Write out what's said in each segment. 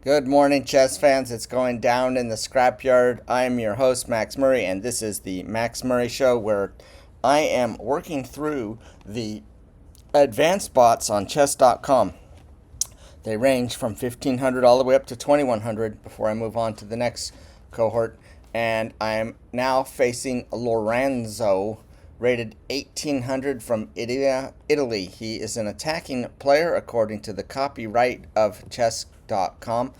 Good morning, chess fans. It's going down in the scrapyard. I'm your host, Max Murray, and this is the Max Murray Show, where I am working through the advanced bots on chess.com. They range from 1500 all the way up to 2100 before I move on to the next cohort. And I'm now facing Lorenzo, rated 1800 from Italy. He is an attacking player according to the copyright of chess.com.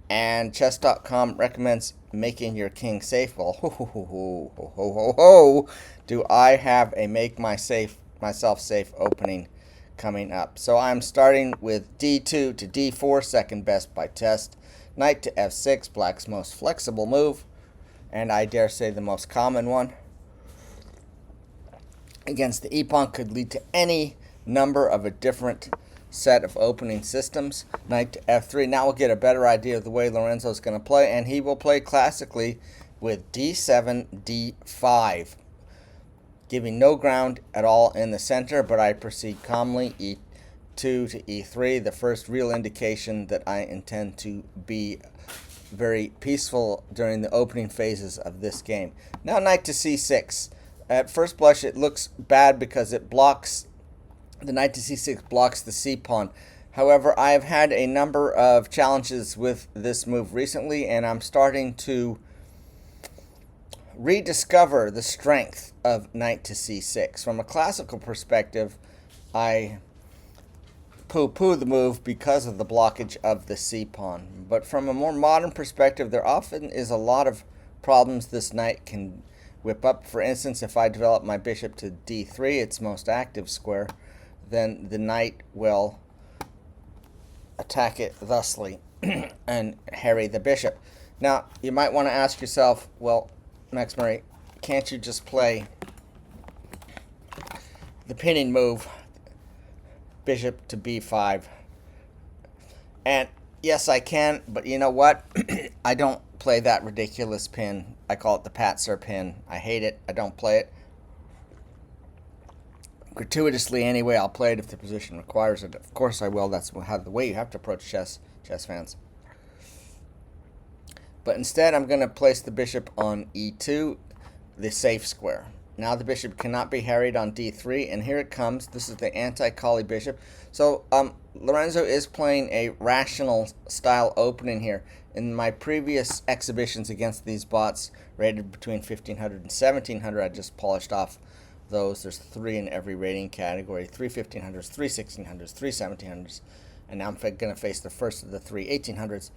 And chess.com recommends making your king safe. Well, ho, do I have a make myself safe opening coming up. So I'm starting with d2 to d4, second best by test. Knight to f6, black's most flexible move, and I dare say the most common one. Against the e-pawn could lead to any number of a different set of opening systems. Knight to f3. Now we'll get a better idea of the way Lorenzo's going to play, and he will play classically with d7, d5, giving no ground at all in the center, but I proceed calmly, e2 to e3, the first real indication that I intend to be very peaceful during the opening phases of this game. Now knight to c6. At first blush, it looks bad because it blocks, the knight to c6 blocks the c-pawn. However, I have had a number of challenges with this move recently, and I'm starting to rediscover the strength of knight to c6. From a classical perspective, I poo-poo the move because of the blockage of the c-pawn. But from a more modern perspective, there often is a lot of problems this knight can whip up. For instance, if I develop my bishop to d3, its most active square, then the knight will attack it thusly and harry the bishop. Now, you might want to ask yourself, well, Max Murray, can't you just play the pinning move, bishop to b5? And yes, I can, but you know what? I don't play that ridiculous pin. I call it the Patzer pin. I hate it. I don't play it. Gratuitously anyway, I'll play it if the position requires it. Of course I will. That's the way you have to approach chess fans. But instead, I'm going to place the bishop on e2, the safe square. Now the bishop cannot be harried on d3, and here it comes. This is the anti-collie bishop. So Lorenzo is playing a rational style opening here. In my previous exhibitions against these bots, rated between 1500 and 1700, I just polished off those. There's 3 in every rating category: 3 1500s, 3 1600s, 3 1700s, and now I'm going to face the first of the 3 1800s.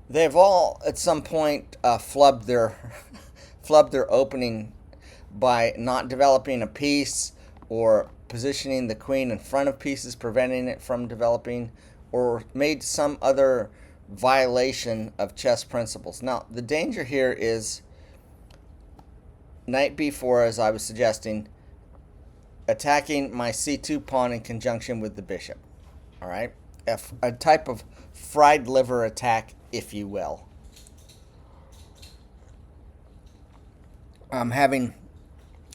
They've all, at some point, flubbed their opening by not developing a piece, or positioning the queen in front of pieces, preventing it from developing, or made some other violation of chess principles. Now, the danger here is knight b4, as I was suggesting, attacking my c2 pawn in conjunction with the bishop. All right? A type of fried liver attack, if you will. I'm having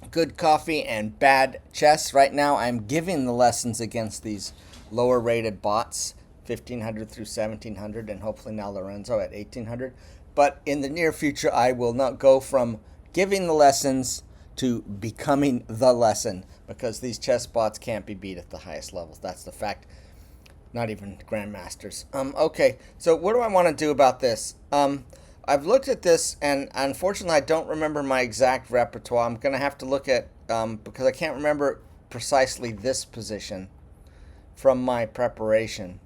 good coffee and bad chess right now. I'm giving the lessons against these lower rated bots, 1500 through 1700, and hopefully now Lorenzo at 1800. But in the near future, I will not go from giving the lessons to becoming the lesson, because these chess bots can't be beat at the highest levels. That's the fact. Not even grandmasters. Okay, so what do I want to do about this? I've looked at this, and unfortunately I don't remember my exact repertoire. I'm going to have to look at, because I can't remember precisely this position from my preparation.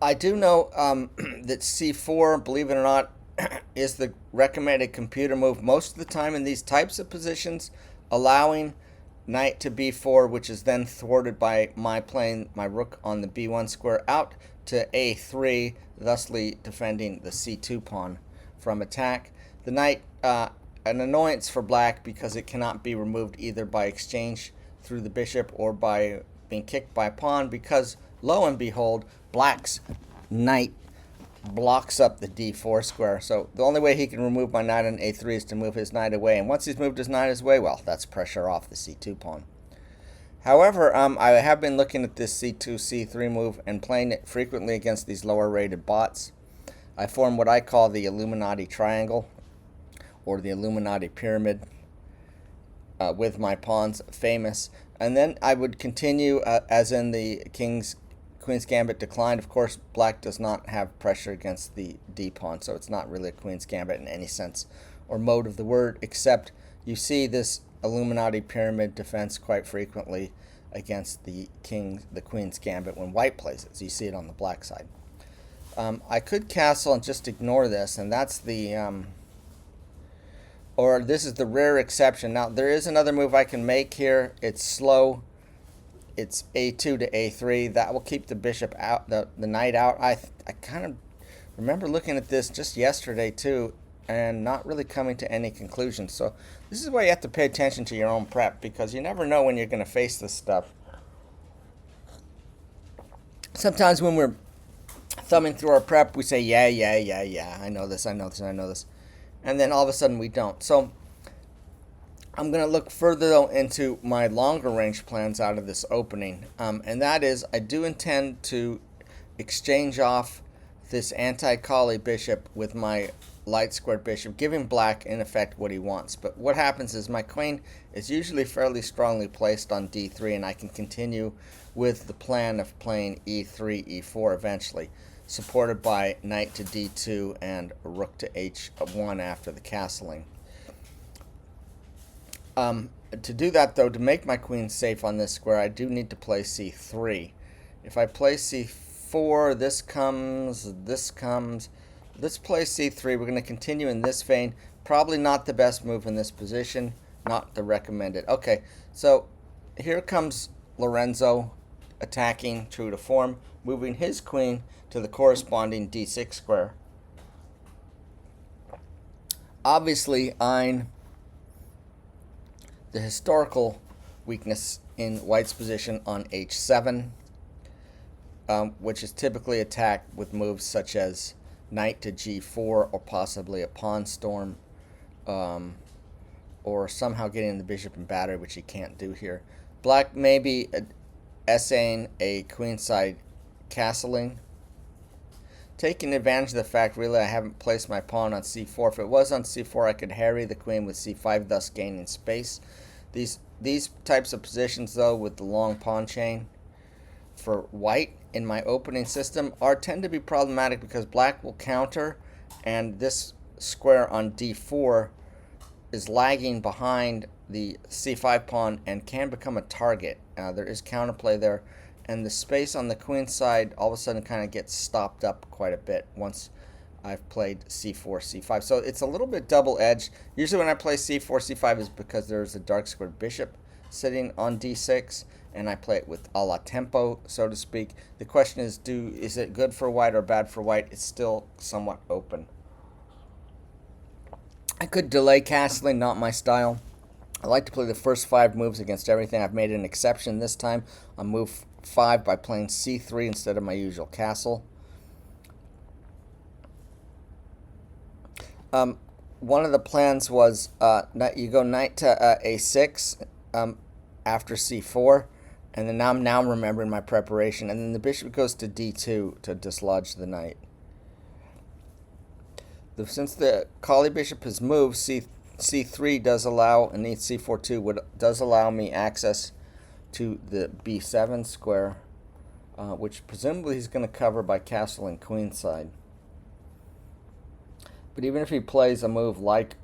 I do know that c4, believe it or not, is the recommended computer move most of the time in these types of positions, allowing knight to b4, which is then thwarted by my playing my rook on the b1 square out to a3, thusly defending the c2 pawn from attack. The knight, an annoyance for black because it cannot be removed either by exchange through the bishop or by being kicked by pawn, because lo and behold, black's knight blocks up the d4 square. So the only way he can remove my knight on a3 is to move his knight away. And once he's moved his knight away, well, that's pressure off the c2 pawn. However, I have been looking at this c2, c3 move and playing it frequently against these lower rated bots. I form what I call the Illuminati triangle or the Illuminati pyramid with my pawns famous. And then I would continue as in the Queen's Gambit declined. Of course, black does not have pressure against the D pawn, so it's not really a Queen's Gambit in any sense or mode of the word, except you see this Illuminati pyramid defense quite frequently against the Queen's Gambit when white plays it. So you see it on the black side. I could castle and just ignore this, and that's the or this is the rare exception. Now there is another move I can make here. It's slow. It's a2 to a3. That will keep the bishop out, the knight out. I kind of remember looking at this just yesterday too, and not really coming to any conclusions. So this is why you have to pay attention to your own prep, because you never know when you're going to face this stuff. Sometimes when we're thumbing through our prep, we say, yeah, I know this. And then all of a sudden we don't. So I'm going to look further though into my longer range plans out of this opening. And that is, I do intend to exchange off this anti-collie bishop with my light squared bishop, giving black in effect what he wants. But what happens is my queen is usually fairly strongly placed on d3, and I can continue with the plan of playing e3, e4 eventually, supported by knight to d2 and rook to h1 after the castling. To do that though, to make my queen safe on this square, I do need to play c3. If I play c4, this comes. Let's play c3. We're going to continue in this vein. Probably not the best move in this position. Not the recommended. Okay, so here comes Lorenzo attacking true to form, moving his queen to the corresponding d6 square. Obviously, eyeing the historical weakness in white's position on h7, which is typically attacked with moves such as knight to g4 or possibly a pawn storm, or somehow getting the bishop in battery, which he can't do here. Black may be essaying a queenside castling, taking advantage of the fact really I haven't placed my pawn on c4. If it was on c4, I could harry the queen with c5, thus gaining space. These types of positions though, with the long pawn chain for white in my opening system, tend to be problematic because black will counter, and this square on d4 is lagging behind the c5 pawn and can become a target. There is counterplay there, and the space on the queen side all of a sudden kind of gets stopped up quite a bit once I've played c4, c5. So it's a little bit double-edged. Usually when I play c4, c5 is because there's a dark squared bishop sitting on d6, and I play it with a la tempo, so to speak. The question is it good for white or bad for white? It's still somewhat open. I could delay castling, not my style. I like to play the first 5 moves against everything. I've made an exception this time on move 5 by playing c3 instead of my usual castle. One of the plans was you go knight to a6 after c4, and then I'm now remembering my preparation, and then the bishop goes to d2 to dislodge the knight. Since the collie bishop has moved, c3 does allow, and c4 does allow me access to the b7 square, which presumably he's going to cover by castling queenside. But even if he plays a move like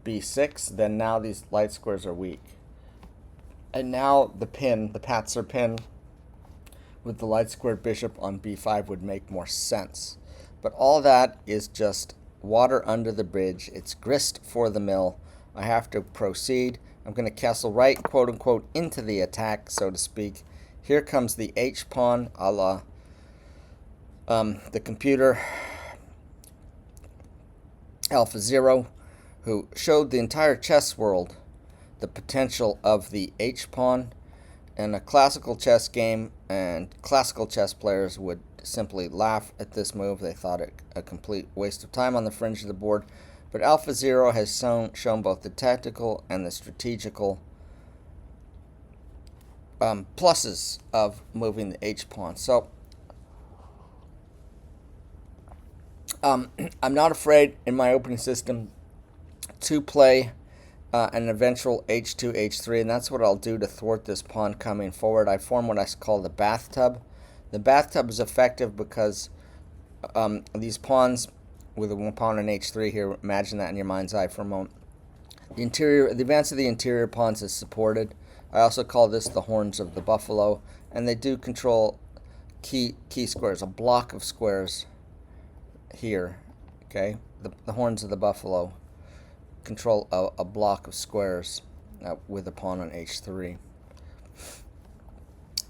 b6, then now these light squares are weak. And now the Patzer pin with the light squared bishop on b5 would make more sense. But all that is just water under the bridge. It's grist for the mill. I have to proceed. I'm going to castle right, quote unquote, into the attack, so to speak. Here comes the H pawn, a la the computer AlphaZero, who showed the entire chess world the potential of the H pawn in a classical chess game, and classical chess players would simply laugh at this move. They thought it a complete waste of time on the fringe of the board. But AlphaZero has shown both the tactical and the strategical pluses of moving the H pawn. So I'm not afraid in my opening system to play an eventual H2, H3, and that's what I'll do to thwart this pawn coming forward. I form what I call the bathtub. The bathtub is effective because these pawns with a one pawn on H3 here, imagine that in your mind's eye for a moment. The advance of the interior pawns is supported. I also call this the horns of the buffalo, and they do control key squares, a block of squares here. Okay, the horns of the buffalo control a block of squares with a pawn on H3.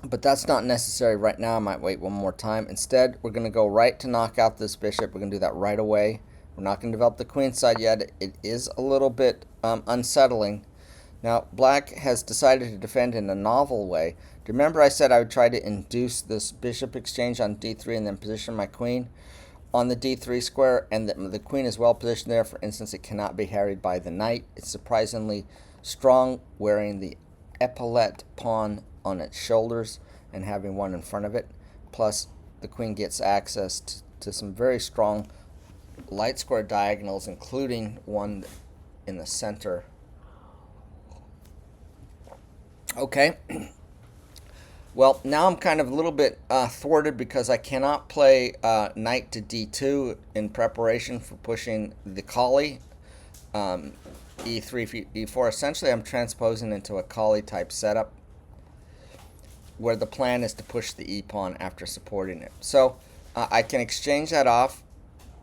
But that's not necessary right now. I might wait one more time. Instead, we're going to go right to knock out this bishop. We're going to do that right away. We're not going to develop the queen side yet. It is a little bit unsettling. Now, black has decided to defend in a novel way. Do you remember I said I would try to induce this bishop exchange on d3 and then position my queen on the d3 square, and the queen is well positioned there. For instance, it cannot be harried by the knight. It's surprisingly strong, wearing the epaulette pawn on its shoulders and having one in front of it. Plus, the queen gets access to some very strong light square diagonals, including one in the center. Okay. Well, now I'm kind of a little bit thwarted because I cannot play knight to d2 in preparation for pushing the collie, e3, e4. Essentially, I'm transposing into a collie type setup where the plan is to push the e-pawn after supporting it. So I can exchange that off.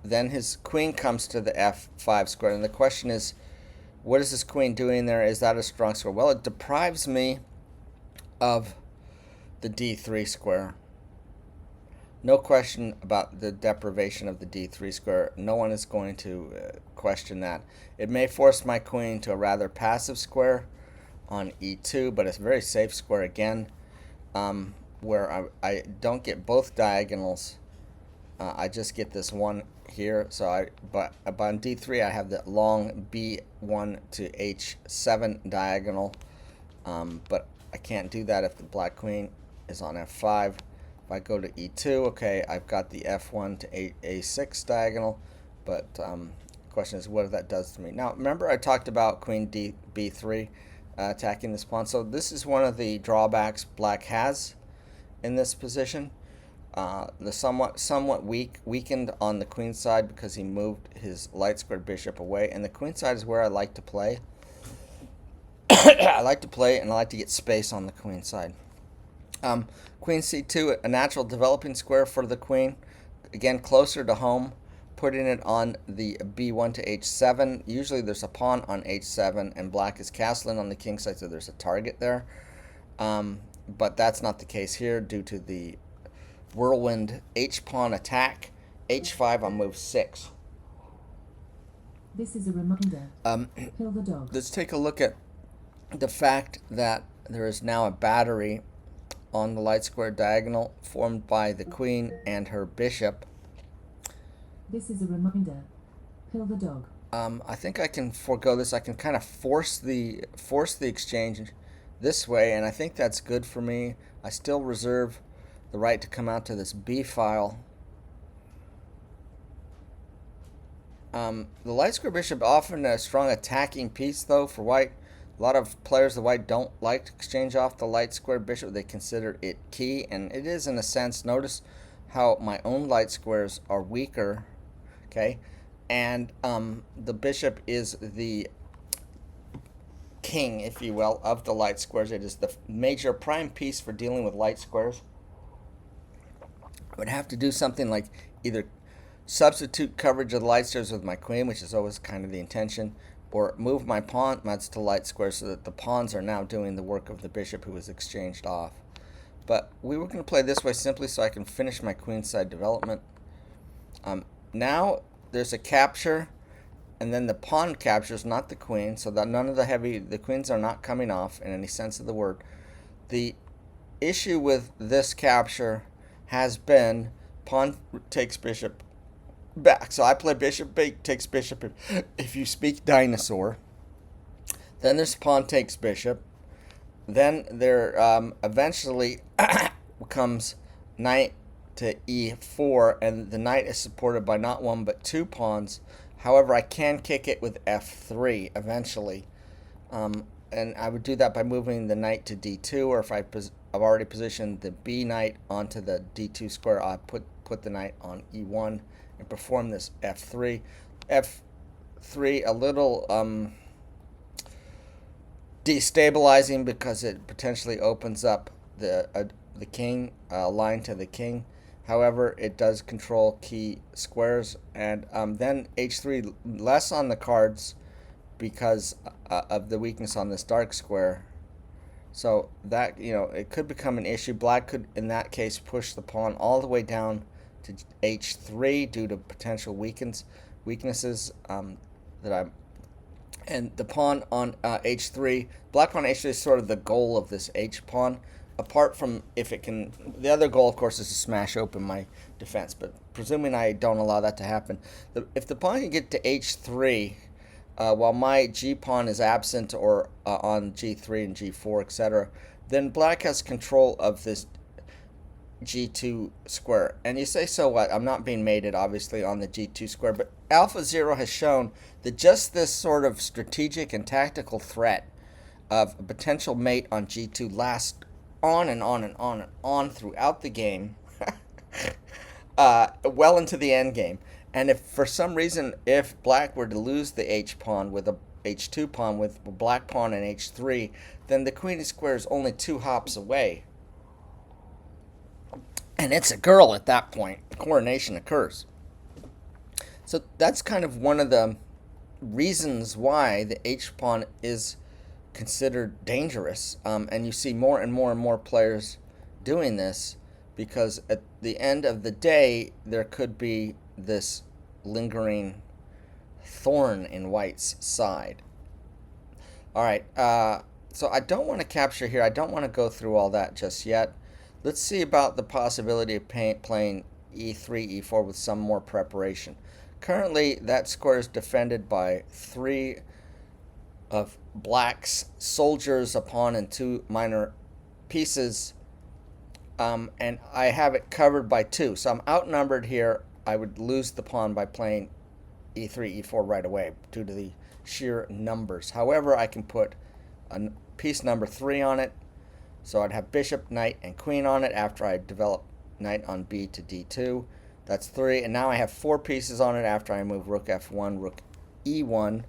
Then his queen comes to the f5 square. And the question is, what is this queen doing there? Is that a strong square? Well, it deprives me of the d3 square. No question about the deprivation of the d3 square. No one is going to question that. It may force my queen to a rather passive square on e2, but it's a very safe square again, where I don't get both diagonals. I just get this one here. So but on d3 I have the long b1 to h7 diagonal, but I can't do that if the black queen is on f5. If I go to e2, okay, I've got the f1 to a6 diagonal, but the question is what that does to me. Now, remember I talked about queen b3 attacking this pawn. So this is one of the drawbacks black has in this position. The somewhat weakened on the queen side because he moved his light squared bishop away, and the queen side is where I like to play. I like to play, and I like to get space on the queen side. Queen c2, a natural developing square for the queen. Again, closer to home, putting it on the b1 to h7. Usually there's a pawn on h7, and black is castling on the king side, so there's a target there. But that's not the case here due to the whirlwind h-pawn attack. h5 on move 6. This is a reminder. Kill the dog. Let's take a look at the fact that there is now a battery on the light square diagonal formed by the queen and her bishop. This is a reminder. Kill the dog. I think I can forego this. I can kind of force the exchange this way, and I think that's good for me. I still reserve the right to come out to this b file. The light square bishop often a strong attacking piece though for white. A lot of players of white don't like to exchange off the light square bishop. They consider it key, and it is in a sense. Notice how my own light squares are weaker, okay? And the bishop is the king, if you will, of the light squares. It is the major prime piece for dealing with light squares. I would have to do something like either substitute coverage of the light squares with my queen, which is always kind of the intention, or move my pawns to light squares so that the pawns are now doing the work of the bishop who was exchanged off. But we were going to play this way simply so I can finish my queenside development. Now there's a capture, and then the pawn captures, not the queen, so that none of the queens are not coming off in any sense of the word. The issue with this capture has been pawn takes bishop back. So I play bishop takes bishop if you speak dinosaur. Then there's pawn takes bishop. then there eventually comes knight to e4, and the knight is supported by not one but two pawns. However, I can kick it with f3 eventually. And I would do that by moving the knight to d2, or if I've already positioned the b knight onto the d2 square, I'll put the knight on e1 and perform this f3. f3 a little destabilizing because it potentially opens up the king, line to the king. However, it does control key squares, and then h3 less on the cards because of the weakness on this dark square. So that, it could become an issue. Black could, in that case, push the pawn all the way down to h3 due to potential weaknesses that I'm. And the pawn on h3, black pawn h3 is sort of the goal of this h pawn. Apart from if it can, the other goal, of course, is to smash open my defense. But presuming I don't allow that to happen, if the pawn can get to h3, while my g pawn is absent or on g3 and g4, etc., then black has control of this g2 square. And you say, so what? I'm not being mated, obviously, on the g2 square, but AlphaZero has shown that just this sort of strategic and tactical threat of a potential mate on g2 lasts on and on and on and on throughout the game, well into the end game. And if for some reason, if black were to lose the h pawn with a h2 pawn with a black pawn and h3, then the queen square is only 2 hops away. And it's a girl at that point. Coronation occurs. So that's kind of one of the reasons why the h pawn is considered dangerous. And you see more and more and more players doing this because at the end of the day, there could be this lingering thorn in white's side. All right, so I don't want to capture here. I don't want to go through all that just yet. Let's see about the possibility of playing e3, e4 with some more preparation. Currently, that square is defended by 3 of black's soldiers, a pawn, and 2 minor pieces. And I have it covered by 2. So I'm outnumbered here. I would lose the pawn by playing e3, e4 right away due to the sheer numbers. However, I can put a piece number 3 on it. So I'd have bishop, knight, and queen on it after I develop knight on b to d2. That's 3. And now I have 4 pieces on it after I move rook f1, rook e1,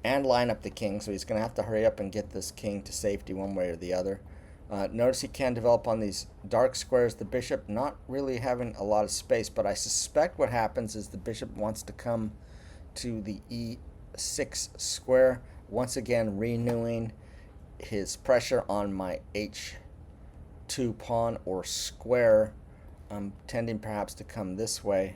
and line up the king. So he's going to have to hurry up and get this king to safety one way or the other. Notice he can develop on these dark squares. The bishop not really having a lot of space, but I suspect what happens is the bishop wants to come to the e6 square, once again renewing his pressure on my h2 pawn or square. I'm tending perhaps to come this way.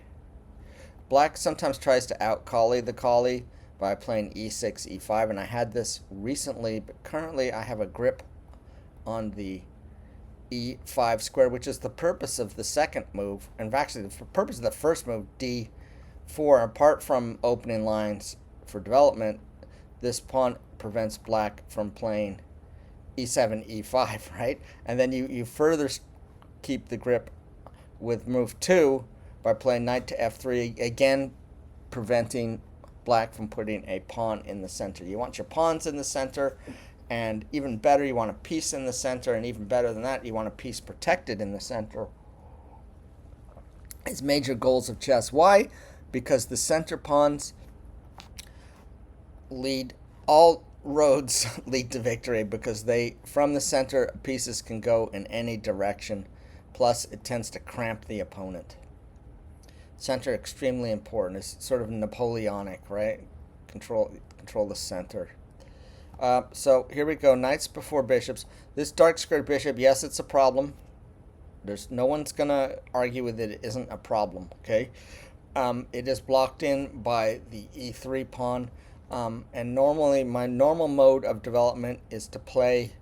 Black sometimes tries to out-collie the collie by playing e6, e5, and I had this recently, but currently I have a grip on the e5 square, which is the purpose of the second move, and actually the purpose of the first move, d4. Apart from opening lines for development, this pawn prevents black from playing e7, e5, right? And then you further keep the grip with move 2 by playing knight to f3, again preventing black from putting a pawn in the center. You want your pawns in the center, and even better, you want a piece in the center, and even better than that, you want a piece protected in the center. It's major goals of chess. Why? Because the center pawns lead, all roads lead to victory, because they, from the center, pieces can go in any direction. Plus, it tends to cramp the opponent. Center extremely important. It's sort of Napoleonic, right? Control the center. So here we go. Knights before bishops. This dark squared bishop, yes, it's a problem. There's no one's gonna argue with it. It isn't a problem. Okay. It is blocked in by the e3 pawn. And normally, my normal mode of development is to play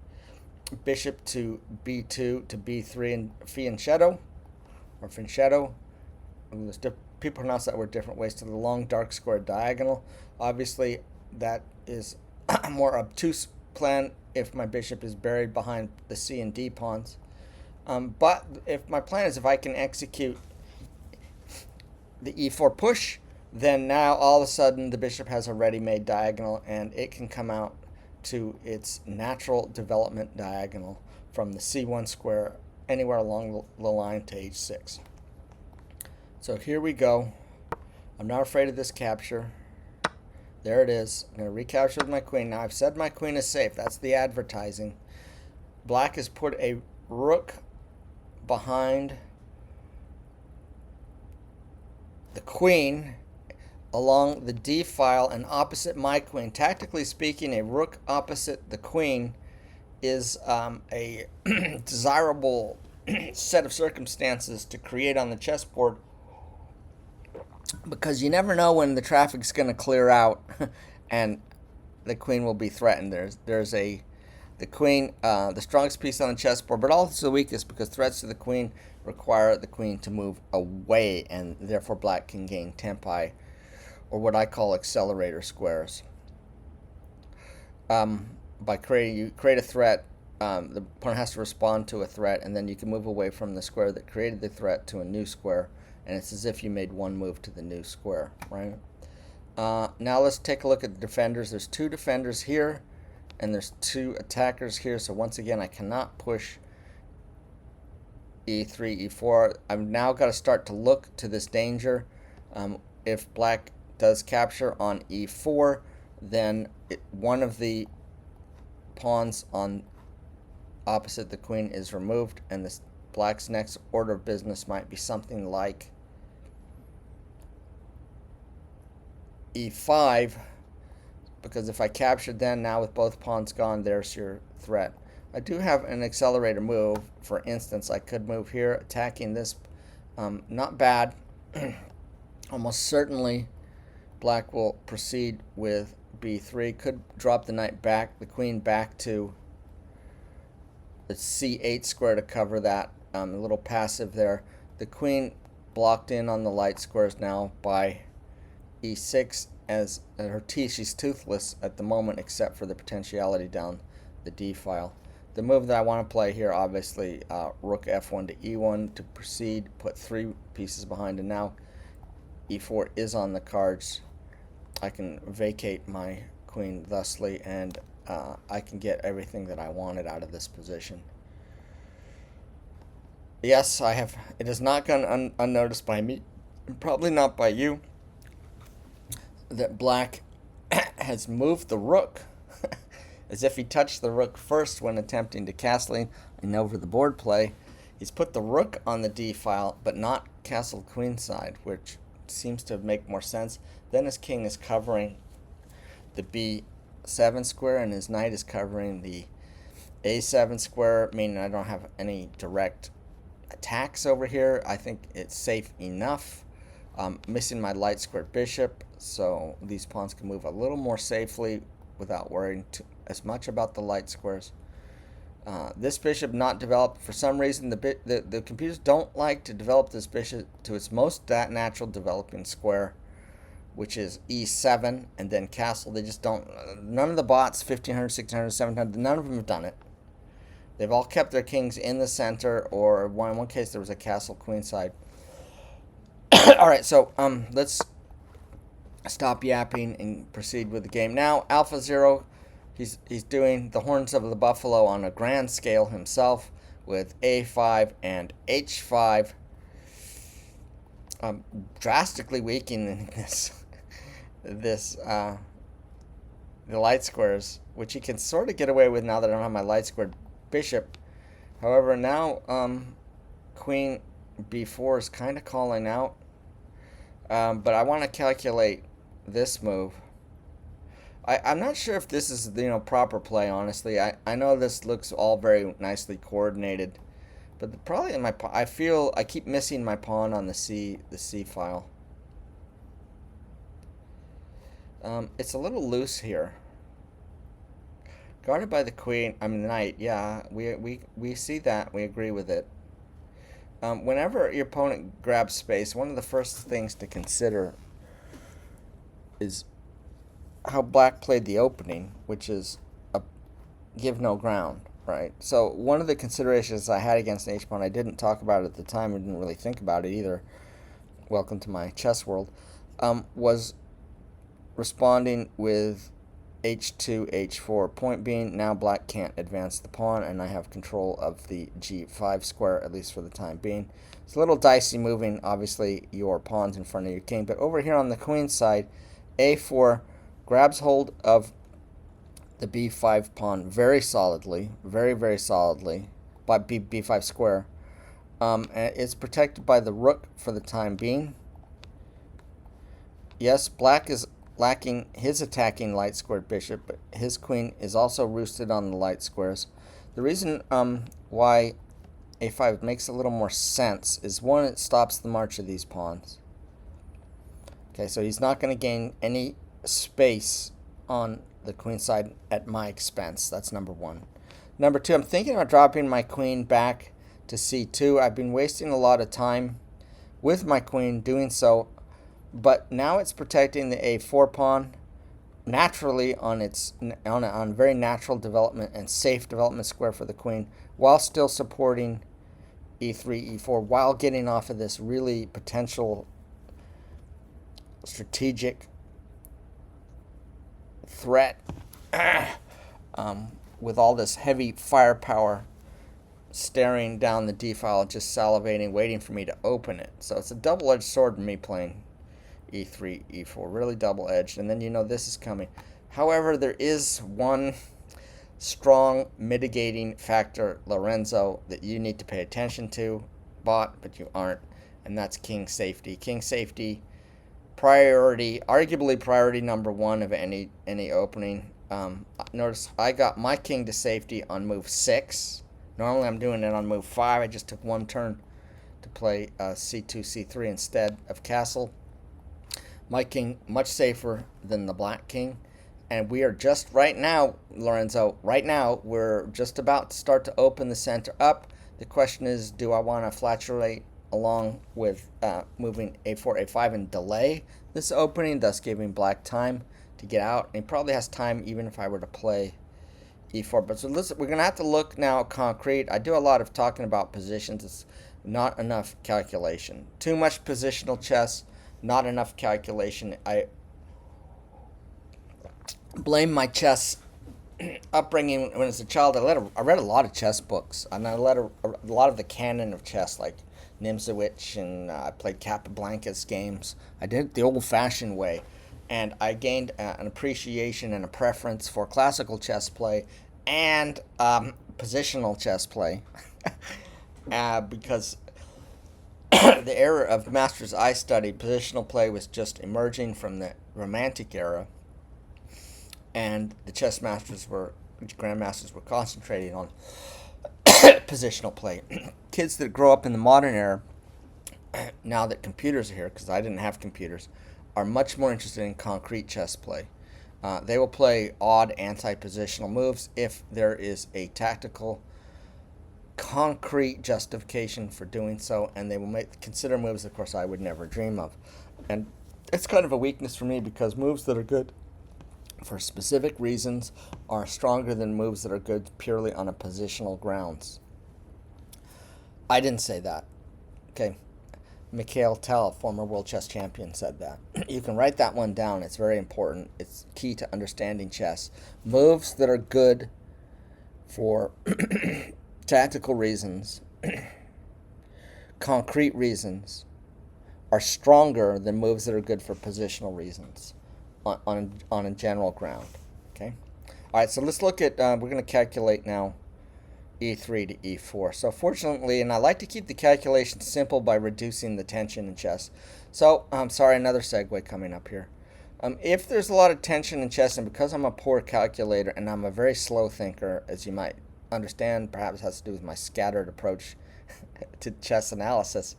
bishop to b2 to b3 and fianchetto, or fianchetto. People pronounce that word different ways, to the long dark square diagonal. Obviously, that is a more obtuse plan if my bishop is buried behind the C and D pawns. But if my plan is if I can execute the e4 push, then now all of a sudden the bishop has a ready-made diagonal, and it can come out to its natural development diagonal from the c1 square anywhere along the line to h6. So here we go. I'm not afraid of this capture. There it is. I'm going to recapture with my queen. Now I've said my queen is safe. That's the advertising. Black has put a rook behind the queen along the d file and opposite my queen. Tactically speaking, a rook opposite the queen is a desirable set of circumstances to create on the chessboard, because you never know when the traffic's going to clear out and the queen will be threatened. There's the queen, the strongest piece on the chessboard, but also the weakest, because threats to the queen require the queen to move away, and therefore black can gain tempi, or what I call accelerator squares. By you create a threat, the opponent has to respond to a threat, and then you can move away from the square that created the threat to a new square, and it's as if you made one move to the new square, right? Now let's take a look at the defenders. There's two defenders here, and there's two attackers here. So once again, I cannot push e3, e4. I've now got to start to look to this danger. If black does capture on e4, then one of the pawns on opposite the queen is removed, and this black's next order of business might be something like e5, because if I captured then, now with both pawns gone, there's your threat. I do have an accelerator move. For instance, I could move here, attacking this. Not bad. Almost certainly black will proceed with b3. Could drop the knight back, the queen back to the c8 square to cover that. A little passive there. The queen blocked in on the light squares now by e6, as her t, she's toothless at the moment except for the potentiality down the d file. The move that I want to play here, obviously, rook f1 to e1 to proceed, put three pieces behind, and now e4 is on the cards. I can vacate my queen thusly, and I can get everything that I wanted out of this position. Yes, I have. It has not gone unnoticed by me, probably not by you, that black has moved the rook as if he touched the rook first when attempting to castling and over the board play. He's put the rook on the d file, but not castle queenside, which seems to make more sense. Then his king is covering the b7 square, and his knight is covering the a7 square, meaning I don't have any direct attacks over here. I think it's safe enough. Missing my light squared bishop, so these pawns can move a little more safely without worrying as much about the light squares. This bishop not developed for some reason. The computers don't like to develop this bishop to its most natural developing square, which is e7 and then castle. They just don't. None of the bots, 1500, 1600, 1700, none of them have done it. They've all kept their kings in the center, or in one case there was a castle queenside. All right, so let's stop yapping and proceed with the game. Now, Alpha Zero, he's doing the horns of the buffalo on a grand scale himself with a5 and h5, drastically weakening the light squares, which he can sort of get away with now that I don't have my light squared bishop. However, now queen b4 is kind of calling out. But I want to calculate this move. I'm not sure if this is proper play, honestly. I know this looks all very nicely coordinated, but I feel I keep missing my pawn on the C file. It's a little loose here. Guarded by the queen, the knight. Yeah, we see that. We agree with it. Whenever your opponent grabs space, one of the first things to consider is how black played the opening, which is give no ground, right? So one of the considerations I had against an H pawn, I didn't talk about it at the time, I didn't really think about it either. Welcome to my chess world. Was responding with h2, h4. Point being, now black can't advance the pawn, and I have control of the g5 square, at least for the time being. It's a little dicey moving, obviously, your pawns in front of your king. But over here on the queen side, a4 grabs hold of the b5 pawn very solidly, very, very solidly, by b5 square. And it's protected by the rook for the time being. Yes, black is lacking his attacking light squared bishop, but his queen is also roosted on the light squares. The reason why a5 makes a little more sense is, one, it stops the march of these pawns. Okay, so he's not going to gain any space on the queen side at my expense. That's number one. Number two, I'm thinking about dropping my queen back to c2. I've been wasting a lot of time with my queen doing so, but now it's protecting the a4 pawn naturally on a very natural development and safe development square for the queen, while still supporting e3, e4, while getting off of this really potential strategic threat with all this heavy firepower staring down the d file, just salivating, waiting for me to open it. So it's a double-edged sword in me playing e3, e4, really double-edged. And then this is coming. However, there is one strong mitigating factor, Lorenzo, that you need to pay attention to, but you aren't, and that's king safety. King safety, priority, arguably priority number one of any opening. Notice I got my king to safety on move 6. Normally I'm doing it on move 5. I just took one turn to play c2, c3 instead of castle. My king much safer than the black king. And we are just right now, Lorenzo, we're just about to start to open the center up. The question is, do I want to flatulate along with moving a4, a5 and delay this opening, thus giving black time to get out? And he probably has time even if I were to play e4. But so listen, we're going to have to look now concrete. I do a lot of talking about positions. It's not enough calculation. Too much positional chess, not enough calculation. I blame my chess upbringing when I was a child. I read a lot of chess books, and I read a lot of the canon of chess, like Nimzowitsch, and I played Capablanca's games. I did it the old-fashioned way, and I gained an appreciation and a preference for classical chess play and positional chess play because the era of masters I studied, positional play was just emerging from the Romantic era, and the chess masters grandmasters were concentrating on positional play. Kids that grow up in the modern era, now that computers are here, because I didn't have computers, are much more interested in concrete chess play. They will play odd anti-positional moves if there is a tactical, concrete justification for doing so, and they will consider moves, of course, I would never dream of. And it's kind of a weakness for me, because moves that are good for specific reasons are stronger than moves that are good purely on a positional grounds. I didn't say that. Okay. Mikhail Tal, former world chess champion, said that. You can write that one down. It's very important. It's key to understanding chess. Moves that are good for tactical reasons, concrete reasons, are stronger than moves that are good for positional reasons on a general ground. Okay? All right, so let's look at, we're going to calculate now e3 to e4. So fortunately, and I like to keep the calculation simple by reducing the tension in chess. So, I'm sorry, another segue coming up here. If there's a lot of tension in chess, and because I'm a poor calculator and I'm a very slow thinker, as you might understand, perhaps it has to do with my scattered approach to chess analysis.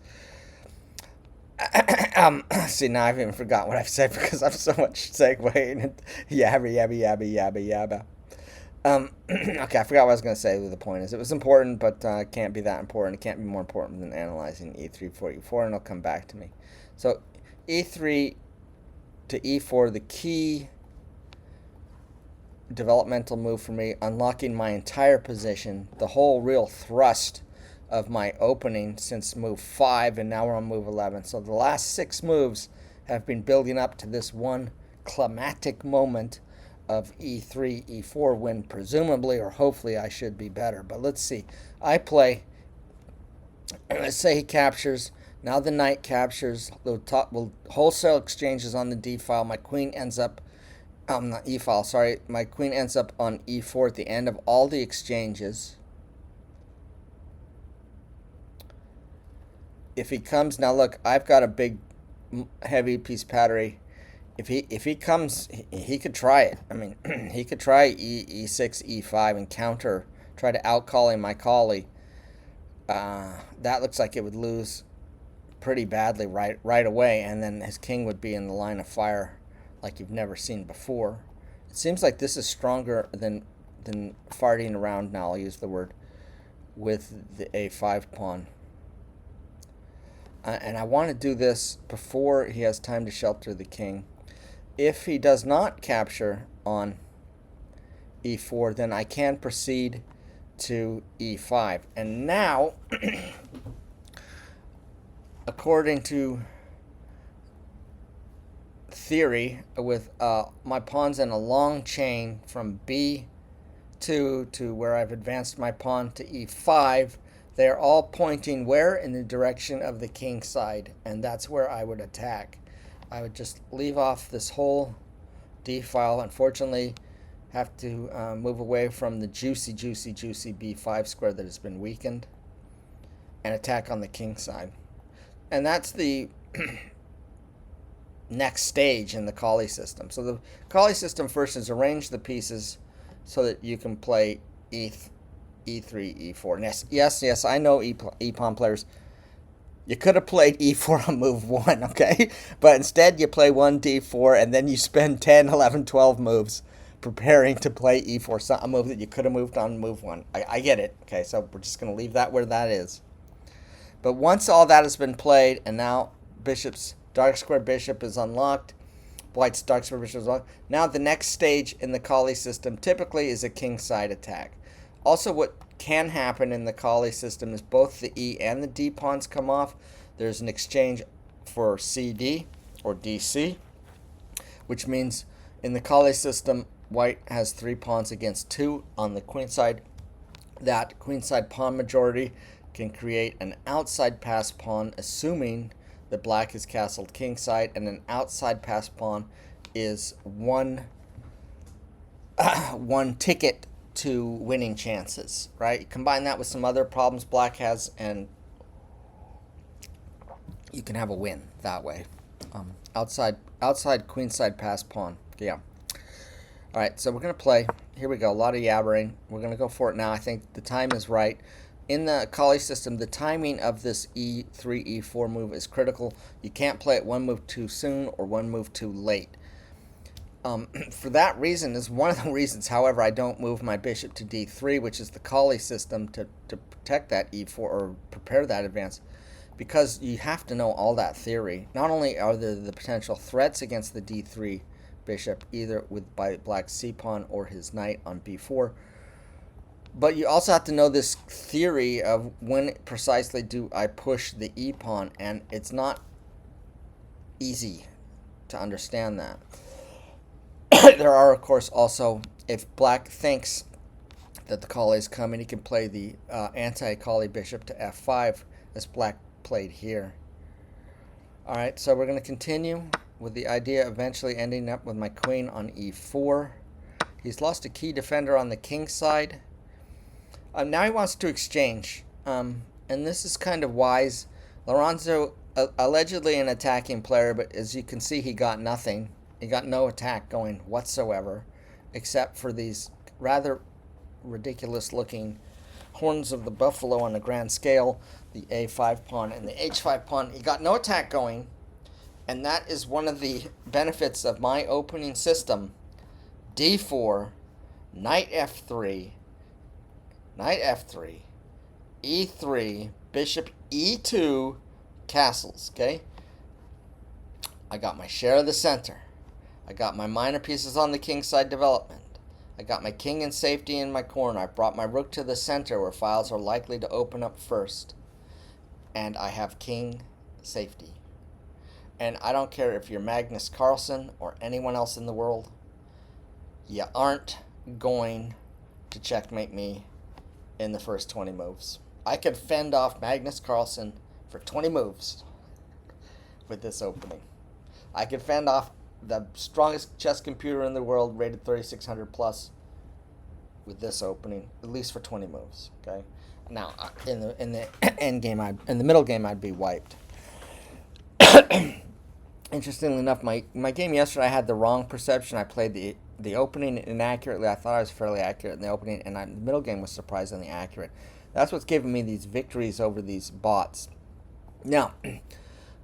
See, now I've even forgot what I've said because I'm so much segueing and yabba. Okay, I forgot what I was going to say. The point is, it was important, but it can't be that important. It can't be more important than analyzing e3, 4, e4, and it'll come back to me. So, e3 to e4, the key developmental move for me, unlocking my entire position, the whole real thrust of my opening since move 5, and now we're on move 11. So the last 6 moves have been building up to this one climatic moment of e3, e4, when presumably or hopefully I should be better. But let's see. I play, let's say he captures. Now the knight captures. We'll wholesale exchanges on the d file. My queen ends up, not e file, sorry. My queen ends up on e4 at the end of all the exchanges. If he comes, now look, I've got a big, heavy piece battery. If he comes, he could try it. I mean, he could try e6, e5 and counter, try to out-collie my collie. That looks like it would lose pretty badly right away, and then his king would be in the line of fire like you've never seen before. It seems like this is stronger than farting around, now I'll use the word, with the a5 pawn. And I want to do this before he has time to shelter the king. If he does not capture on e4, then I can proceed to e5. And now, according to theory, with my pawns in a long chain from b2 to where I've advanced my pawn to e5, they're all pointing where? In the direction of the king side, and that's where I would attack. I would just leave off this whole d file. Unfortunately, have to move away from the juicy b5 square that has been weakened and attack on the king side. And that's the next stage in the collie system. So the collie system first is arrange the pieces so that you can play e3, e4. Yes, I know e-pawn players. You could have played e4 on move 1, okay? But instead you play 1 d4, and then you spend 10, 11, 12 moves preparing to play e4, a move that you could have moved on move 1. I get it, okay? So we're just going to leave that where that is. But once all that has been played, and now bishop's dark square bishop is unlocked, white's dark square bishop is unlocked, now the next stage in the collie system typically is a king side attack. Also, what can happen in the collie system is both the e and the d pawns come off. There's an exchange for cd or dc, which means in the collie system, white has 3 pawns against 2 on the queen side. That queen side pawn majority can create an outside pass pawn, assuming that black is castled king side, and an outside pass pawn is one ticket to winning chances, right? You combine that with some other problems black has, and you can have a win that way. Outside queenside pass pawn. Yeah. All right, so we're going to play. Here we go. A lot of yabbering. We're going to go for it now. I think the time is right. In the collie system, the timing of this e3, e4 move is critical. You can't play it one move too soon or one move too late. For that reason is one of the reasons, however, I don't move my bishop to d3, which is the collie system, to protect that e4 or prepare that advance, because you have to know all that theory. Not only are there the potential threats against the d3 bishop, either by black's c pawn or his knight on b4, but you also have to know this theory of when precisely do I push the e pawn, and it's not easy to understand that. There are, of course, also, if black thinks that the collie is coming, he can play the anti-collie bishop to f5, as black played here. All right, so we're going to continue with the idea of eventually ending up with my queen on e4. He's lost a key defender on the king side. Now he wants to exchange, and this is kind of wise. Lorenzo, allegedly an attacking player, but as you can see, he got nothing. He got no attack going whatsoever, except for these rather ridiculous-looking horns of the buffalo on a grand scale, the a5 pawn and the h5 pawn. He got no attack going, and that is one of the benefits of my opening system. d4, knight f3, e3, bishop e2, castles, okay? I got my share of the center. I got my minor pieces on the king side development. I got my king in safety in my corner. I brought my rook to the center where files are likely to open up first. And I have king safety. And I don't care if you're Magnus Carlsen or anyone else in the world, you aren't going to checkmate me in the first 20 moves. I could fend off Magnus Carlsen for 20 moves with this opening. I could fend off the strongest chess computer in the world, rated 3600 plus, with this opening, at least for 20 moves. Okay. Now, in the end game, in the middle game, I'd be wiped. Interestingly enough, my game yesterday, I had the wrong perception. I played the opening inaccurately. I thought I was fairly accurate in the opening, and the middle game was surprisingly accurate. That's what's giving me these victories over these bots. Now,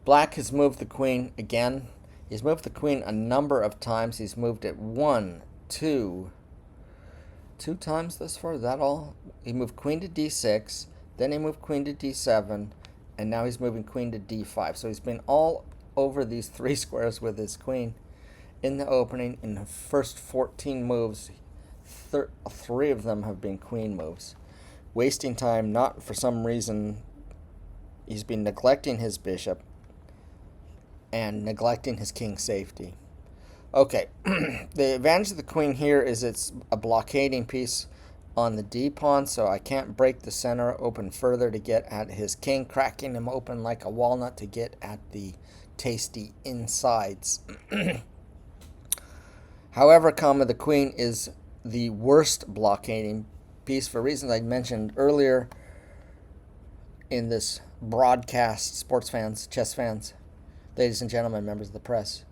Black has moved the queen again. He's moved the queen a number of times. He's moved it two times thus far. Is that all? He moved queen to d6, then he moved queen to d7, and now he's moving queen to d5. So he's been all over these 3 squares with his queen in the opening. In the first 14 moves, 3 of them have been queen moves. Wasting time, not for some reason. He's been neglecting his bishop and neglecting his king safety. Okay, the advantage of the queen here is it's a blockading piece on the d-pawn, so I can't break the center open further to get at his king, cracking him open like a walnut to get at the tasty insides. However, the queen is the worst blockading piece for reasons I mentioned earlier in this broadcast, sports fans, chess fans, ladies and gentlemen, members of the press,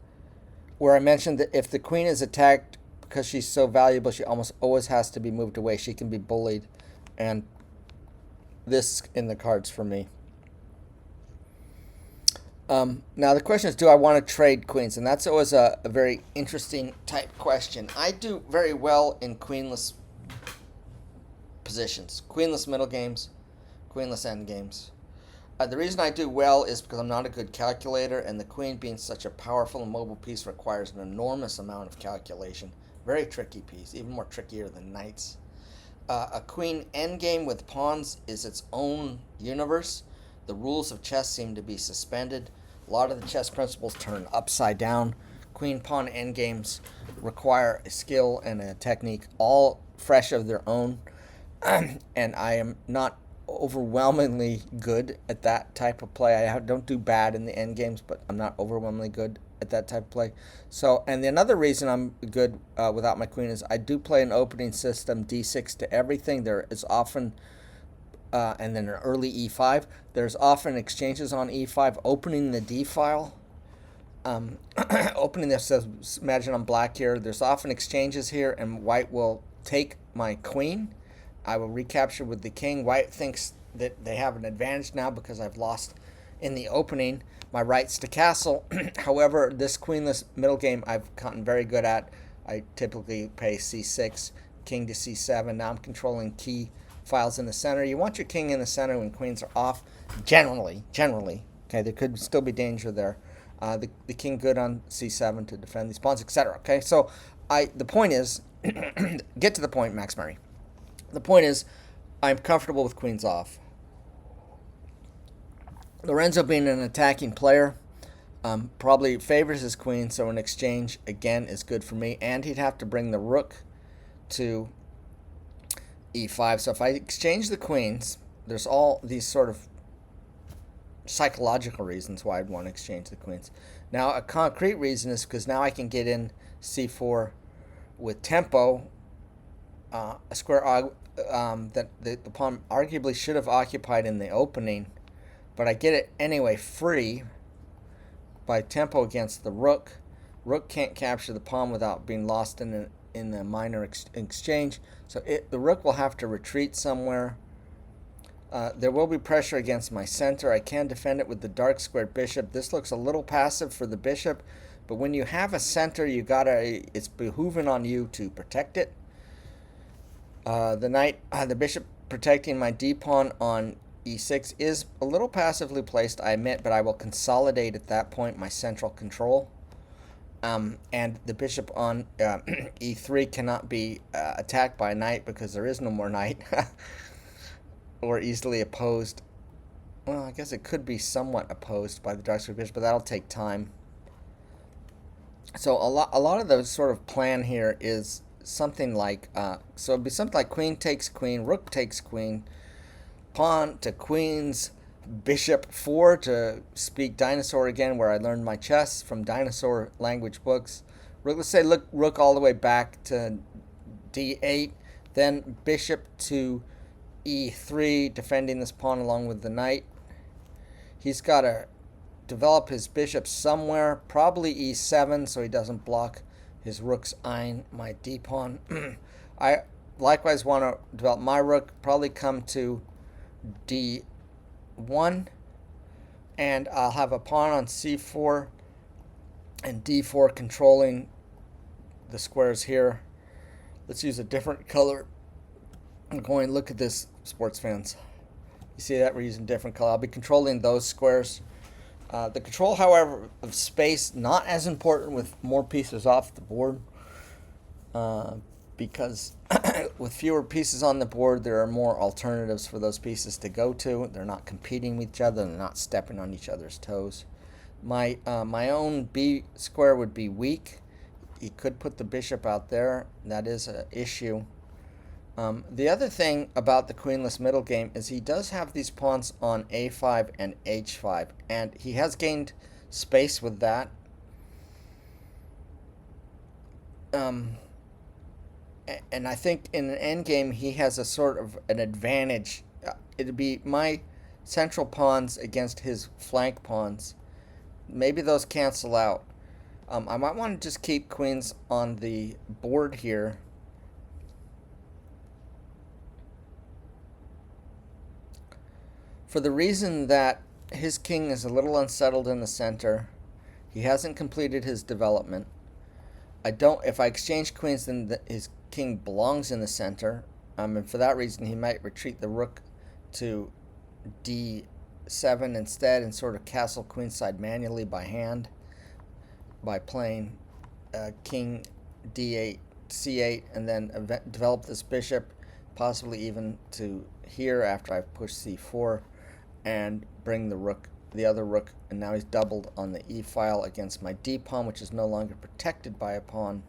where I mentioned that if the queen is attacked because she's so valuable, she almost always has to be moved away. She can be bullied, and this is in the cards for me. Now the question is, do I want to trade queens? And that's always a very interesting type question. I do very well in queenless positions, queenless middle games, queenless end games. The reason I do well is because I'm not a good calculator, and the queen being such a powerful and mobile piece requires an enormous amount of calculation. Very tricky piece, even more trickier than knights. A queen endgame with pawns is its own universe. The rules of chess seem to be suspended. A lot of the chess principles turn upside down. Queen-pawn endgames require a skill and a technique all fresh of their own. And I am not overwhelmingly good at that type of play. I don't do bad in the end games, but I'm not overwhelmingly good at that type of play. So, and another reason I'm good without my queen is I do play an opening system, d6 to everything. There is often, and then an early e5, there's often exchanges on e5, opening the d file. Opening this, so imagine I'm black here. There's often exchanges here, and white will take my queen. I will recapture with the king. White thinks that they have an advantage now because I've lost in the opening my rights to castle. However, this queenless middle game I've gotten very good at. I typically play c6, king to c7. Now I'm controlling key files in the center. You want your king in the center when queens are off. Generally. Okay, there could still be danger there. The king good on c7 to defend these pawns, etc. Okay, so the point is, get to the point, Max Murray. The point is, I'm comfortable with queens off. Lorenzo, being an attacking player, probably favors his queen, so an exchange, again, is good for me. And he'd have to bring the rook to e5. So if I exchange the queens, there's all these sort of psychological reasons why I'd want to exchange the queens. Now, a concrete reason is because now I can get in c4 with tempo, a square that the pawn arguably should have occupied in the opening, but I get it anyway free by tempo against the rook. Rook can't capture the pawn without being lost in the minor exchange, so the rook will have to retreat somewhere. There will be pressure against my center. I can defend it with the dark squared bishop. This looks a little passive for the bishop, but when you have a center, it's behooving on you to protect it. The bishop protecting my d-pawn on e6 is a little passively placed, I admit, but I will consolidate at that point my central control. And the bishop on e3 cannot be attacked by knight because there is no more knight, or easily opposed. Well, I guess it could be somewhat opposed by the dark square bishop, but that'll take time. So a lot of the sort of plan here is something like so it'd be something like queen takes queen, rook takes queen, pawn to queens, bishop 4 to speak dinosaur again, where I learned my chess from dinosaur language books. Rook, let's say look rook all the way back to d8, then bishop to e3, defending this pawn along with the knight. He's got to develop his bishop somewhere, probably e7, so he doesn't block his rook's ein, my d pawn. I likewise want to develop my rook, probably come to d1, and I'll have a pawn on c4 and d4 controlling the squares here. Let's use a different color. I'm going to look at this, sports fans. You see that we're using different color. I'll be controlling those squares. The control, however, of space, not as important with more pieces off the board, because with fewer pieces on the board, there are more alternatives for those pieces to go to. They're not competing with each other. They're not stepping on each other's toes. My own b square would be weak. He could put the bishop out there. That is an issue. The other thing about the queenless middle game is he does have these pawns on a5 and h5, and he has gained space with that. And I think in an endgame he has a sort of an advantage. It'd be my central pawns against his flank pawns. Maybe those cancel out. I might want to just keep queens on the board here. For the reason that his king is a little unsettled in the center. He hasn't completed his development. If I exchange queens, then his king belongs in the center. And for that reason, he might retreat the rook to d7 instead and sort of castle queenside manually by hand by playing king d8, c8, and then develop this bishop, possibly even to here after I've pushed c4, and bring the other rook, and now he's doubled on the e file against my d pawn, which is no longer protected by a pawn.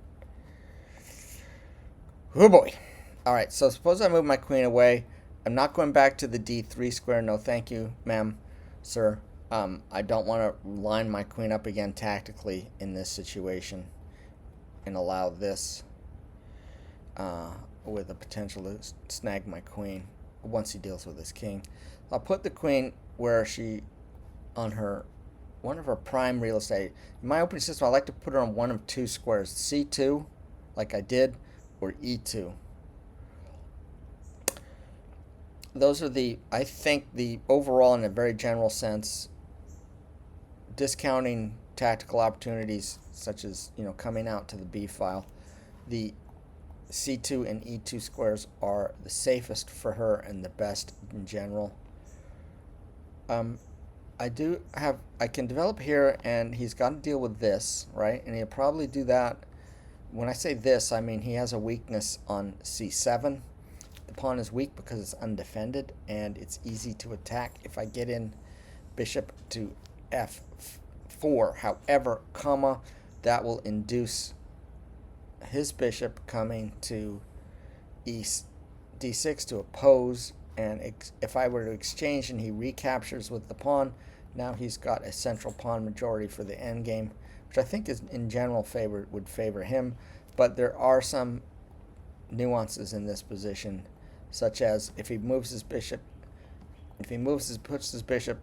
Oh boy. Alright, so suppose I move my queen away. I'm not going back to the d3 square. No thank you, ma'am, sir. I don't want to line my queen up again tactically in this situation and allow this with the potential to snag my queen once he deals with his king. I'll put the queen where she, on one of her prime real estate. In my opening system, I like to put her on one of two squares, c2, like I did, or e2. Those are I think the overall, in a very general sense, discounting tactical opportunities such as, coming out to the b file, the c2 and e2 squares are the safest for her and the best in general. I can develop here, and he's got to deal with this, right? And he'll probably do that. When I say this, I mean he has a weakness on c7. The pawn is weak because it's undefended, and it's easy to attack if I get in bishop to f4. However, that will induce his bishop coming to d6 to oppose, and if I were to exchange and he recaptures with the pawn, now he's got a central pawn majority for the endgame, which I think is in general would favor him. But there are some nuances in this position, such as if he puts his bishop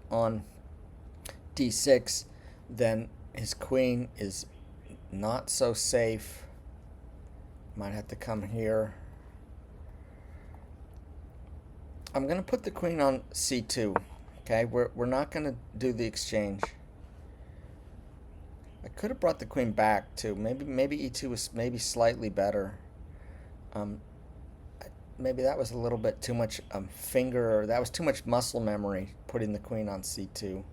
on d6, then his queen is not so safe. Might have to come here. I'm going to put the queen on c2. Okay, we're not going to do the exchange. I could have brought the queen back too. Maybe e2 was maybe slightly better. Maybe that was a little bit too much that was too much muscle memory, putting the queen on c2.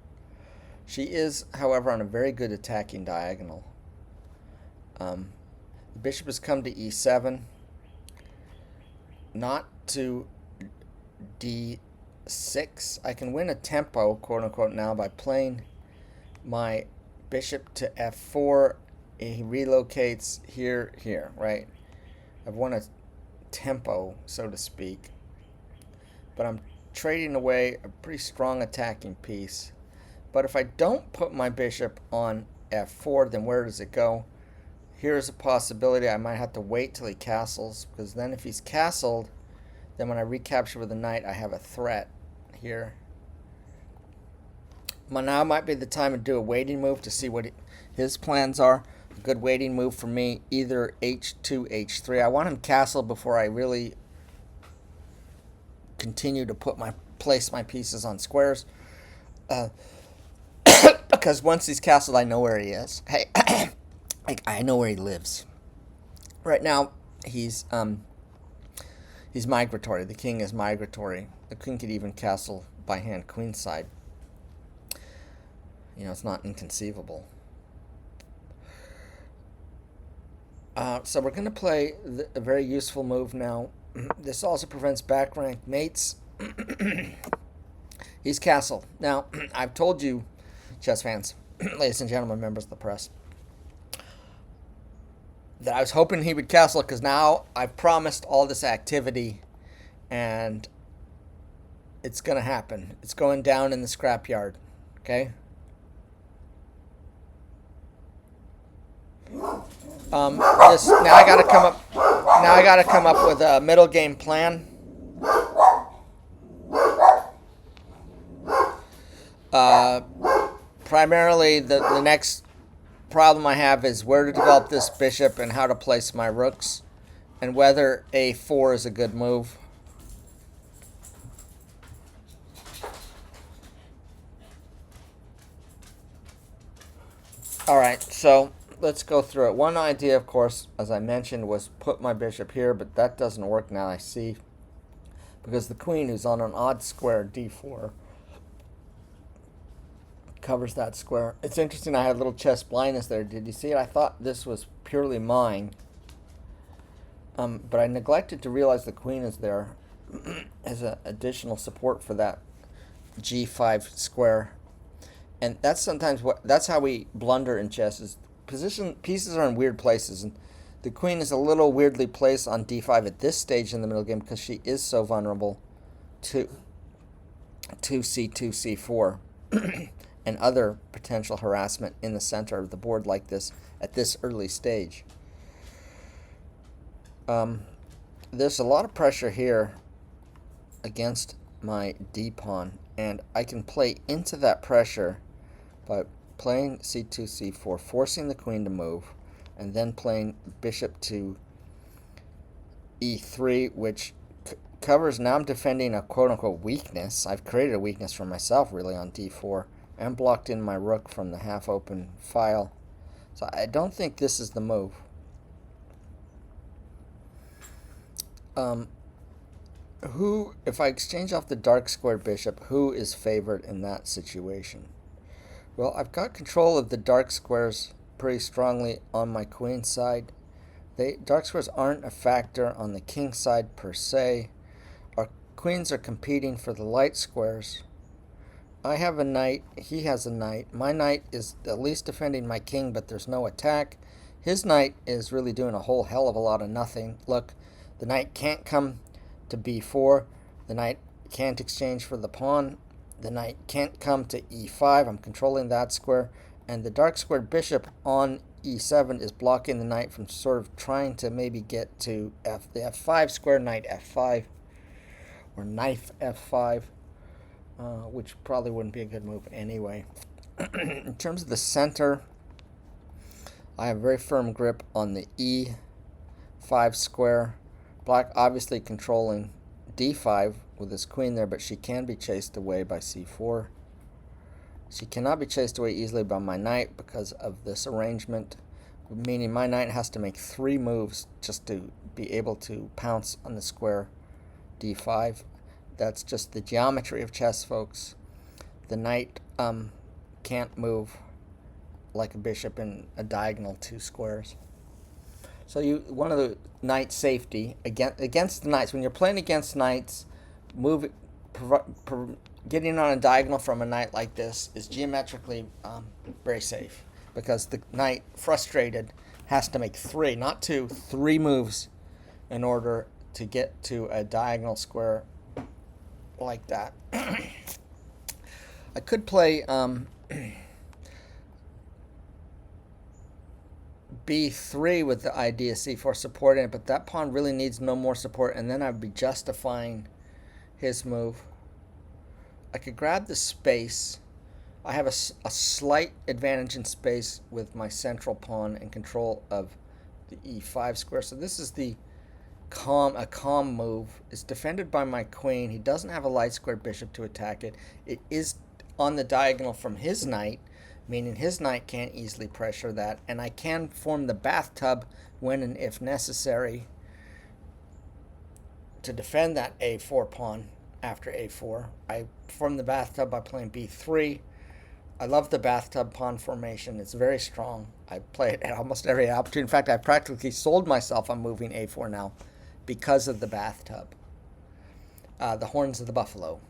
She is, however, on a very good attacking diagonal. The bishop has come to e7, not to d6. I can win a tempo, quote unquote, now by playing my bishop to f4. He relocates here, right? I've won a tempo, so to speak. But I'm trading away a pretty strong attacking piece. But if I don't put my bishop on f4, then where does it go? Here's a possibility. I might have to wait till he castles, because then if he's castled, then when I recapture with a knight, I have a threat here. Now might be the time to do a waiting move to see what his plans are. A good waiting move for me, either h2, h3. I want him castled before I really continue to place my pieces on squares. Because once he's castled, I know where he is. Hey, I know where he lives. Right now, he's migratory. The king is migratory. The king could even castle by hand queenside. It's not inconceivable. So we're going to play a very useful move now. This also prevents back rank mates. He's castled. Now, I've told you, chess fans, ladies and gentlemen, members of the press, that I was hoping he would castle, because now I've promised all this activity, and it's going to happen. It's going down in the scrapyard. Okay? Now I gotta come up with a middle game plan. Primarily, the next problem I have is where to develop this bishop and how to place my rooks, and whether a4 is a good move. Alright, so let's go through it. One idea, of course, as I mentioned, was put my bishop here, but that doesn't work now, I see, because the queen, who's on an odd square, d4, covers that square. It's interesting, I had a little chess blindness there. Did you see it? I thought this was purely mine, but I neglected to realize the queen is there as an additional support for that g5 square. And that's how we blunder in chess, is pieces are in weird places, and the queen is a little weirdly placed on d5 at this stage in the middle game, because she is so vulnerable to c2, c4, and other potential harassment in the center of the board like this at this early stage. There's a lot of pressure here against my d-pawn, and I can play into that pressure by playing c2, c4, forcing the queen to move, and then playing bishop to e3, which covers. Now I'm defending a quote-unquote weakness. I've created a weakness for myself, really, on d4, and blocked in my rook from the half-open file. So I don't think this is the move. If I exchange off the dark squared bishop, who is favored in that situation? Well, I've got control of the dark squares pretty strongly on my queen side. Dark squares aren't a factor on the king side per se. Our queens are competing for the light squares. I have a knight, he has a knight. My knight is at least defending my king, but there's no attack. His knight is really doing a whole hell of a lot of nothing. Look, the knight can't come to b4. The knight can't exchange for the pawn. The knight can't come to e5. I'm controlling that square. And the dark squared bishop on e7 is blocking the knight from sort of trying to maybe get to the f5 square, knight f5, or knife f5, which probably wouldn't be a good move anyway. In terms of the center, I have a very firm grip on the e5 square. Black obviously controlling d5 with his queen there, but she can be chased away by c4. She cannot be chased away easily by my knight because of this arrangement, meaning my knight has to make 3 moves just to be able to pounce on the square d5. That's just the geometry of chess, folks. The knight can't move like a bishop in a diagonal 2 squares. So one of the knight safety against the knights. When you're playing against knights, move getting on a diagonal from a knight like this is geometrically very safe, because the knight, frustrated, has to make three, not two, three moves in order to get to a diagonal square like that. I could play b3 with the idea c4 supporting it, but that pawn really needs no more support, and then I'd be justifying his move. I could grab the space. I have a slight advantage in space with my central pawn and control of the e5 square. So this is a calm move. It's defended by my queen. He doesn't have a light squared bishop to attack it. It is on the diagonal from his knight, meaning his knight can't easily pressure that. And I can form the bathtub when and if necessary to defend that a4 pawn after a4. I form the bathtub by playing b3. I love the bathtub pawn formation. It's very strong. I play it at almost every opportunity. In fact, I've practically sold myself on moving a4 now because of the bathtub. The horns of the buffalo.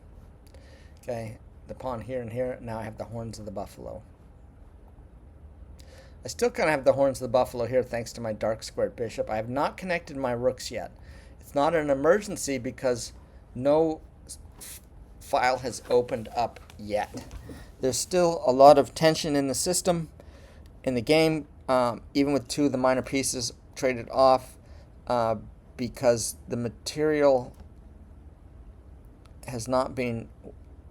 Okay, the pawn here and here. Now I have the horns of the buffalo. I still kind of have the horns of the buffalo here thanks to my dark squared bishop. I have not connected my rooks yet. It's not an emergency because no file has opened up yet. There's still a lot of tension in the system, in the game, even with two of the minor pieces traded off, because the material has not been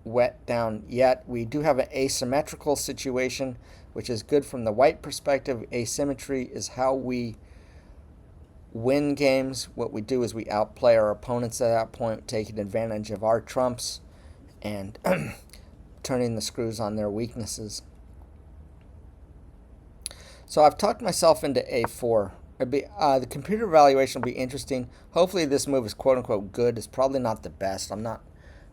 wet down yet. We do have an asymmetrical situation, which is good from the white perspective. Asymmetry is how we win games. What we do is we outplay our opponents at that point, taking advantage of our trumps and turning the screws on their weaknesses. So I've talked myself into a4. The computer evaluation will be interesting. Hopefully this move is quote-unquote good. It's probably not the best. I'm not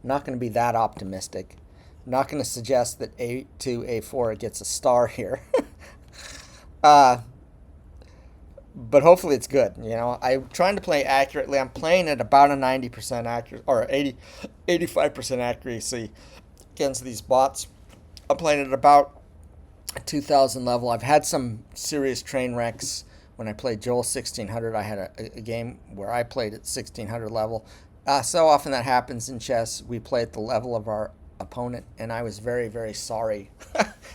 going to be that optimistic. I'm not going to suggest that a2, a4 gets a star here. But hopefully it's good. You know, I'm trying to play accurately. I'm playing at about a 90% accuracy, or 85% accuracy against these bots. I'm playing at about 2,000 level. I've had some serious train wrecks. When I played Joel 1600, I had a game where I played at 1600 level. So often that happens in chess. We play at the level of our opponent, and I was very, very sorry.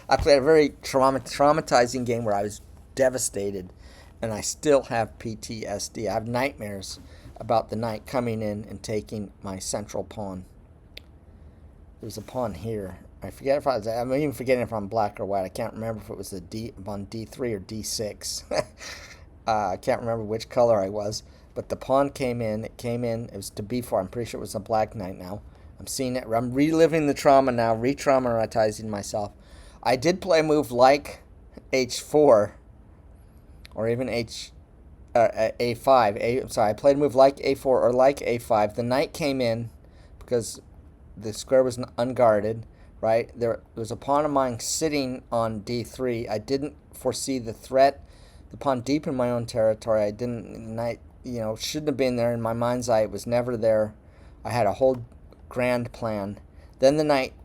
I played a very traumatizing game where I was devastated, and I still have PTSD. I have nightmares about the knight coming in and taking my central pawn. There's a pawn here. I forget if I'm even forgetting if I'm black or white. I can't remember if it was on D3 or D6. I can't remember which color I was. But the pawn came in. It came in. It was to B4. I'm pretty sure it was a black knight now. I'm seeing it. I'm reliving the trauma now, re-traumatizing myself. I did play a move like H4 or even A5. I played a move like A4 or like A5. The knight came in because the square was unguarded. Right, there was a pawn of mine sitting on D3. I didn't foresee the threat. The pawn deep in my own territory. The knight, shouldn't have been there. In my mind's eye, it was never there. I had a whole grand plan. Then the knight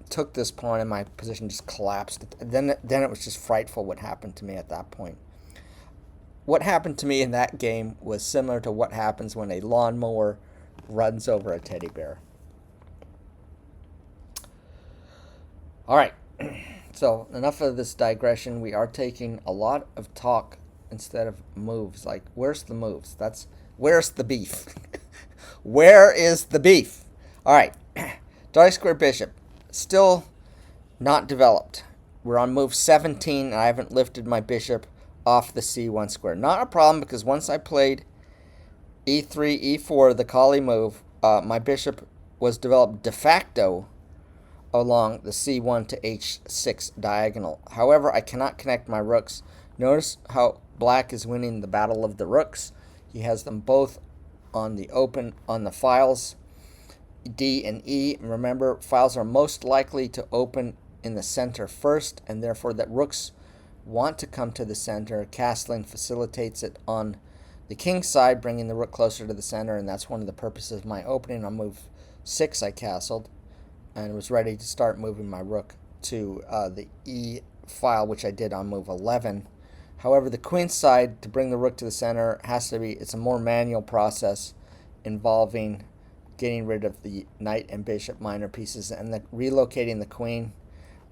took this pawn, and my position just collapsed. Then it was just frightful what happened to me at that point. What happened to me in that game was similar to what happens when a lawnmower runs over a teddy bear. All right, so enough of this digression. We are taking a lot of talk instead of moves. Like, where's the moves? Where's the beef? Where is the beef? All right, dark square bishop, still not developed. We're on move 17, and I haven't lifted my bishop off the C1 square. Not a problem, because once I played E3, E4, the Kali move, my bishop was developed de facto along the C1 to H6 diagonal. However, I cannot connect my rooks. Notice how black is winning the battle of the rooks. He has them both on the open on the files D and E. Remember, files are most likely to open in the center first, and therefore that rooks want to come to the center. Castling facilitates it on the king side, bringing the rook closer to the center, and that's one of the purposes of my opening. On move 6, I castled and was ready to start moving my rook to the e file, which I did on move 11. However, the queen side, to bring the rook to the center, it's a more manual process involving getting rid of the knight and bishop minor pieces and relocating the queen,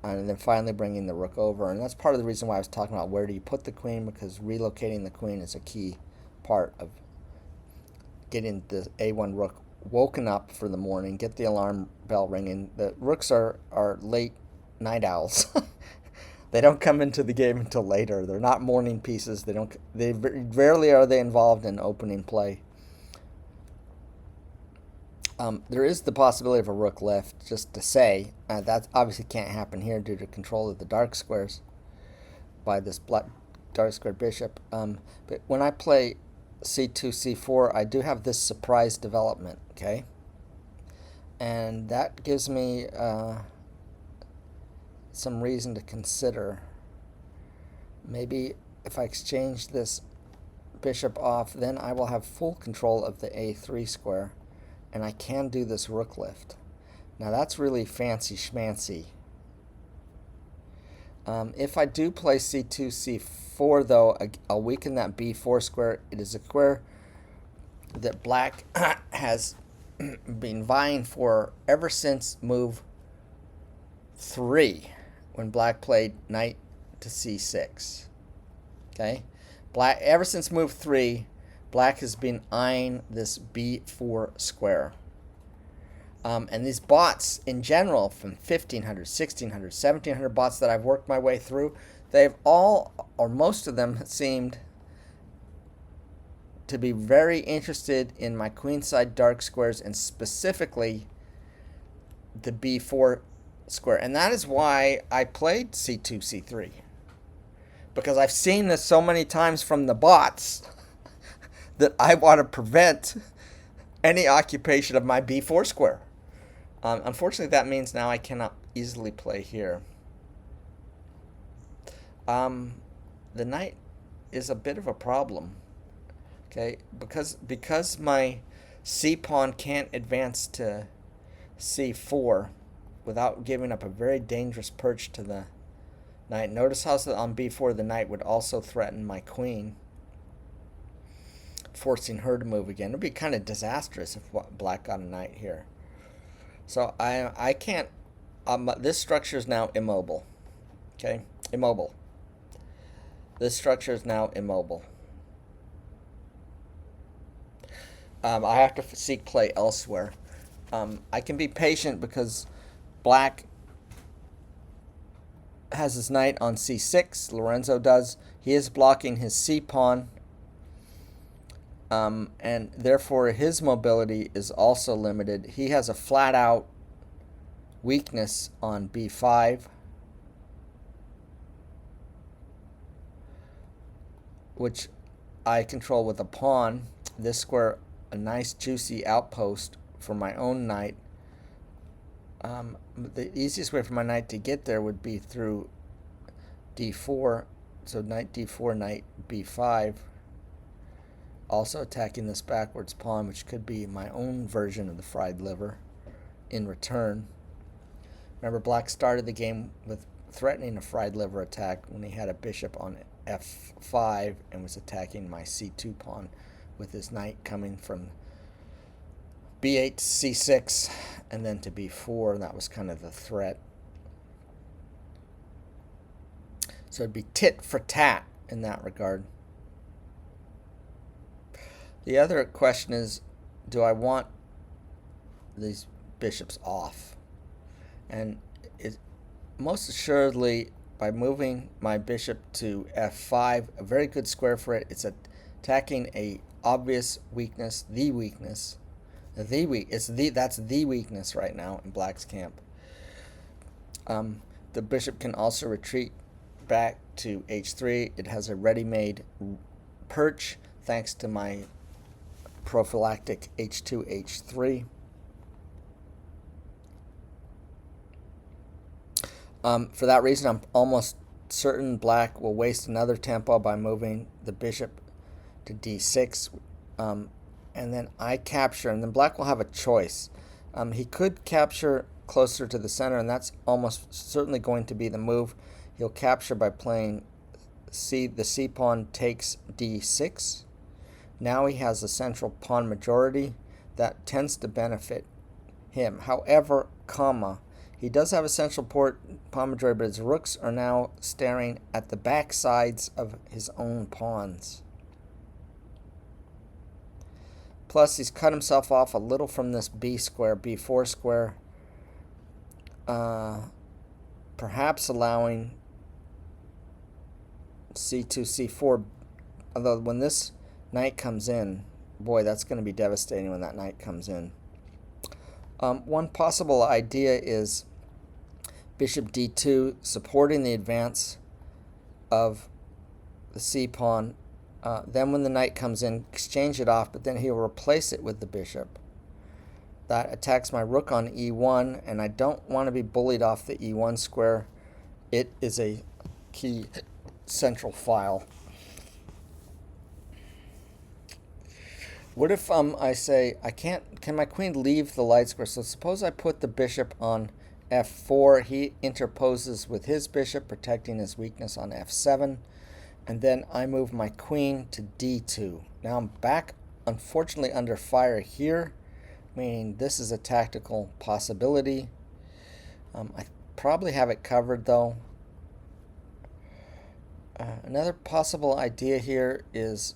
and then finally bringing the rook over. And that's part of the reason why I was talking about where do you put the queen, because relocating the queen is a key part of getting the a1 rook woken up for the morning, get the alarm bell ringing. The rooks are late night owls. They don't come into the game until later. They're not morning pieces. They rarely are they involved in opening play. There is the possibility of a rook left, just to say. That obviously can't happen here due to control of the dark squares by this black dark square bishop. But when I play c2, c4, I do have this surprise development, okay? And that gives me some reason to consider. Maybe if I exchange this bishop off, then I will have full control of the a3 square, and I can do this rook lift. Now that's really fancy schmancy. If I do play c2, c4, though, I'll weaken that b4 square. It is a square that black has been vying for ever since move 3, when black played knight to c6. Okay? Black, ever since move 3, black has been eyeing this b4 square. And these bots in general, from 1500, 1600, 1700 bots that I've worked my way through, they've all, or most of them, seemed to be very interested in my queenside dark squares, and specifically the b4 square. And that is why I played c2, c3. Because I've seen this so many times from the bots that I want to prevent any occupation of my b4 square. Unfortunately, that means now I cannot easily play here. The knight is a bit of a problem, okay? Because my c pawn can't advance to c4 without giving up a very dangerous perch to the knight. Notice how on b4 the knight would also threaten my queen, forcing her to move again. It would be kind of disastrous if black got a knight here. So I can't. This structure is now immobile. Okay, immobile. This structure is now immobile. I have to seek play elsewhere. I can be patient because black has his knight on c6. Lorenzo does. He is blocking his c pawn. And therefore his mobility is also limited. He has a flat-out weakness on b5, which I control with a pawn. This square, a nice juicy outpost for my own knight. The easiest way for my knight to get there would be through d4. So knight d4, knight b5. Also attacking this backwards pawn, which could be my own version of the fried liver in return. Remember, black started the game with threatening a fried liver attack when he had a bishop on f5 and was attacking my c2 pawn with his knight coming from b8 to c6 and then to b4. That was kind of the threat. So it'd be tit for tat in that regard. The other question is, do I want these bishops off? And most assuredly, by moving my bishop to f5, a very good square for it. It's attacking a obvious weakness, the weakness. That's the weakness right now in black's camp. The bishop can also retreat back to h3. It has a ready-made perch thanks to my prophylactic h2, h3. For that reason, I'm almost certain black will waste another tempo by moving the bishop to d6, and then I capture, and then black will have a choice. He could capture closer to the center, and that's almost certainly going to be the move. He'll capture by playing the c pawn takes d6. Now he has a central pawn majority that tends to benefit him. However, he does have a central pawn majority, but his rooks are now staring at the back sides of his own pawns. Plus, he's cut himself off a little from this b4 square, perhaps allowing c2, c4. Although when this knight comes in, boy, that's going to be devastating when that knight comes in. One possible idea is bishop d2, supporting the advance of the c pawn. Then when the knight comes in, exchange it off, but then he'll replace it with the bishop. That attacks my rook on e1, and I don't want to be bullied off the e1 square. It is a key central file. What if I say, can my queen leave the light square? So suppose I put the bishop on f4. He interposes with his bishop, protecting his weakness on f7. And then I move my queen to d2. Now I'm back, unfortunately, under fire here, meaning this is a tactical possibility. I probably have it covered, though. Another possible idea here is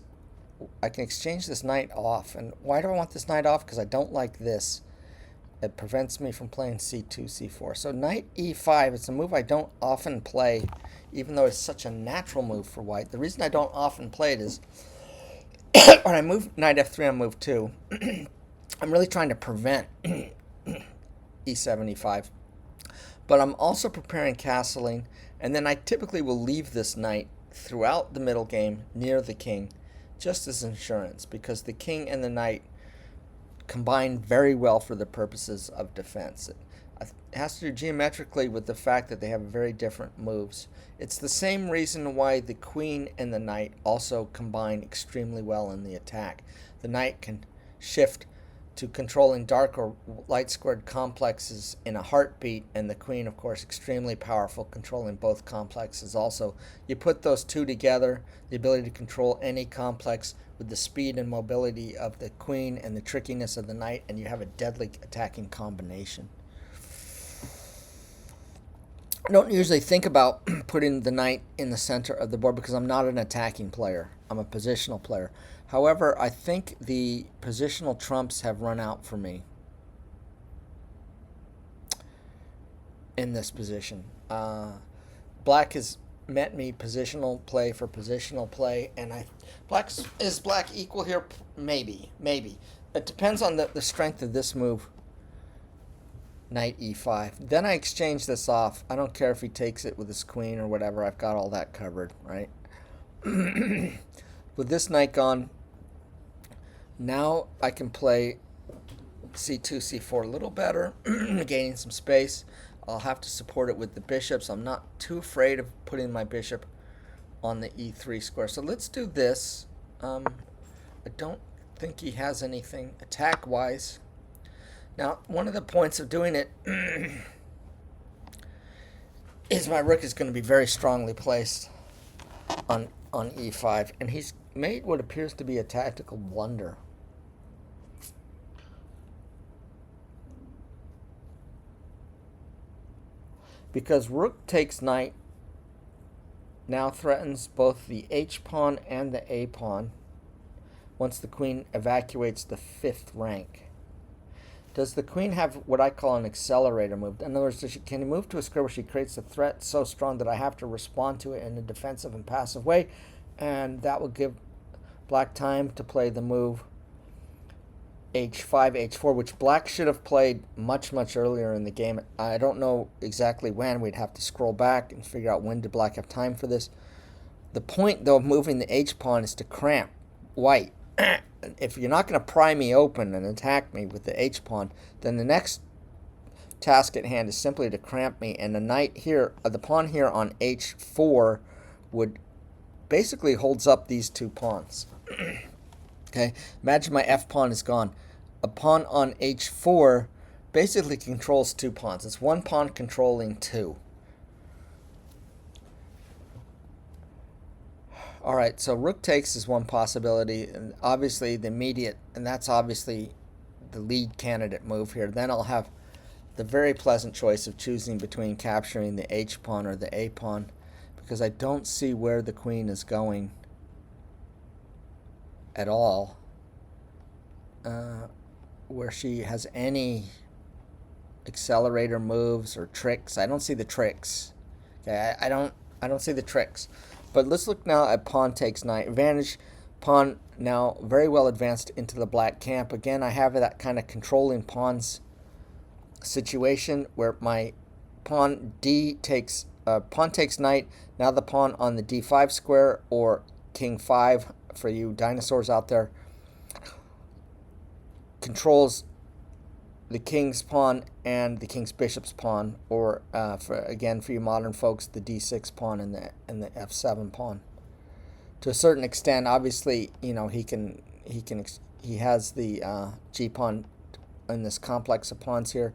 I can exchange this knight off. And why do I want this knight off? Because I don't like this. It prevents me from playing c2, c4. So knight e5, it's a move I don't often play, even though it's such a natural move for white. The reason I don't often play it is when I move knight f3 on move 2, I'm really trying to prevent e7, e5. But I'm also preparing castling, and then I typically will leave this knight throughout the middle game near the king, just as insurance, because the king and the knight combine very well for the purposes of defense. It has to do geometrically with the fact that they have very different moves. It's the same reason why the queen and the knight also combine extremely well in the attack. The knight can shift to controlling dark or light squared complexes in a heartbeat, and the queen, of course, extremely powerful, controlling both complexes also. You put those two together, the ability to control any complex with the speed and mobility of the queen and the trickiness of the knight, and you have a deadly attacking combination. I don't usually think about putting the knight in the center of the board because I'm not an attacking player. I'm a positional player. However, I think the positional trumps have run out for me in this position. Black has met me positional play for positional play, and is black equal here? Maybe. It depends on the strength of this move. Knight e5. Then I exchange this off. I don't care if he takes it with his queen or whatever. I've got all that covered, right? With this knight gone, now I can play c2, c4 a little better, gaining some space. I'll have to support it with the bishops. I'm not too afraid of putting my bishop on the e3 square. So let's do this. I don't think he has anything attack-wise. Now, one of the points of doing it is my rook is going to be very strongly placed on e5, and he's made what appears to be a tactical blunder. Because rook takes knight now threatens both the h-pawn and the a-pawn once the queen evacuates the 5th rank. Does the queen have what I call an accelerator move? In other words, can he move to a square where she creates a threat so strong that I have to respond to it in a defensive and passive way? And that will give black time to play the move h5, h4, which black should have played much, much earlier in the game. I don't know exactly when. We'd have to scroll back and figure out when did black have time for this. The point, though, of moving the h-pawn is to cramp white. If you're not going to pry me open and attack me with the h-pawn, then the next task at hand is simply to cramp me, and the knight here, the pawn here on h4 would basically holds up these two pawns. Okay, imagine my f pawn is gone. A pawn on h4 basically controls two pawns. It's one pawn controlling two. All right, so rook takes is one possibility, and obviously the immediate, and that's obviously the lead candidate move here. Then I'll have the very pleasant choice of choosing between capturing the h pawn or the a pawn, because I don't see where the queen is going at all, where she has any accelerator moves or tricks. I don't see the tricks. Okay, I don't see the tricks. But let's look now at pawn takes knight. Advantage, pawn now very well advanced into the black camp. Again, I have that kind of controlling pawns situation where my pawn takes knight. Now the pawn on the d5 square, or king 5 for you dinosaurs out there, controls the king's pawn and the king's bishop's pawn, or for you modern folks, the d6 pawn and the f7 pawn. To a certain extent, obviously, you know, he has the g pawn in this complex of pawns here.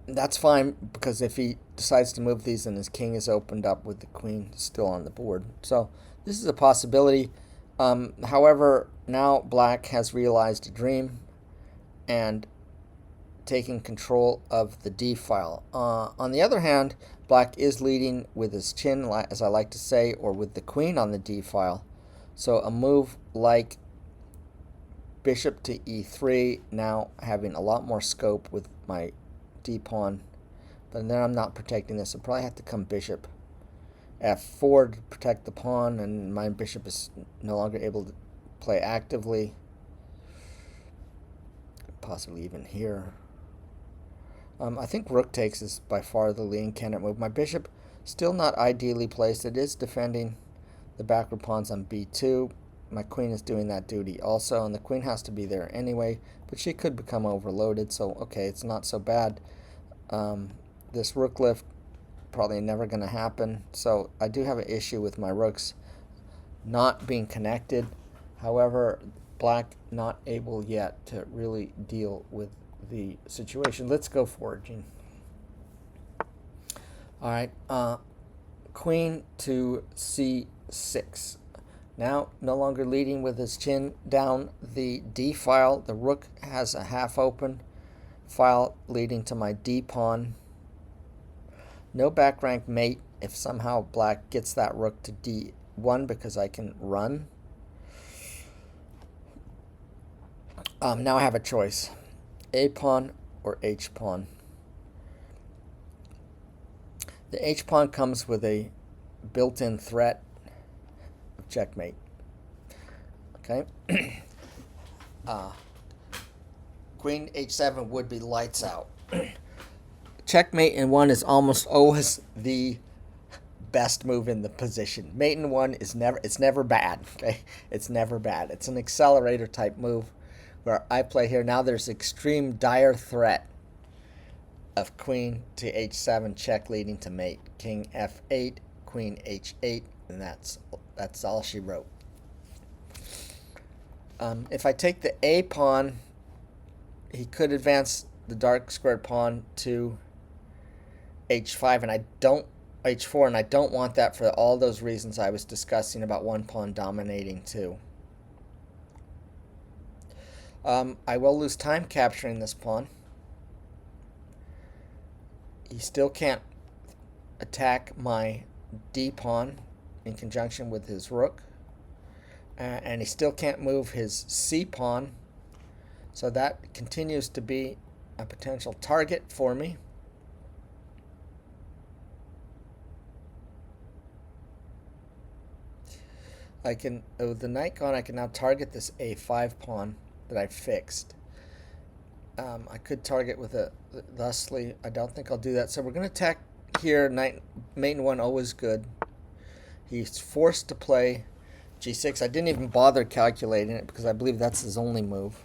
That's fine, because if he decides to move these, then his king is opened up with the queen still on the board. So this is a possibility. However, now black has realized a dream and taking control of the d file. On the other hand, black is leading with his chin, as I like to say, or with the queen on the d file. So a move like bishop to e3 now having a lot more scope with my d pawn, but then I'm not protecting this. I'll probably have to come bishop f4 to protect the pawn, and my bishop is no longer able to play actively. Possibly even here. I think rook takes is by far the leading candidate move. My bishop still not ideally placed. It is defending the backward pawns on b2. My queen is doing that duty also, and the queen has to be there anyway, but she could become overloaded, so okay, it's not so bad. This rook lift probably never going to happen, so I do have an issue with my rooks not being connected. However, black not able yet to really deal with the situation. Let's go forward, Gene. All right, queen to c6. Now, no longer leading with his chin down the d file. The rook has a half open file leading to my d pawn. No back rank mate if somehow black gets that rook to d1, because I can run. Now I have a choice: a pawn or h pawn. The h pawn comes with a built-in threat of checkmate. Okay. Queen h7 would be lights out. Checkmate in one is almost always the best move in the position. Mate in one is never bad. Okay, it's never bad. It's an accelerator type move where I play here. Now there's extreme dire threat of queen to h7 check leading to mate. King f8, queen h8, and that's all she wrote. If I take the a pawn, he could advance the dark squared pawn to h5, and h4, and I don't want that for all those reasons I was discussing about one pawn dominating two. I will lose time capturing this pawn. He still can't attack my d pawn in conjunction with his rook, and he still can't move his c pawn, so that continues to be a potential target for me. I can, with the knight gone, I can now target this a5 pawn that I fixed. I could target with a thusly. I don't think I'll do that. So we're going to attack here. Mate in one, always good. He's forced to play g6. I didn't even bother calculating it because I believe that's his only move.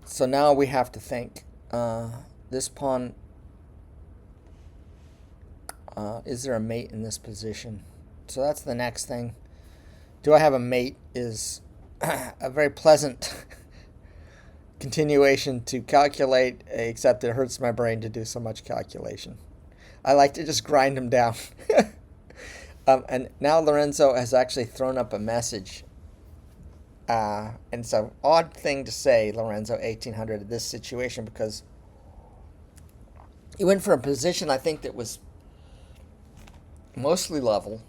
So now we have to think. This pawn, is there a mate in this position? So that's the next thing. Do I have a mate is a very pleasant continuation to calculate, except it hurts my brain to do so much calculation. I like to just grind them down. And now Lorenzo has actually thrown up a message. And it's an odd thing to say, Lorenzo, 1800 in this situation, because he went for a position I think that was mostly level,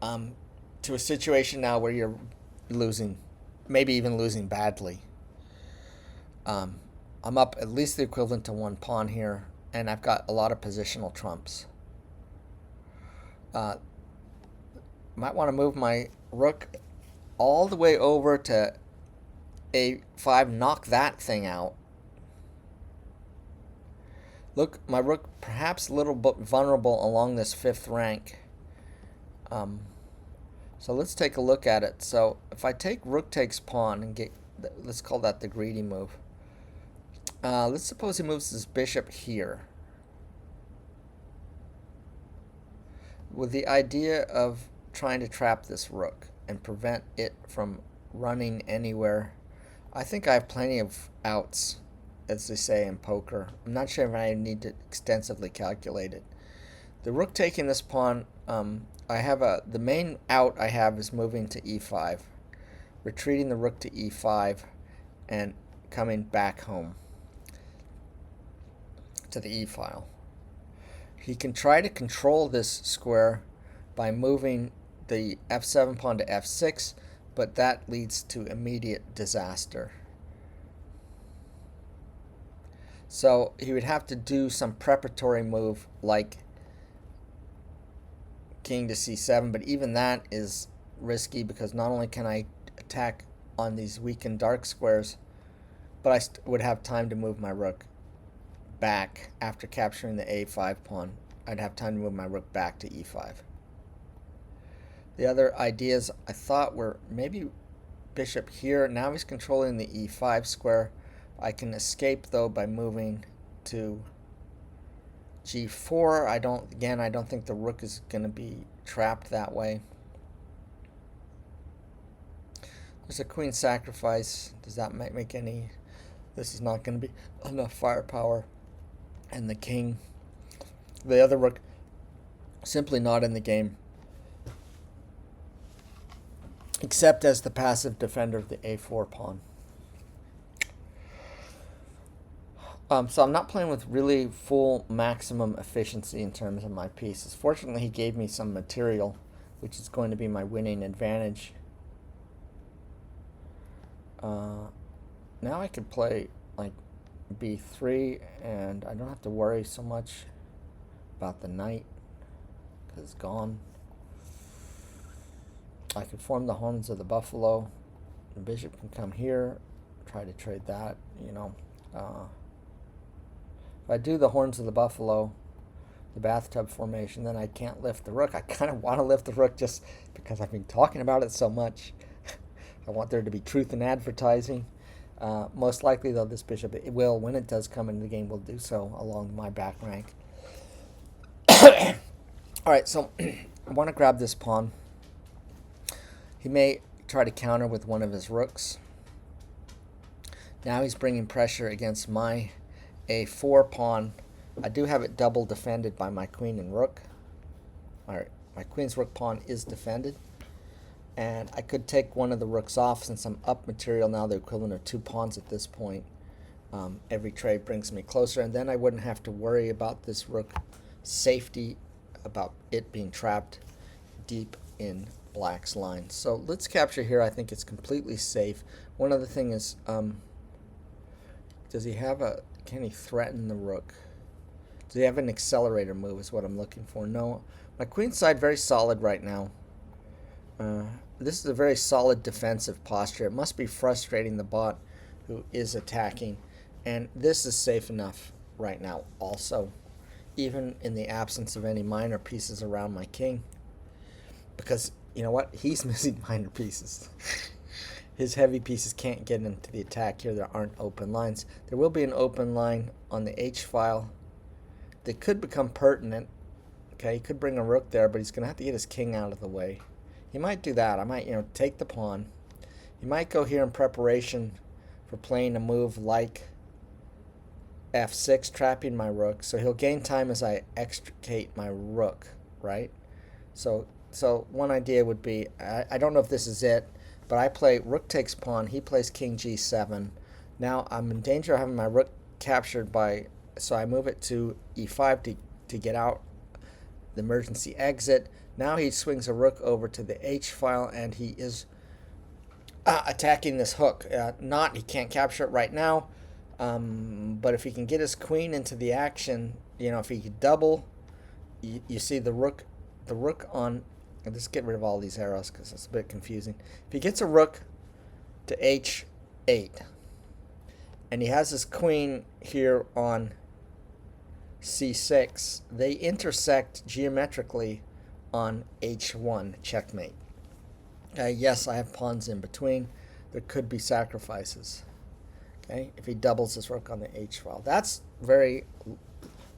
to a situation now where you're losing, maybe even losing badly. I'm up at least the equivalent to one pawn here, and I've got a lot of positional trumps. Might want to move my rook all the way over to a5, knock that thing out. Look, my rook perhaps a little bit vulnerable along this fifth rank. So let's take a look at it. So if I take rook takes pawn and get, let's call that the greedy move. Let's suppose he moves his bishop here, with the idea of trying to trap this rook and prevent it from running anywhere. I think I have plenty of outs, as they say in poker. I'm not sure if I need to extensively calculate it. The rook taking this pawn, I have the main out I have is moving to e5, retreating the rook to e5, and coming back home to the e file. He can try to control this square by moving the f7 pawn to f6, but that leads to immediate disaster. So he would have to do some preparatory move like king to c7, but even that is risky because not only can I attack on these weakened dark squares, but I would have time to move my rook back after capturing the a5 pawn. I'd have time to move my rook back to e5. The other ideas I thought were maybe bishop here. Now he's controlling the e5 square. I can escape though by moving to g4. I don't think the rook is going to be trapped that way. There's a queen sacrifice. Does that make any? This is not going to be enough firepower. And the king, the other rook, simply not in the game, except as the passive defender of the a4 pawn. So I'm not playing with really full maximum efficiency in terms of my pieces. Fortunately, he gave me some material, which is going to be my winning advantage. Now I could play like b3, and I don't have to worry so much about the knight because it's gone. I could form the horns of the buffalo. The bishop can come here, try to trade that, you know. If I do the horns of the buffalo, the bathtub formation, then I can't lift the rook. I kind of want to lift the rook just because I've been talking about it so much. I want there to be truth in advertising. Most likely, though, this bishop, it will, when it does come into the game, will do so along my back rank. All right, so I want to grab this pawn. He may try to counter with one of his rooks. Now he's bringing pressure against my a4 pawn. I do have it double defended by my queen and rook. All right, my queen's rook pawn is defended. And I could take one of the rooks off since I'm up material now, the equivalent of 2 pawns at this point. Every trade brings me closer, and then I wouldn't have to worry about this rook safety, about it being trapped deep in black's line. So let's capture here. I think it's completely safe. One other thing is, does he have a, can he threaten the rook? Does he have an accelerator move is what I'm looking for? No. My queen side very solid right now. This is a very solid defensive posture. It must be frustrating the bot who is attacking. And this is safe enough right now also, even in the absence of any minor pieces around my king. Because, you know what? He's missing minor pieces. his heavy pieces can't get into the attack here. There aren't open lines. There will be an open line on the H file that could become pertinent. Okay, he could bring a rook there, but he's going to have to get his king out of the way. He might do that. I might, take the pawn. He might go here in preparation for playing a move like f6, trapping my rook. So he'll gain time as I extricate my rook, right? So one idea would be, I don't know if this is it, but I play rook takes pawn. He plays king g7. Now I'm in danger of having my rook captured so I move it to e5 to get out the emergency exit. Now he swings a rook over to the H file, and he is attacking this hook. He can't capture it right now, but if he can get his queen into the action, if he could double, you see the rook on. I'll just get rid of all these arrows because it's a bit confusing. If he gets a rook to h8, and he has his queen here on c6, they intersect geometrically on h1, checkmate. Yes, I have pawns in between. There could be sacrifices. Okay, if he doubles his rook on the h file. That's very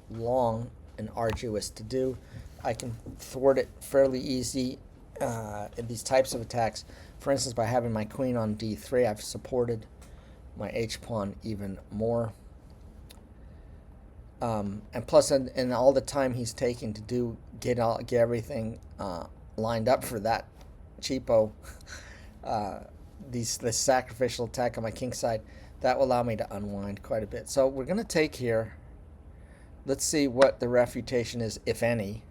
long and arduous to do. I can thwart it fairly easy in these types of attacks. For instance, by having my queen on d3, I've supported my h-pawn even more. And plus, in all the time he's taking to get everything lined up for that cheapo, this sacrificial attack on my king side, that will allow me to unwind quite a bit. So we're going to take here. Let's see what the refutation is, if any.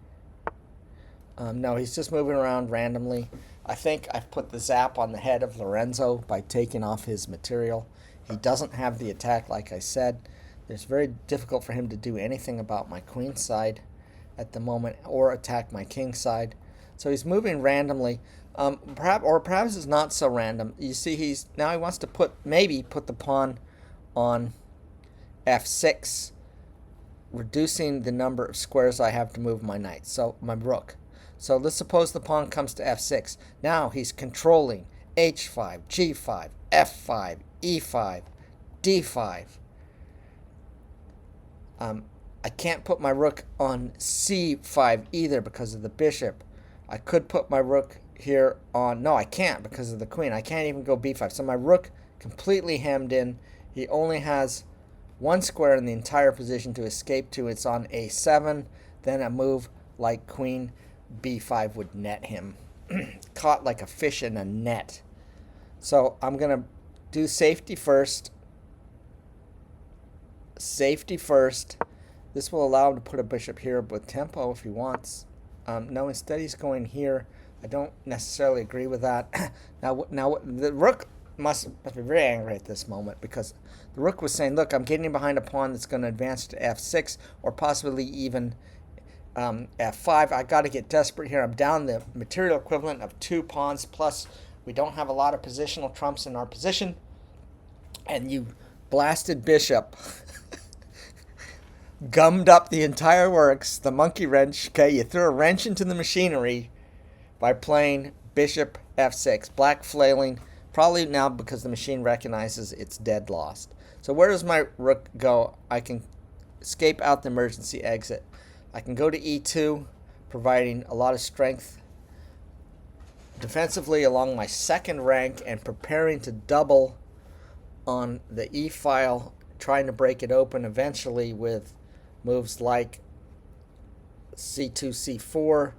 No, he's just moving around randomly. I think I've put the zap on the head of Lorenzo by taking off his material. He doesn't have the attack, like I said. It's very difficult for him to do anything about my queen side at the moment or attack my king side. So he's moving randomly. Perhaps it's not so random. You see, he wants to maybe put the pawn on f6, reducing the number of squares I have to move my knight. So my rook. So let's suppose the pawn comes to f6. Now he's controlling h5, g5, f5, e5, d5. I can't put my rook on c5 either because of the bishop. I could put my rook here on... No, I can't because of the queen. I can't even go b5. So my rook completely hemmed in. He only has one square in the entire position to escape to. It's on a7. Then a move like queen b5 would net him. Caught like a fish in a net. So I'm going to do safety first. Safety first. This will allow him to put a bishop here with tempo if he wants. No, instead he's going here. I don't necessarily agree with that. Now the rook must be very angry at this moment because the rook was saying, look, I'm getting behind a pawn that's going to advance to f6 or possibly even f5. I got to get desperate here. I'm down the material equivalent of 2 pawns, plus we don't have a lot of positional trumps in our position. And you blasted bishop gummed up the entire works, the monkey wrench. Okay, you threw a wrench into the machinery by playing bishop f6. Black flailing, probably now because the machine recognizes it's dead lost. So where does my rook go? I can escape out the emergency exit. I can go to e2, providing a lot of strength defensively along my second rank and preparing to double on the e file, trying to break it open eventually with moves like c2, c4,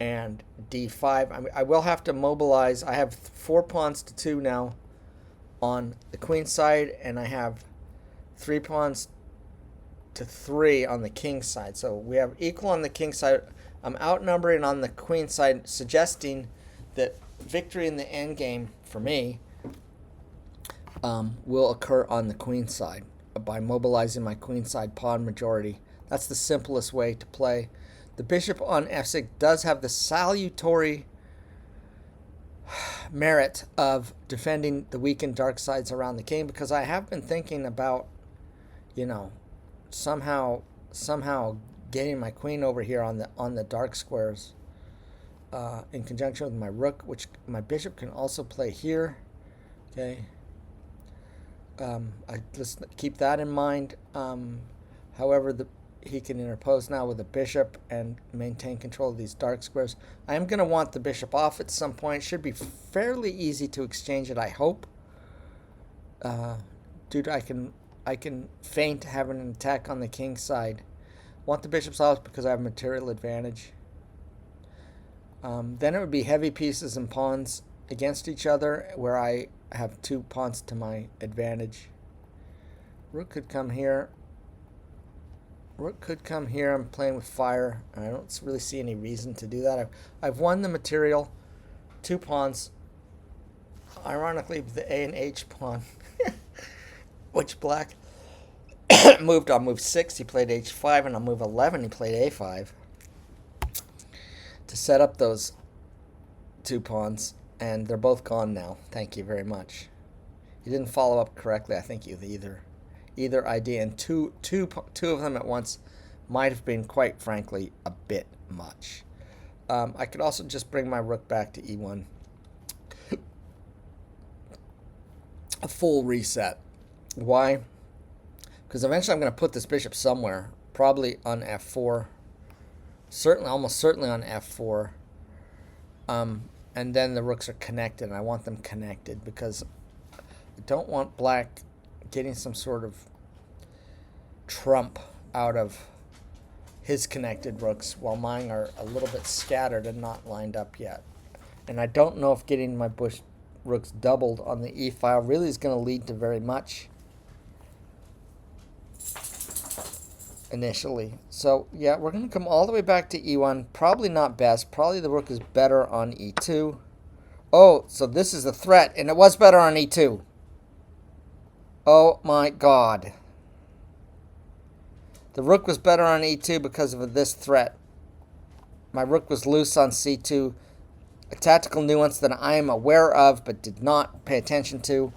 and d5. I will have to mobilize. I have 4 pawns to 2 now on the queen side, and I have 3 pawns to 3 on the king side. So we have equal on the king side. I'm outnumbering on the queen side, suggesting that victory in the endgame for me will occur on the queen side by mobilizing my queen side pawn majority. That's the simplest way to play. The bishop on f6 does have the salutary merit of defending the weak and dark sides around the king, because I have been thinking about, somehow getting my queen over here on the dark squares in conjunction with my rook, which my bishop can also play here. Okay. Let's keep that in mind. However, he can interpose now with a bishop and maintain control of these dark squares. I am going to want the bishop off at some point. Should be fairly easy to exchange it, I hope. Dude, I can feint having an attack on the king side. Want the bishops off because I have material advantage. Then it would be heavy pieces and pawns against each other, where I have 2 pawns to my advantage. Rook could come here. Rook could come here. I'm playing with fire. I don't really see any reason to do that. I've won the material. 2 pawns. Ironically, the A and H pawn, which black moved on move 6. He played H5, and on move 11 he played A5 to set up those 2 pawns. And they're both gone now. Thank you very much. You didn't follow up correctly, I think, either idea. And two of them at once might have been, quite frankly, a bit much. I could also just bring my rook back to E1. A full reset. Why? Because eventually I'm going to put this bishop somewhere. Probably on F4. Almost certainly on F4. And then the rooks are connected, and I want them connected because I don't want black getting some sort of trump out of his connected rooks while mine are a little bit scattered and not lined up yet. And I don't know if getting my rooks doubled on the E file really is going to lead to very much initially. So yeah, we're going to come all the way back to E1. Probably not best. Probably the rook is better on E2. Oh, so this is a threat, and it was better on E2. Oh my god. The rook was better on E2 because of this threat. My rook was loose on C2. A tactical nuance that I am aware of but did not pay attention to.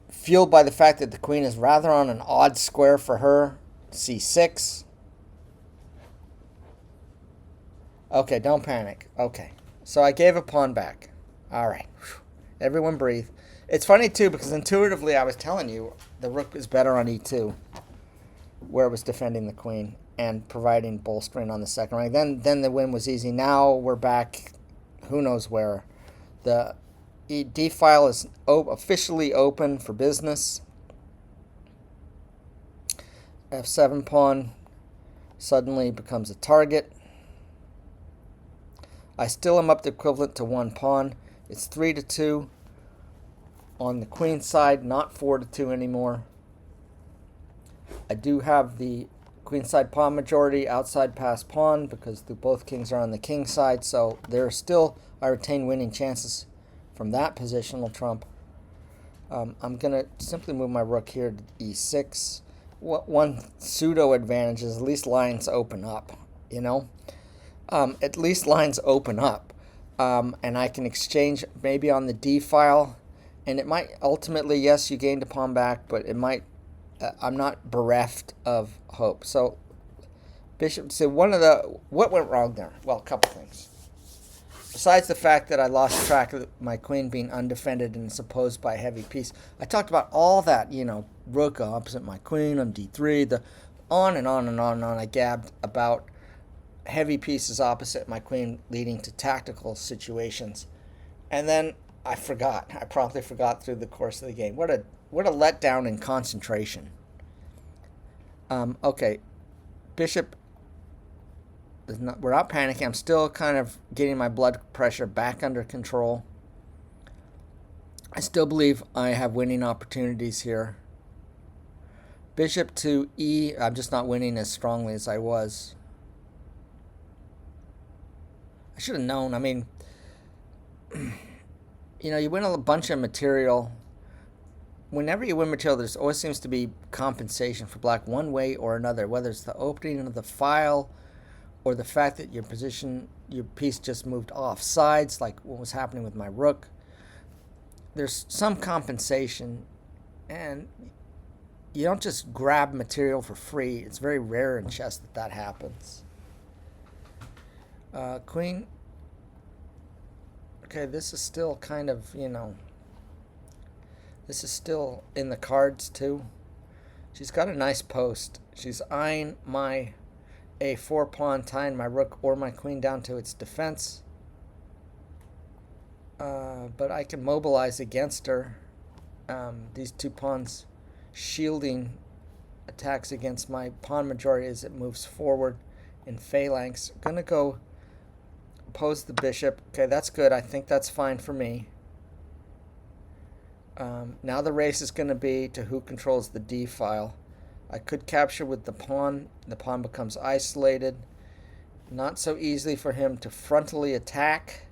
Fueled by the fact that the queen is rather on an odd square for her. C6. Okay, don't panic. Okay. So I gave a pawn back. Alright. Everyone breathe. It's funny, too, because intuitively I was telling you the rook is better on E2, where it was defending the queen and providing bolstering on the second rank. Then the win was easy. Now we're back who knows where. The D file is officially open for business. F7 pawn suddenly becomes a target. I still am up the equivalent to 1 pawn. It's 3-2 on the queen side, not 4-2 anymore. I do have the queenside pawn majority, outside pass pawn, because both kings are on the king side, so there are still, I retain winning chances from that positional trump. I'm going to simply move my rook here to E6. One pseudo advantage is at least lines open up, you know? At least lines open up. And I can exchange maybe on the D file, and it might ultimately, yes, you gained a pawn back, but it might, I'm not bereft of hope. So bishop, so what went wrong there? Well, a couple things. Besides the fact that I lost track of my queen being undefended and supposed by a heavy piece, I talked about all that, you know, rook opposite my queen on D3, on and on and on and on. I gabbed about heavy pieces opposite my queen leading to tactical situations. And then I forgot. I promptly forgot through the course of the game. What a letdown in concentration. Okay. Bishop, we're not panicking. I'm still kind of getting my blood pressure back under control. I still believe I have winning opportunities here. Bishop to E. I'm just not winning as strongly as I was. I should have known. I mean, you know, you win a bunch of material. Whenever you win material, there always seems to be compensation for black one way or another, whether it's the opening of the file or the fact that your piece just moved off sides, like what was happening with my rook. There's some compensation, and you don't just grab material for free. It's very rare in chess that happens. Queen Okay, this is still kind of, this is still in the cards too. She's got a nice post. She's eyeing my a4 pawn, tying my rook or my queen down to its defense. But I can mobilize against her. These two pawns shielding attacks against my pawn majority as it moves forward in phalanx. I'm going to go oppose the bishop. Okay, that's good. I think that's fine for me. Now the race is going to be to who controls the d file. I could capture with the pawn. The pawn becomes isolated. Not so easily for him to frontally attack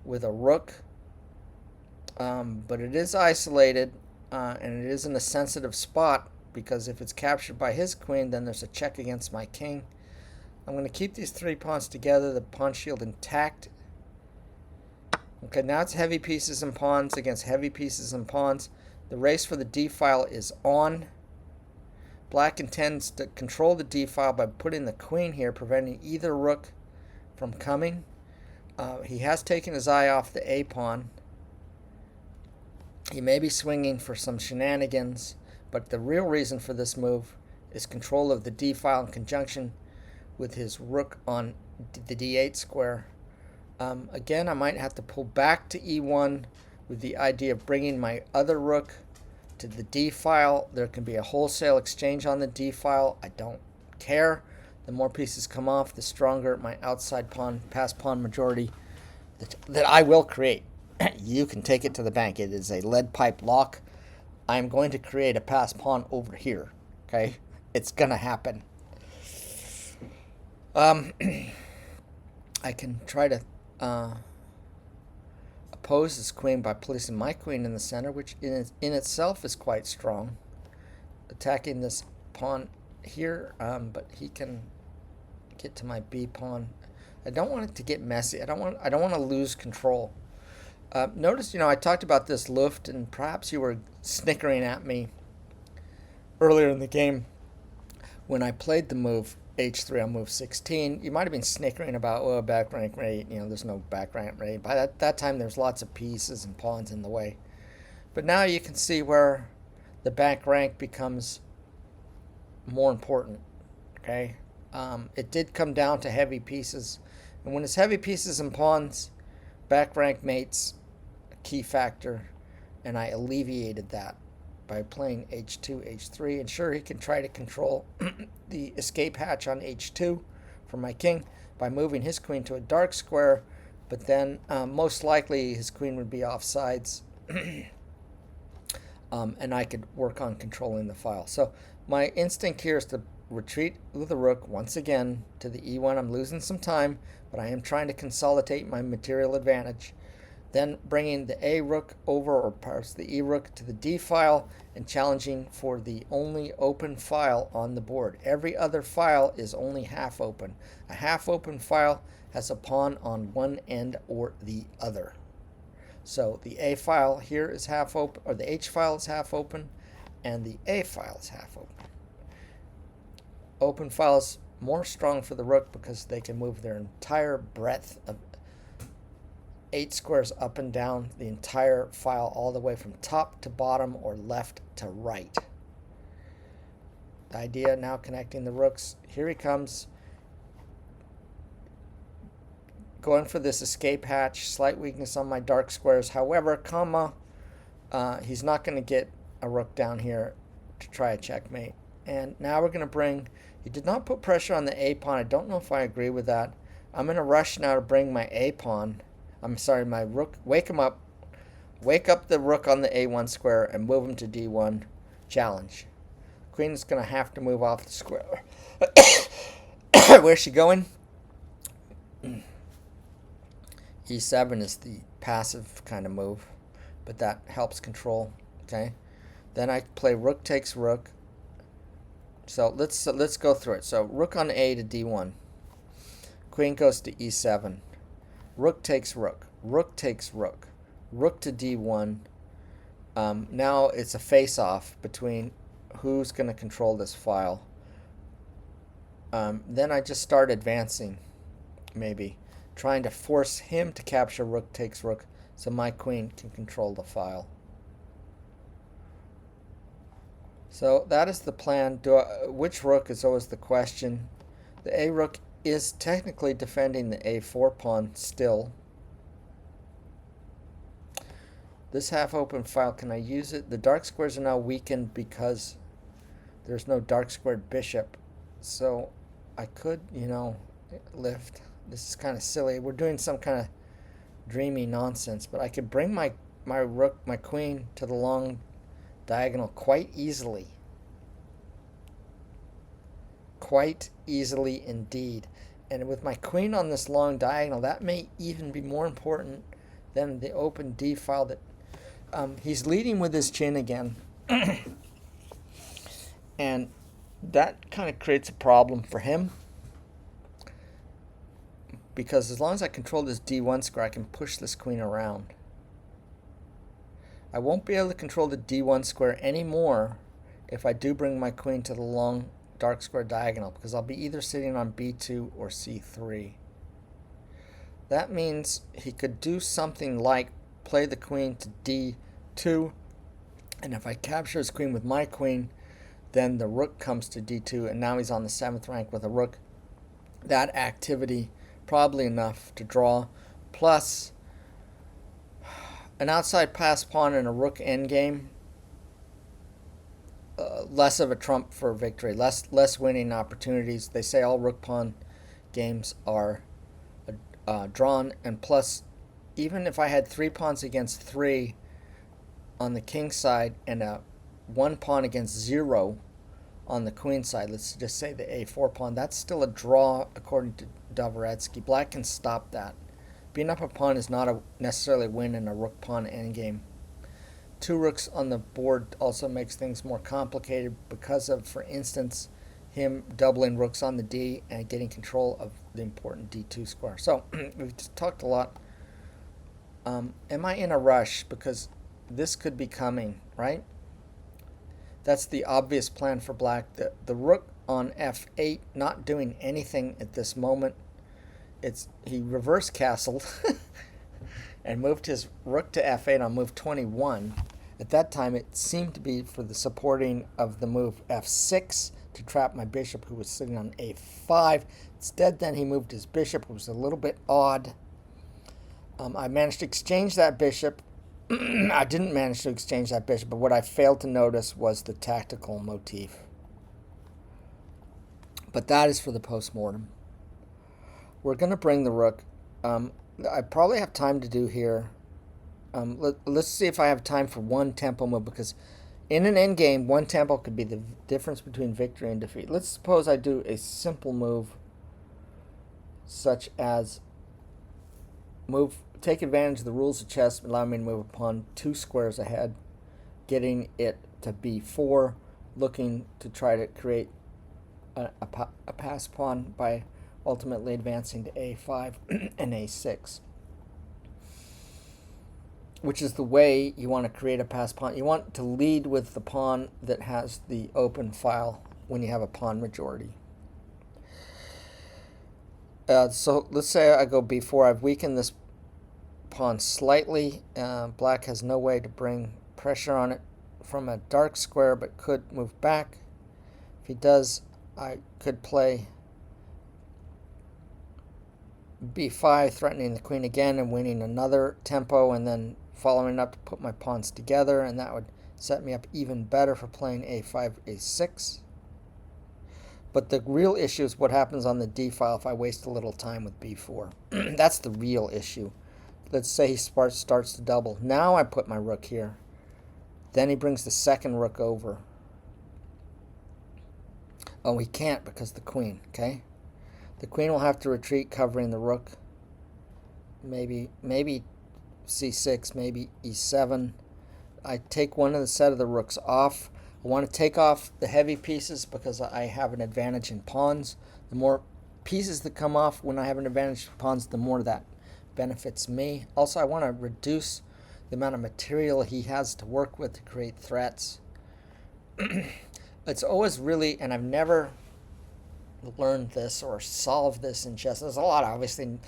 with a rook. But it is isolated, and it is in a sensitive spot, because if it's captured by his queen, then there's a check against my king. I'm going to keep these three pawns together, the pawn shield intact. Okay, now it's heavy pieces and pawns against heavy pieces and pawns. The race for the d file is on. Black intends to control the d file by putting the queen here, preventing either rook from coming. He has taken his eye off the a pawn. He may be swinging for some shenanigans, but the real reason for this move is control of the d file in conjunction with his rook on the d8 square. Again, I might have to pull back to e1 with the idea of bringing my other rook to the d file. There can be a wholesale exchange on the d file. I don't care. The more pieces come off, the stronger my outside pawn, pass pawn majority that I will create. You can take it to the bank. It is a lead pipe lock. I'm going to create a pass pawn over here. Okay? It's going to happen. I can try to oppose this queen by placing my queen in the center, which in itself is quite strong. Attacking this pawn here, but he can get to my b pawn. I don't want it to get messy. I don't want to lose control. Notice, I talked about this Luft, and perhaps you were snickering at me earlier in the game when I played the move h3 on move 16. You might have been snickering about, back rank rate. There's no back rank rate. By that time, there's lots of pieces and pawns in the way. But now you can see where the back rank becomes more important. Okay, it did come down to heavy pieces, and when it's heavy pieces and pawns, back rank mate's a key factor, and I alleviated that by playing h2, h3. And sure, he can try to control the escape hatch on h2 for my king by moving his queen to a dark square, but then most likely his queen would be off sides, and I could work on controlling the file. So my instinct here is to retreat with the rook once again to the e1. I'm losing some time, but I am trying to consolidate my material advantage. Then bringing the a rook over, or perhaps the e rook, to the d file and challenging for the only open file on the board. Every other file is only half open. A half open file has a pawn on one end or the other. So the a file here is half open, or the h file is half open, and the a file is half open. Open files more strong for the rook because they can move their entire breadth of 8 squares up and down the entire file, all the way from top to bottom or left to right. The idea now connecting the rooks. Here he comes, going for this escape hatch. Slight weakness on my dark squares. However, he's not going to get a rook down here to try a checkmate. And now we're going to bring, he did not put pressure on the a pawn. I don't know if I agree with that. I'm in a rush now to bring my a pawn. I'm sorry, my rook. Wake him up. Wake up the rook on the a1 square and move him to d1. Challenge. Queen is going to have to move off the square. Where's she going? e7 is the passive kind of move, but that helps control. Okay. Then I play rook takes rook. So let's go through it. So rook on a to d1. Queen goes to e7. Rook takes rook. Rook takes rook. Rook to d1. Now it's a face-off between who's going to control this file. Then I just start advancing, maybe. trying to force him to capture rook takes rook so my queen can control the file. So that is the plan. Which rook is always the question. The A rook is technically defending the A4 pawn still. This half open file, can I use it? The dark squares are now weakened because there's no dark squared bishop. So I could, lift. This is kind of silly. We're doing some kind of dreamy nonsense, but I could bring my rook, my queen to the long diagonal quite easily. Quite easily indeed. And with my queen on this long diagonal, that may even be more important than the open D file that he's leading with his chin again. And that kind of creates a problem for him. Because as long as I control this D1 square, I can push this queen around. I won't be able to control the D1 square anymore if I do bring my queen to the long dark square diagonal, because I'll be either sitting on B2 or C3. That means he could do something like play the queen to D2, and if I capture his queen with my queen, then the rook comes to D2, and now he's on the 7th rank with a rook. That activity, probably enough to draw, plus an outside pass pawn and a rook endgame, less of a trump for victory, less winning opportunities. They say all rook pawn games are drawn, and plus, even if I had 3 pawns against 3 on the king side and a 1 pawn against 0 on the queen side, let's just say the A4 pawn, that's still a draw according to Dvoretsky. Black can stop that. Being up a pawn is not necessarily a win in a rook pawn endgame. 2 rooks on the board also makes things more complicated because of, for instance, him doubling rooks on the D and getting control of the important D2 square. So we've just talked a lot. Am I in a rush? Because this could be coming, right? That's the obvious plan for black. The rook on F8, not doing anything at this moment. He reverse castled and moved his rook to F8 on move 21. At that time, it seemed to be for the supporting of the move F6 to trap my bishop, who was sitting on A5. Instead, then he moved his bishop, which was a little bit odd. I managed to exchange that bishop. I didn't manage to exchange that bishop, but what I failed to notice was the tactical motif. But that is for the post-mortem. We're going to bring the rook. I probably have time to do here. Let's see if I have time for one tempo move, because in an endgame, one tempo could be the difference between victory and defeat. Let's suppose I do a simple move, such as take advantage of the rules of chess, allow me to move a pawn 2 squares ahead, getting it to B4, looking to try to create a pass pawn by ultimately advancing to A5 and A6, which is the way you want to create a pass pawn. You want to lead with the pawn that has the open file when you have a pawn majority. So let's say I go B4. I've weakened this pawn slightly. Black has no way to bring pressure on it from a dark square, but could move back. If he does, I could play B5, threatening the queen again and winning another tempo, and then following up to put my pawns together, and that would set me up even better for playing A5, A6. But the real issue is what happens on the D file if I waste a little time with B4. That's the real issue. Let's say he starts to double. Now I put my rook here. Then he brings the second rook over. Oh, he can't because the queen, okay? The queen will have to retreat, covering the rook. Maybe C6, maybe E7. I take one of the set of the rooks off. I want to take off the heavy pieces because I have an advantage in pawns. The more pieces that come off when I have an advantage in pawns, the more that benefits me. Also, I want to reduce the amount of material he has to work with to create threats. It's always really, and I've never learned this or solved this in chess. There's a lot, obviously,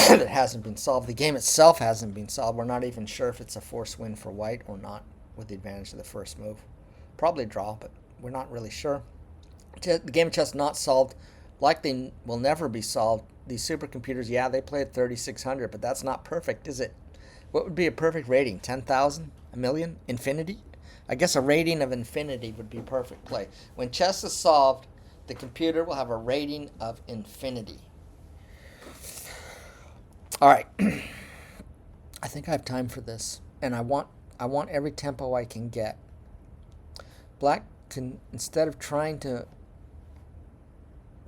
that hasn't been solved. The game itself hasn't been solved. We're not even sure if it's a forced win for white or not with the advantage of the first move. Probably a draw, but we're not really sure. The game of chess not solved. Likely will never be solved. These supercomputers, yeah, they play at 3600, but that's not perfect, is it? What would be a perfect rating? 10,000? A million? Infinity? I guess a rating of infinity would be perfect play. When chess is solved, the computer will have a rating of infinity. All right. I think I have time for this, and I want every tempo I can get. Black can, instead of trying to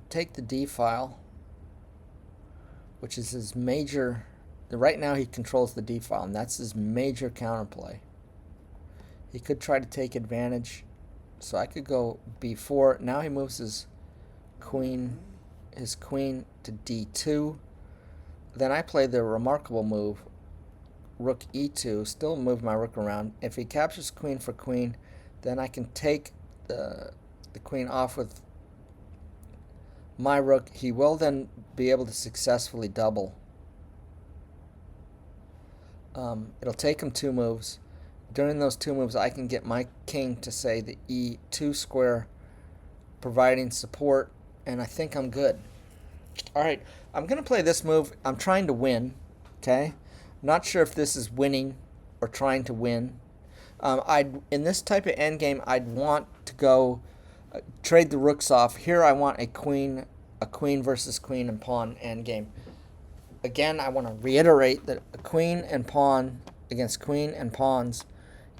take the D file, which is his major, right now he controls the D file, and that's his major counterplay. He could try to take advantage, so I could go B4. Now he moves his queen to D2. Then I play the remarkable move, rook E2, still move my rook around. If he captures queen for queen, then I can take the queen off with my rook. He will then be able to successfully double. It'll take him 2 moves. During those 2 moves, I can get my king to, say, the E2 square, providing support, and I think I'm good. All right, I'm going to play this move. I'm trying to win, okay? Not sure if this is winning or trying to win. In this type of endgame, I'd want to go trade the rooks off. Here I want a queen versus queen and pawn endgame. Again, I want to reiterate that a queen and pawn against queen and pawns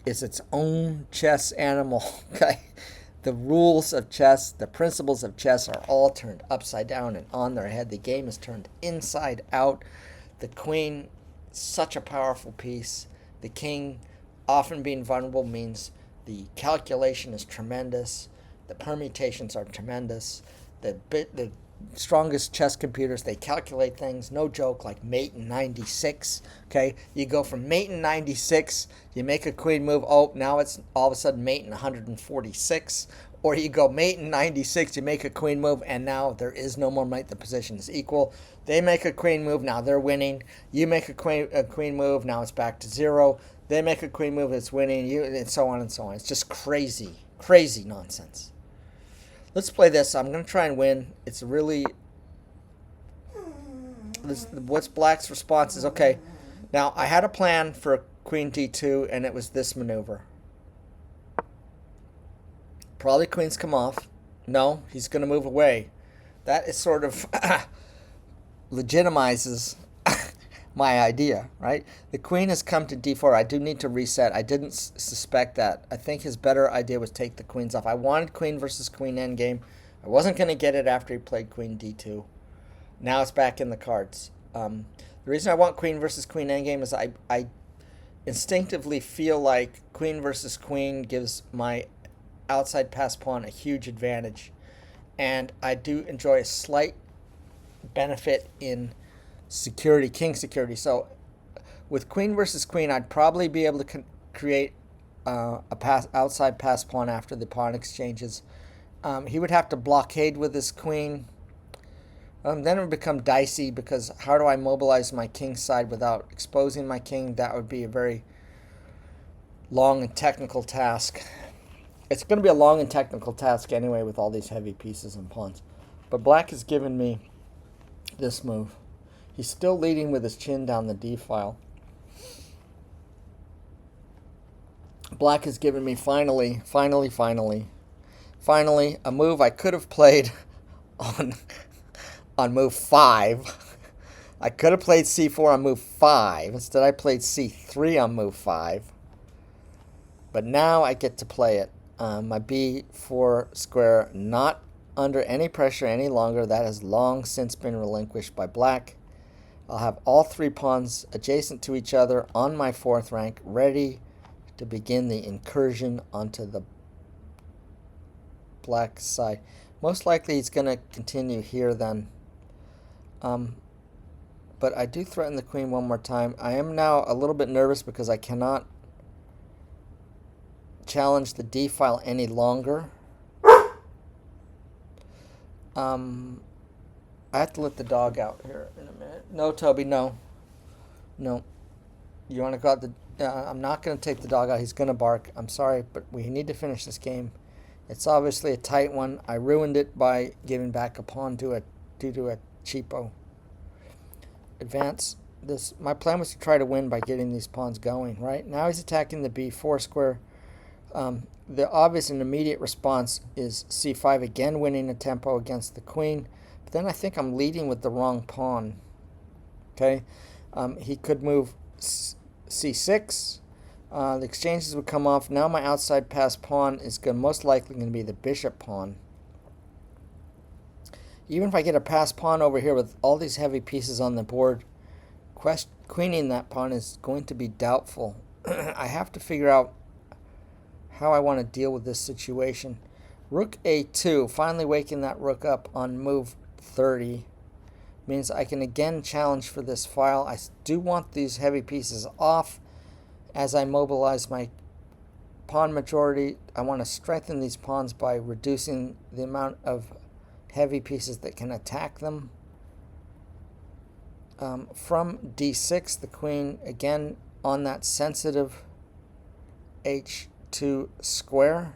is its own chess animal, okay? The rules of chess, the principles of chess are all turned upside down and on their head. The game is turned inside out. The queen, such a powerful piece. The king, often being vulnerable, means the calculation is tremendous. The permutations are tremendous. The strongest chess computers, they calculate things, no joke, like mate in 96. Okay, you go from mate in 96, you make a queen move, oh, now it's all of a sudden mate in 146. Or you go mate in 96, you make a queen move, and now there is no more mate, the position is equal. They make a queen move, now they're winning. You make a queen move, now it's back to 0. They make a queen move, it's winning, and so on and so on. It's just crazy nonsense. Let's play this. I'm going to try and win. It's really... what's black's response is, okay, now I had a plan for queen d2, and it was this maneuver. Probably queens come off. No, he's going to move away. That is sort of legitimizes my idea, right? The queen has come to d4. I do need to reset. I didn't suspect that. I think his better idea was take the queens off. I wanted queen versus queen endgame. I wasn't going to get it after he played queen d2. Now it's back in the cards. The reason I want queen versus queen endgame is I instinctively feel like queen versus queen gives my outside pass pawn a huge advantage. And I do enjoy a slight benefit in security, king security. So with queen versus queen, I'd probably be able to create a outside pass pawn after the pawn exchanges. He would have to blockade with his queen. Then it would become dicey, because how do I mobilize my king side without exposing my king? That would be a very long and technical task. It's going to be a long and technical task anyway with all these heavy pieces and pawns. But black has given me this move. He's still leading with his chin down the D file. Black has given me finally a move I could have played on move 5. I could have played c4 on move 5. Instead I played c3 on move 5. But now I get to play it. My b4 square not under any pressure any longer. That has long since been relinquished by black. I'll have all 3 pawns adjacent to each other on my 4th rank, ready to begin the incursion onto the black side. Most likely he's going to continue here then. But I do threaten the queen one more time. I am now a little bit nervous because I cannot challenge the D file any longer. I have to let the dog out here in a minute. No, Toby, no. No. You want to go out the... I'm not going to take the dog out. He's going to bark. I'm sorry, but we need to finish this game. It's obviously a tight one. I ruined it by giving back a pawn due to a cheapo. Advance. My plan was to try to win by getting these pawns going, right? Now he's attacking the b4 square. The obvious and immediate response is c5, again winning a tempo against the queen. But then I think I'm leading with the wrong pawn. Okay? He could move c6. The exchanges would come off. Now my outside pass pawn is most likely going to be the bishop pawn. Even if I get a pass pawn over here with all these heavy pieces on the board, queening that pawn is going to be doubtful. I have to figure out how I want to deal with this situation. Rook a2, finally waking that rook up on move 30, means I can again challenge for this file. I do want these heavy pieces off as I mobilize my pawn majority. I want to strengthen these pawns by reducing the amount of heavy pieces that can attack them. From d6, the queen again on that sensitive h2 square,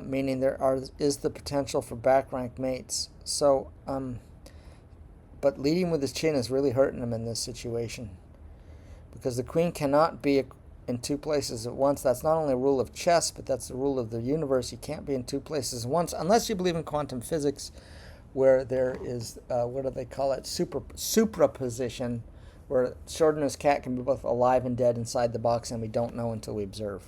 meaning there is the potential for back rank mates. So, but leading with his chin is really hurting him in this situation, because the queen cannot be in two places at once. That's not only a rule of chess, but that's the rule of the universe. You can't be in two places at once unless you believe in quantum physics, where there is, what do they call it, supraposition, where Schrödinger's cat can be both alive and dead inside the box, and we don't know until we observe.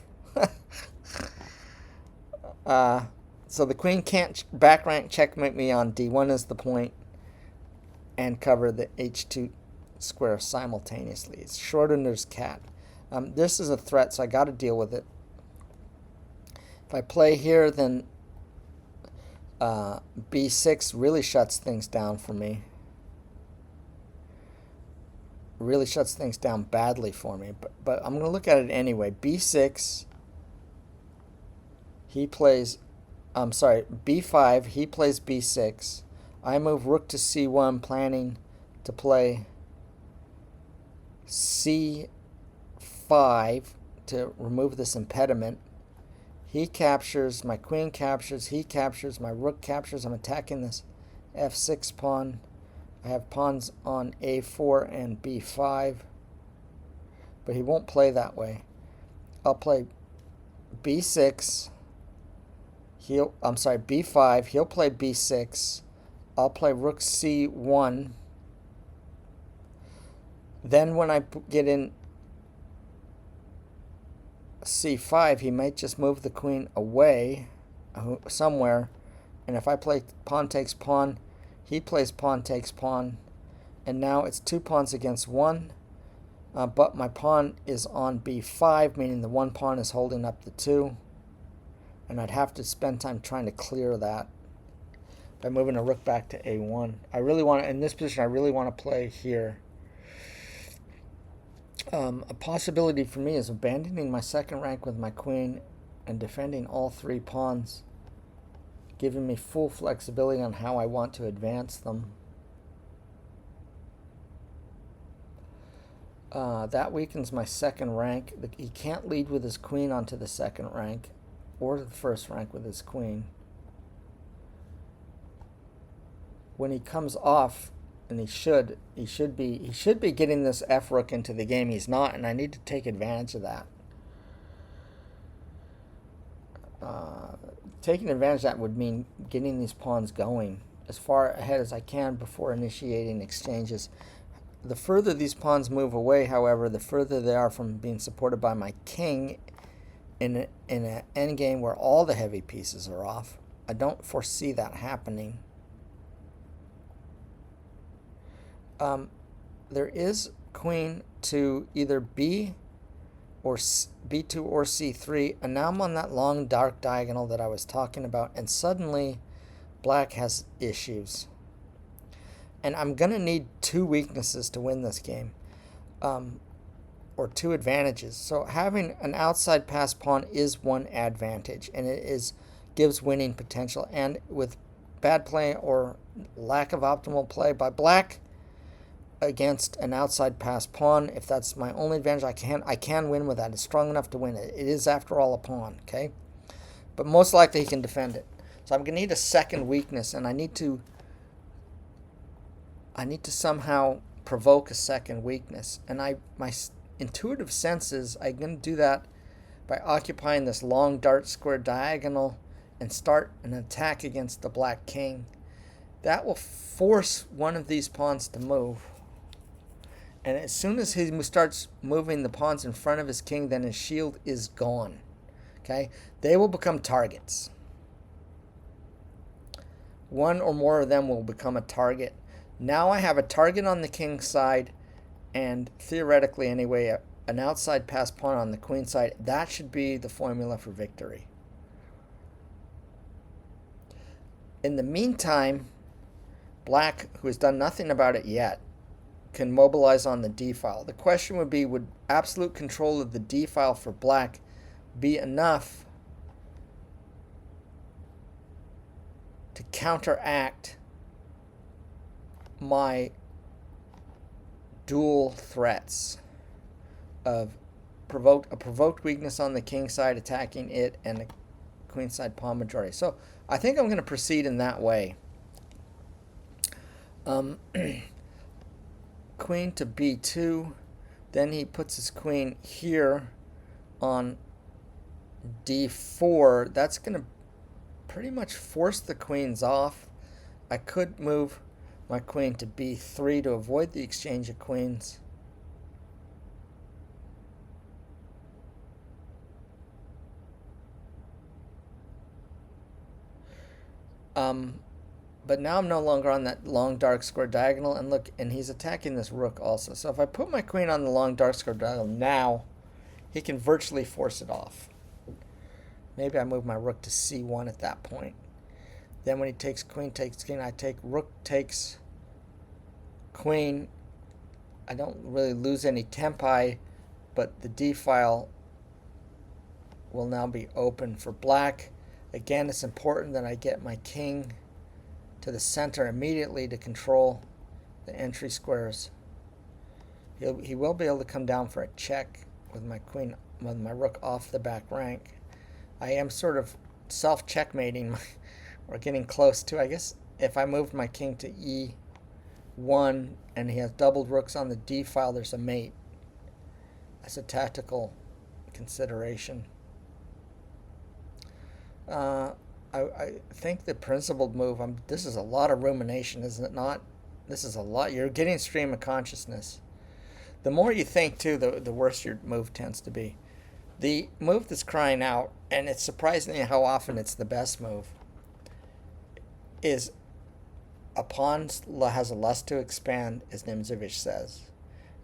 So the queen can't back rank checkmate me on d1 is the point, and cover the h2 square simultaneously. It's Schrödinger's cat. This is a threat, so I got to deal with it. If I play here, then b6 really shuts things down for me. Really shuts things down badly for me. But I'm going to look at it anyway. b6, he plays... I'm sorry, b5, he plays b6. I move rook to c1, planning to play c5 to remove this impediment. He captures, my queen captures, he captures, my rook captures. I'm attacking this f6 pawn. I have pawns on a4 and b5, but he won't play that way. I'll play b6. b5. He'll play b6. I'll play rook c1. Then when I get in c5, he might just move the queen away somewhere. And if I play pawn takes pawn, he plays pawn takes pawn. And now it's 2 pawns against 1. But my pawn is on b5, meaning the 1 pawn is holding up the 2. And I'd have to spend time trying to clear that by moving a rook back to a1. I really want to, in this position, I really want to play here. A possibility for me is abandoning my second rank with my queen and defending all 3 pawns, giving me full flexibility on how I want to advance them. That weakens my second rank. He can't lead with his queen onto the second rank or the first rank with his queen. When he comes off, and he should be getting this F rook into the game. He's not, and I need to take advantage of that. Taking advantage of that would mean getting these pawns going as far ahead as I can before initiating exchanges. The further these pawns move away, however, the further they are from being supported by my king in an endgame where all the heavy pieces are off. I don't foresee that happening. There is queen to either B or B2 or C3, and now I'm on that long dark diagonal that I was talking about, and suddenly black has issues. And I'm going to need 2 weaknesses to win this game, or 2 advantages. So having an outside pass pawn is one advantage, and it gives winning potential. And with bad play or lack of optimal play by black against an outside pass pawn. If that's my only advantage, I can win with that. It's strong enough to win it. It is, after all, a pawn, okay? But most likely he can defend it. So I'm going to need a second weakness, and I need to somehow provoke a second weakness. And my intuitive sense is I'm going to do that by occupying this long dart square diagonal and start an attack against the black king. That will force one of these pawns to move. And as soon as he starts moving the pawns in front of his king, then his shield is gone. Okay? They will become targets. One or more of them will become a target. Now I have a target on the king's side, and theoretically anyway, an outside pass pawn on the queen side. That should be the formula for victory. In the meantime, black, who has done nothing about it yet, can mobilize on the d file. The question would be, would absolute control of the d file for black be enough to counteract my dual threats of a provoked weakness on the king side attacking it and a queen side pawn majority? So I think I'm going to proceed in that way. Queen to b2, then he puts his queen here on d4. That's going to pretty much force the queens off. I could move my queen to b3 to avoid the exchange of queens. But now I'm no longer on that long dark square diagonal, and look, and he's attacking this rook also. So if I put my queen on the long dark square diagonal now, he can virtually force it off. Maybe I move my rook to c1 at that point. Then when he takes queen takes king, I take rook takes queen. I don't really lose any tempi, but the d file will now be open for black. Again, it's important that I get my king to the center immediately to control the entry squares. He will be able to come down for a check with my queen, with my rook off the back rank. I am sort of self-checkmating. We're getting close to, I guess, if I moved my king to e1 and he has doubled rooks on the d file, there's a mate. That's a tactical consideration. I think the principled move, this is a lot of rumination, isn't it not? This is a lot. You're getting stream of consciousness. The more you think, too, the worse your move tends to be. The move that's crying out, and it's surprising how often it's the best move, is a pawn has a lust to expand, as Nimzovich says.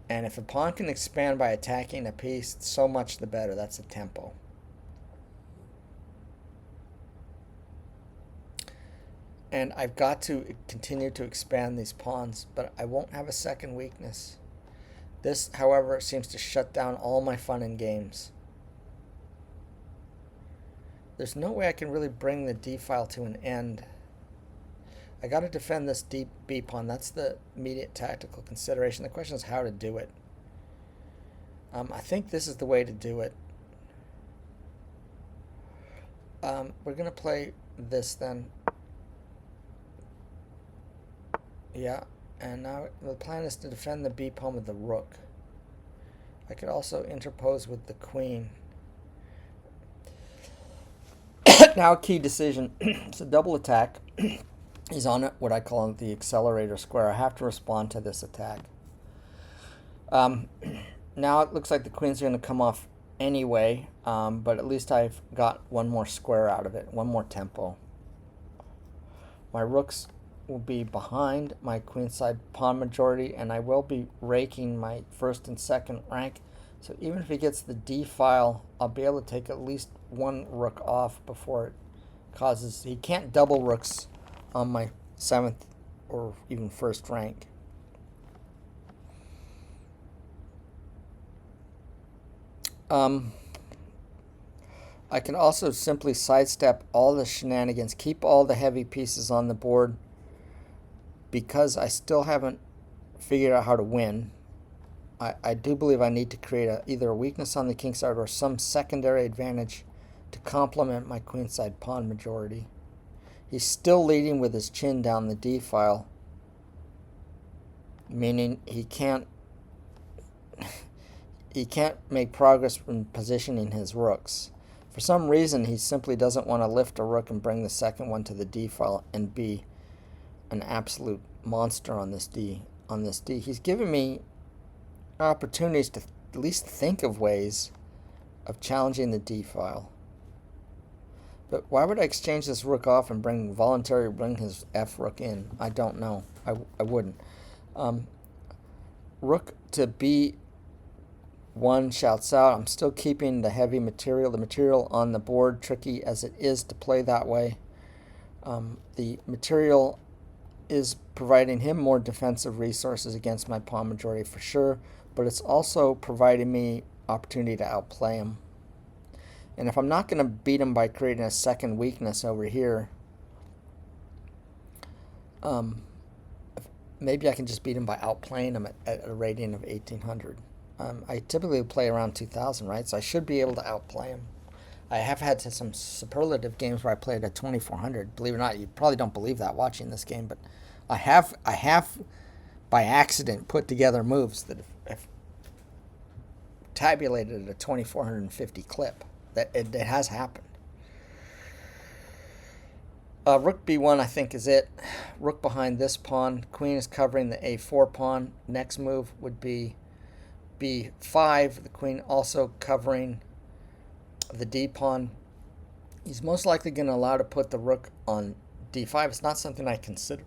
And if a pawn can expand by attacking a piece, so much the better. That's the tempo. And I've got to continue to expand these pawns, but I won't have a second weakness. This, however, seems to shut down all my fun and games. There's no way I can really bring the d file to an end. I got to defend this deep b pawn. That's the immediate tactical consideration. The question is how to do it. I think this is the way to do it. We're going to play this then. Yeah, and now the plan is to defend the b pawn with the rook. I could also interpose with the queen. Now a key decision. It's a double attack. He's on what I call the accelerator square. I have to respond to this attack. Now it looks like the queen's going to come off anyway, but at least I've got one more square out of it, one more tempo. My rooks will be behind my queenside pawn majority, and I will be raking my first and second rank. So even if he gets the d file, I'll be able to take at least one rook off before it causes... He can't double rooks on my 7th or even first rank. I can also simply sidestep all the shenanigans, keep all the heavy pieces on the board, because I still haven't figured out how to win. I do believe I need to create either a weakness on the king side or some secondary advantage to complement my queenside pawn majority. He's still leading with his chin down the d file, meaning he can't make progress in positioning his rooks. For some reason, he simply doesn't want to lift a rook and bring the second one to the d file and be an absolute monster on this d. He's giving me opportunities to at least think of ways of challenging the d file. But why would I exchange this rook off and bring his f rook in? I don't know. I wouldn't. Rook to b1 shouts out. I'm still keeping the heavy material, the material on the board, tricky as it is to play that way. The material is providing him more defensive resources against my pawn majority for sure, but it's also providing me opportunity to outplay him. And if I'm not going to beat him by creating a second weakness over here, maybe I can just beat him by outplaying him at a rating of 1800. I typically play around 2000, right? So I should be able to outplay him. I have had some superlative games where I played at 2400. Believe it or not, you probably don't believe that watching this game, but I have by accident put together moves that have tabulated at a 2450 clip. That it has happened. Rook b1, I think, is it. Rook behind this pawn. Queen is covering the a4 pawn. Next move would be b5. The queen also covering the d pawn. He's most likely going to allow to put the rook on d5. It's not something I consider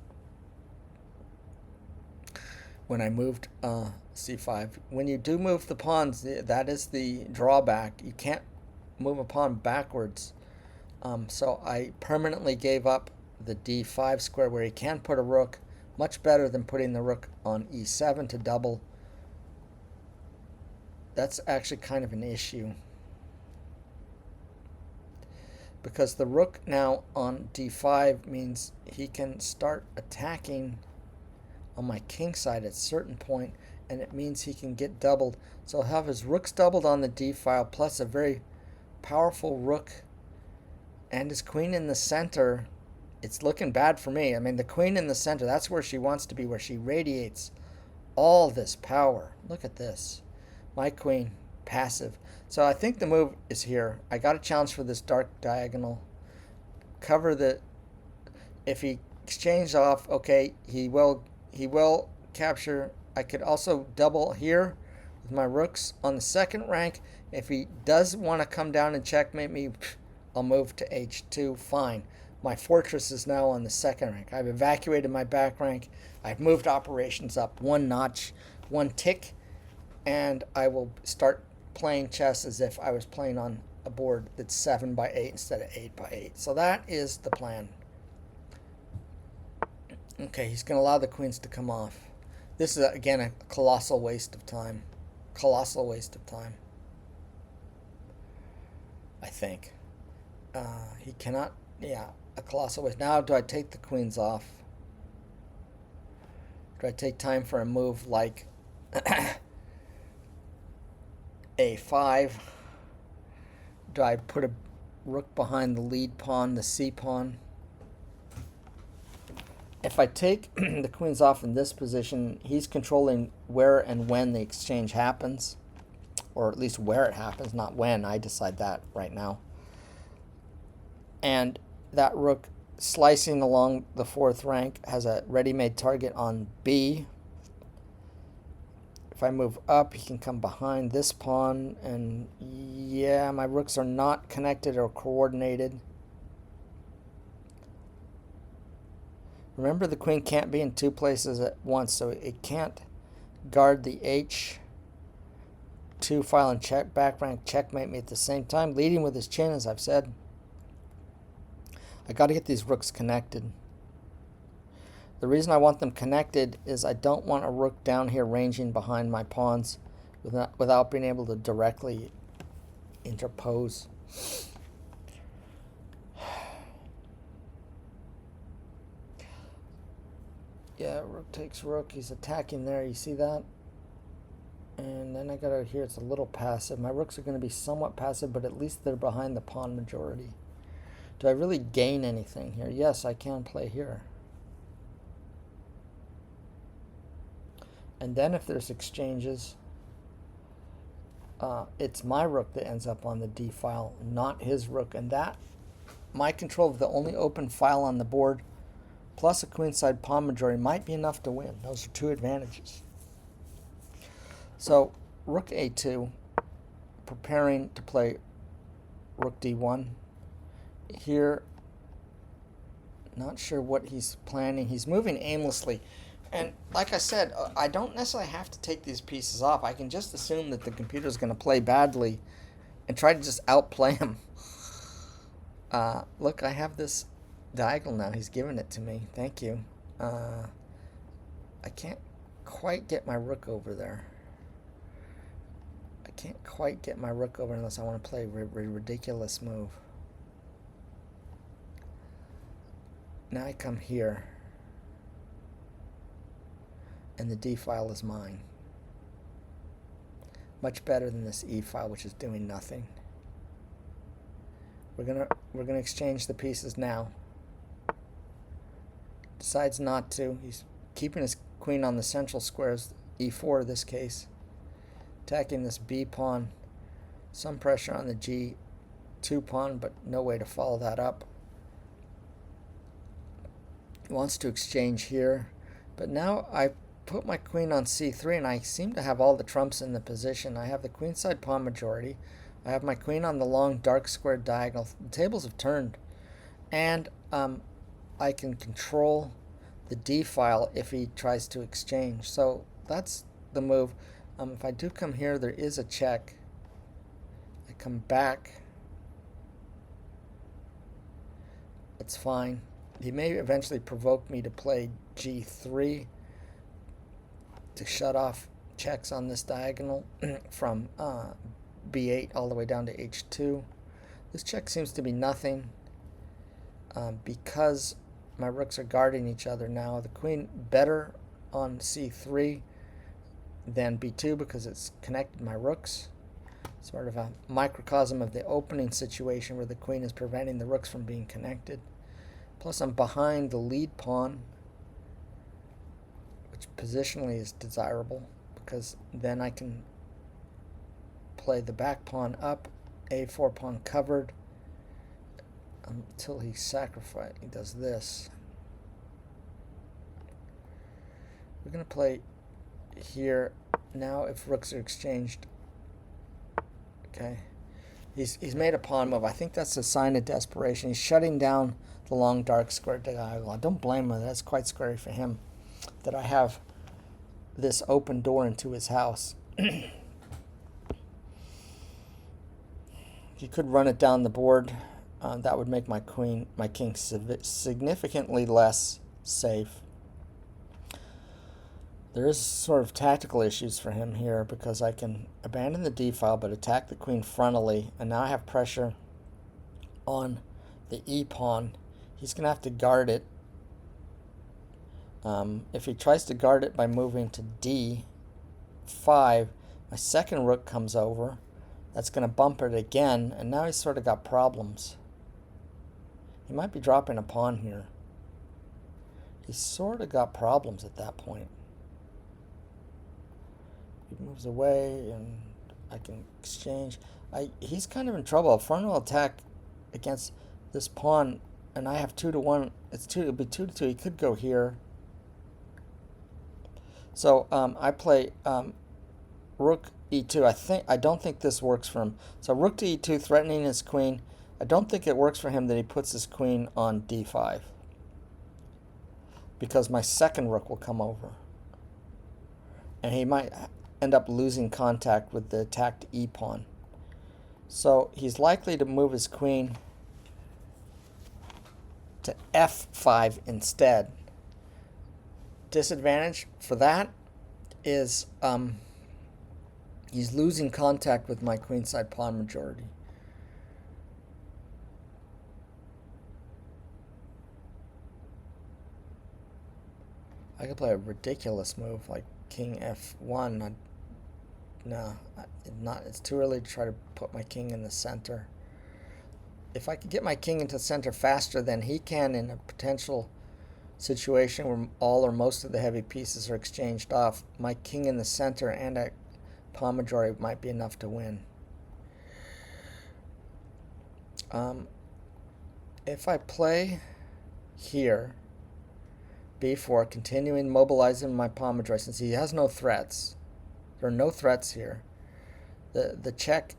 when I moved c5. When you do move the pawns, that is the drawback. You can't move a pawn backwards. So I permanently gave up the d5 square where he can put a rook. Much better than putting the rook on e7 to double. That's actually kind of an issue, because the rook now on d5 means he can start attacking on my king side at a certain point, and it means he can get doubled. So he'll have his rooks doubled on the d file, plus a very powerful rook and his queen in the center. It's looking bad for me. I mean, the queen in the center, that's where she wants to be, where she radiates all this power. Look at this. My queen, passive. So I think the move is here. I got a challenge for this dark diagonal. Cover the... If he exchanges off, okay, he will capture. I could also double here with my rooks on the second rank. If he does want to come down and checkmate me, I'll move to h2. Fine. My fortress is now on the second rank. I've evacuated my back rank. I've moved operations up one notch, one tick, and I will start playing chess as if I was playing on a board that's 7 by 8 instead of 8 by 8. So that is the plan. Okay, he's going to allow the queens to come off. This is, again, a colossal waste of time. Colossal waste of time, I think. He cannot, a colossal waste. Now, do I take the queens off? Do I take time for a move like a5? Do I put a rook behind the lead pawn, the c pawn? If I take the queens off in this position, he's controlling where and when the exchange happens, or at least where it happens, not when. I decide that right now. And that rook slicing along the fourth rank has a ready-made target on b. If I move up, he can come behind this pawn, and yeah, my rooks are not connected or coordinated. Remember, the queen can't be in two places at once, so it can't guard the h2 file and back rank checkmate me at the same time, leading with his chin, as I've said. I got to get these rooks connected. The reason I want them connected is I don't want a rook down here ranging behind my pawns without being able to directly interpose. Yeah, rook takes rook. He's attacking there. You see that? And then I got out here. It's a little passive. My rooks are going to be somewhat passive, but at least they're behind the pawn majority. Do I really gain anything here? Yes, I can play here. And then if there's exchanges, it's my rook that ends up on the d file, not his rook. And that, my control of the only open file on the board, plus a queenside pawn majority, might be enough to win. Those are two advantages. So rook a2, preparing to play rook d1. Here, not sure what he's planning. He's moving aimlessly. And like I said, I don't necessarily have to take these pieces off. I can just assume that the computer's going to play badly and try to just outplay him. Look, I have this diagonal now. He's given it to me. Thank you. I can't quite get my rook over there. I can't quite get my rook over unless I want to play a ridiculous move. Now I come here. And the d file is mine. Much better than this e file, which is doing nothing. We're gonna exchange the pieces now. Decides not to. He's keeping his queen on the central squares, e4 in this case. Attacking this b pawn. Some pressure on the g2 pawn, but no way to follow that up. He wants to exchange here, but now I put my queen on c3, and I seem to have all the trumps in the position. I have the queenside pawn majority. I have my queen on the long dark squared diagonal. The tables have turned, and I can control the d file if he tries to exchange. So that's the move. If I do come here, there is a check. I come back. It's fine. He may eventually provoke me to play g3 to shut off checks on this diagonal from b8 all the way down to h2. This check seems to be nothing because my rooks are guarding each other now. The queen better on c3 than b2 because it's connected my rooks. Sort of a microcosm of the opening situation where the queen is preventing the rooks from being connected. Plus I'm behind the lead pawn, which positionally is desirable because then I can play the back pawn up, a4 pawn covered until he does this. We're going to play here now if rooks are exchanged. Okay. He's made a pawn move. I think that's a sign of desperation. He's shutting down the long dark square diagonal. I don't blame him. That's quite scary for him that I have this open door into his house. You could run it down the board. That would make my king significantly less safe. There is sort of tactical issues for him here because I can abandon the d file but attack the queen frontally, and now I have pressure on the e pawn. He's going to have to guard it. If he tries to guard it by moving to d5, my second rook comes over. That's going to bump it again, and now he's sort of got problems. He might be dropping a pawn here. He's sort of got problems at that point. He moves away, and I can exchange. He's kind of in trouble. A frontal attack against this pawn, and I have 2-1. It'll be 2-2. He could go here. So I play rook e2. I don't think this works for him. So rook to e2, threatening his queen. I don't think it works for him that he puts his queen on d5 because my second rook will come over, and he might end up losing contact with the attacked e pawn. So he's likely to move his queen to f5 instead. Disadvantage for that is he's losing contact with my queenside pawn majority. I could play a ridiculous move like king f1. No, it's too early to try to put my king in the center. If I could get my king into the center faster than he can in a potential situation where all or most of the heavy pieces are exchanged off, my king in the center and a pawn majority might be enough to win. If I play here, b4, continuing mobilizing my pawn majority, since he has no threats, there are no threats here. The check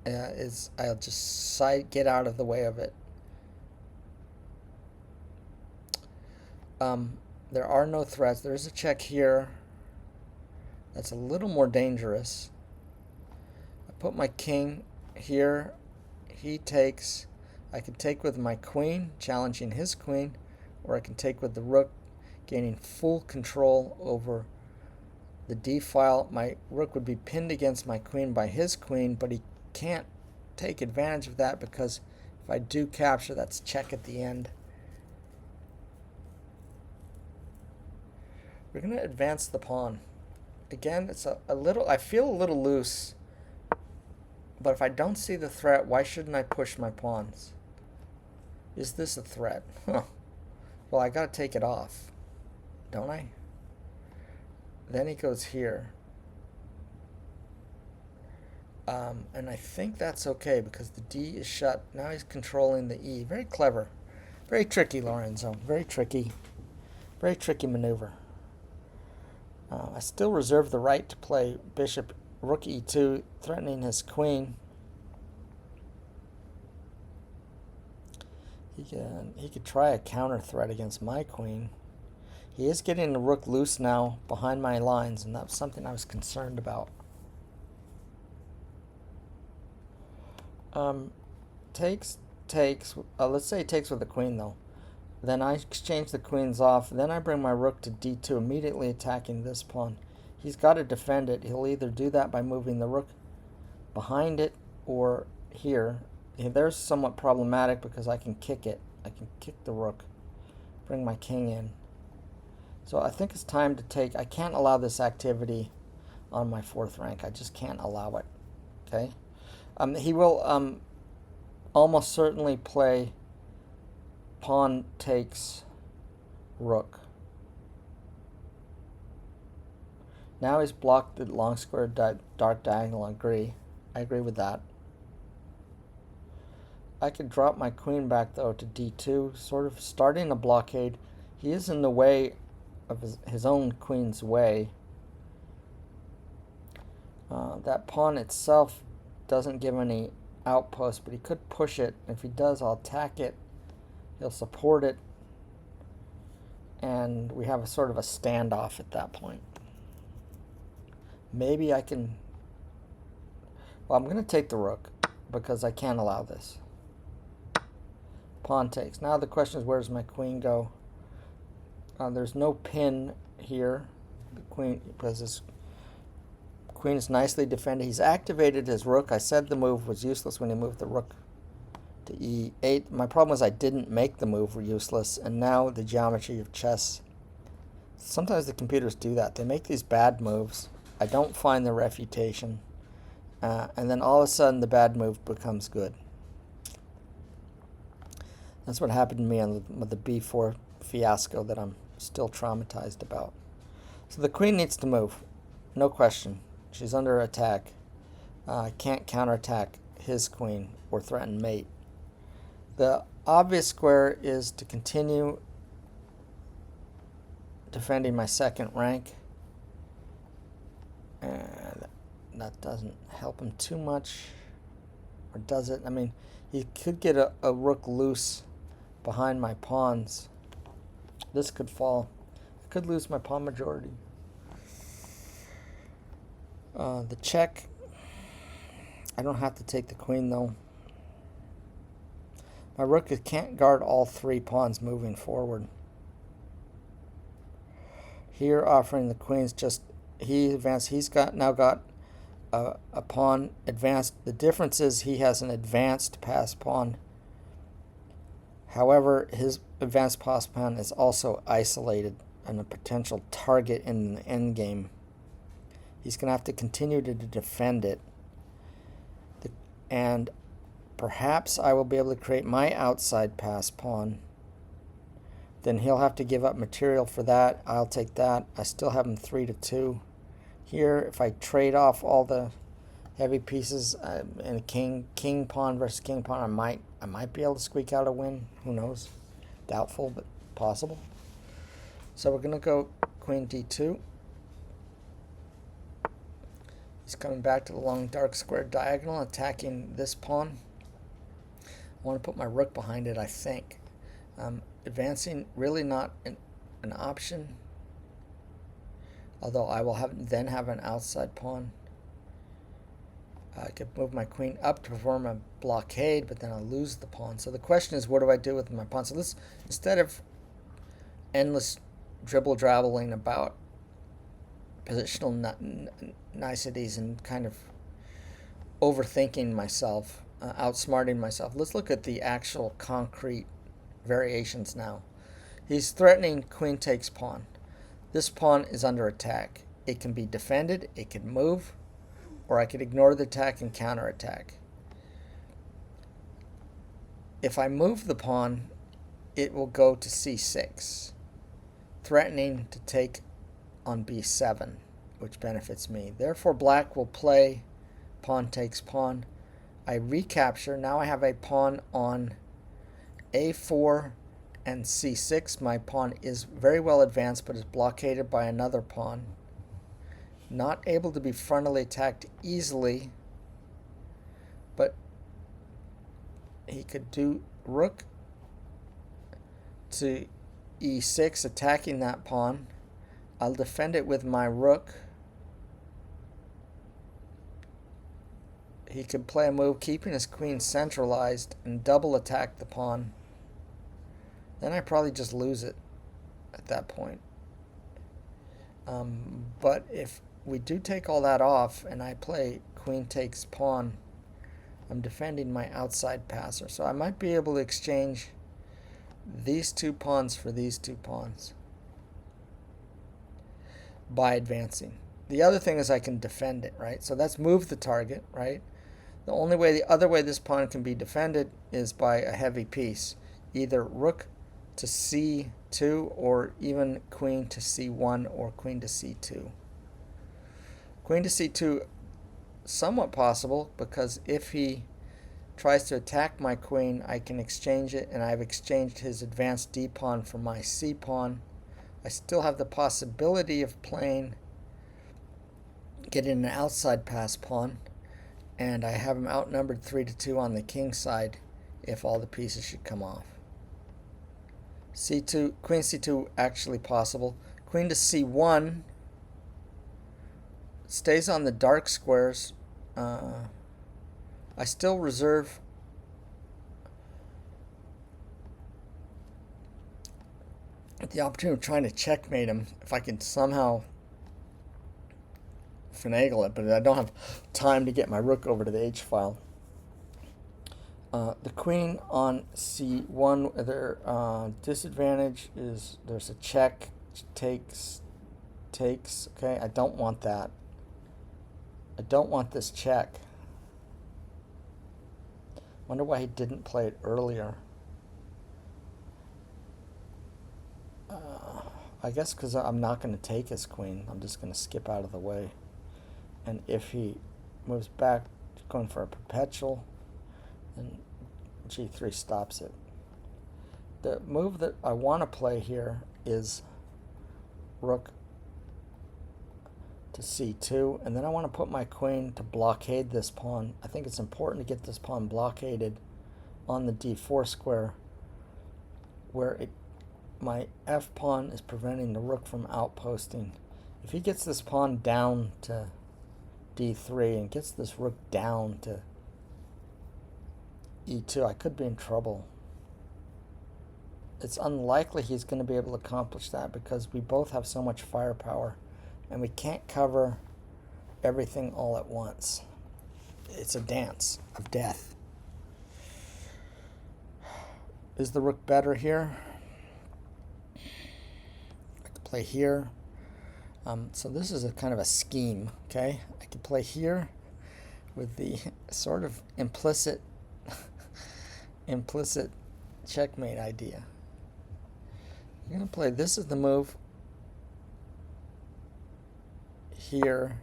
is I'll just get out of the way of it. There are no threats. There's a check here. That's a little more dangerous. I put my king here. He takes. I can take with my queen, challenging his queen, or I can take with the rook, gaining full control over the d file. My rook would be pinned against my queen by his queen, but he can't take advantage of that because if I do capture, that's check at the end. We're going to advance the pawn. Again, it's a little, I feel a little loose, but if I don't see the threat, why shouldn't I push my pawns? Is this a threat? Huh. Well, I got to take it off, don't I? Then he goes here. And I think that's okay because the D is shut. Now he's controlling the E. Very clever. Very tricky, Lorenzo. Very tricky. Very tricky maneuver. I still reserve the right to play bishop rook e2, threatening his queen. He could try a counter threat against my queen. He is getting the rook loose now behind my lines, and that's something I was concerned about. Takes. Let's say he takes with the queen, though. Then I exchange the queens off. Then I bring my rook to d2, immediately attacking this pawn. He's got to defend it. He'll either do that by moving the rook behind it or here. There's somewhat problematic because I can kick it. I can kick the rook, bring my king in. So I think it's time to take. I can't allow this activity on my fourth rank. I just can't allow it. Okay. He will almost certainly play pawn takes rook. Now he's blocked the long square dark diagonal. I agree with that. I could drop my queen back though to d2, sort of starting a blockade. He is in the way of his own queen's way. That pawn itself doesn't give any outpost, but he could push it. If he does, I'll attack it. He'll support it, and we have a sort of a standoff at that point. Maybe I can. Well, I'm going to take the rook because I can't allow this. Pawn takes. Now the question is, where does my queen go? There's no pin here. The queen, because his queen is nicely defended. He's activated his rook. I said the move was useless when he moved the rook to e8. My problem was I didn't make the move useless, and now the geometry of chess. Sometimes the computers do that. They make these bad moves. I don't find the refutation, and then all of a sudden the bad move becomes good. That's what happened to me with the b4 fiasco that I'm still traumatized about. So the queen needs to move, no question. She's under attack. I can't counterattack his queen or threaten mate. The obvious square is to continue defending my second rank. And that doesn't help him too much. Or does it? I mean, he could get a rook loose behind my pawns. This could fall. I could lose my pawn majority. The check. I don't have to take the queen, though. My rook can't guard all three pawns moving forward. Here, offering the queens, just he advanced. He's now got a pawn advanced. The difference is he has an advanced passed pawn. However, his advanced passed pawn is also isolated. and a potential target in the end game. He's going to have to continue to defend it. And perhaps I will be able to create my outside pass pawn. Then he'll have to give up material for that. I'll take that. I still have him 3-2. Here, if I trade off all the heavy pieces and king pawn versus king pawn, I might be able to squeak out a win. Who knows? Doubtful, but possible. So we're gonna go queen d2. He's coming back to the long dark square diagonal, attacking this pawn. I want to put my rook behind it, I think. Advancing really not an option, although I will then have an outside pawn. I could move my queen up to perform a blockade, but then I'll lose the pawn. So the question is, what do I do with my pawn? So this, instead of endless dribble-drabbling about positional niceties and kind of overthinking myself, outsmarting myself, let's look at the actual concrete variations now. He's threatening queen takes pawn. This pawn is under attack. It can be defended, it can move, or I could ignore the attack and counterattack. If I move the pawn, it will go to c6, threatening to take on b7, which benefits me. Therefore, black will play pawn takes pawn. I recapture. Now I have a pawn on a4 and c6. My pawn is very well advanced, but is blockaded by another pawn. Not able to be frontally attacked easily, but he could do rook to e6, attacking that pawn. I'll defend it with my rook. He could play a move keeping his queen centralized and double attack the pawn. Then I probably just lose it at that point. But if we do take all that off and I play queen takes pawn, I'm defending my outside passer. So I might be able to exchange these two pawns for these two pawns by advancing. The other thing is I can defend it, right? So that's move the target, right? The other way this pawn can be defended is by a heavy piece, either rook to c2 or even queen to c1 or queen to c2. Queen to c2, somewhat possible, because if he tries to attack my queen, I can exchange it, and I've exchanged his advanced d pawn for my c pawn. I still have the possibility of getting an outside pass pawn, and I have him outnumbered 3-2 on the king side if all the pieces should come off. c2, queen c2 actually possible. Queen to c1 stays on the dark squares. I still reserve the opportunity of trying to checkmate him if I can somehow finagle it, but I don't have time to get my rook over to the h-file. The queen on c1, their disadvantage is there's a check, takes. Okay, I don't want that. I don't want this check. Wonder why he didn't play it earlier. I guess because I'm not going to take his queen. I'm just going to skip out of the way. And if he moves back, going for a perpetual, then g3 stops it. The move that I want to play here is rook to c2, and then I want to put my queen to blockade this pawn. I think it's important to get this pawn blockaded on the d4 square, where my f pawn is preventing the rook from outposting. If he gets this pawn down to d3 and gets this rook down to e2, I could be in trouble. It's unlikely he's going to be able to accomplish that because we both have so much firepower and we can't cover everything all at once. It's a dance of death. Is the rook better here? I could play here. So this is a kind of a scheme, okay? I could play here with the sort of implicit checkmate idea. You're going to play, this is the move here.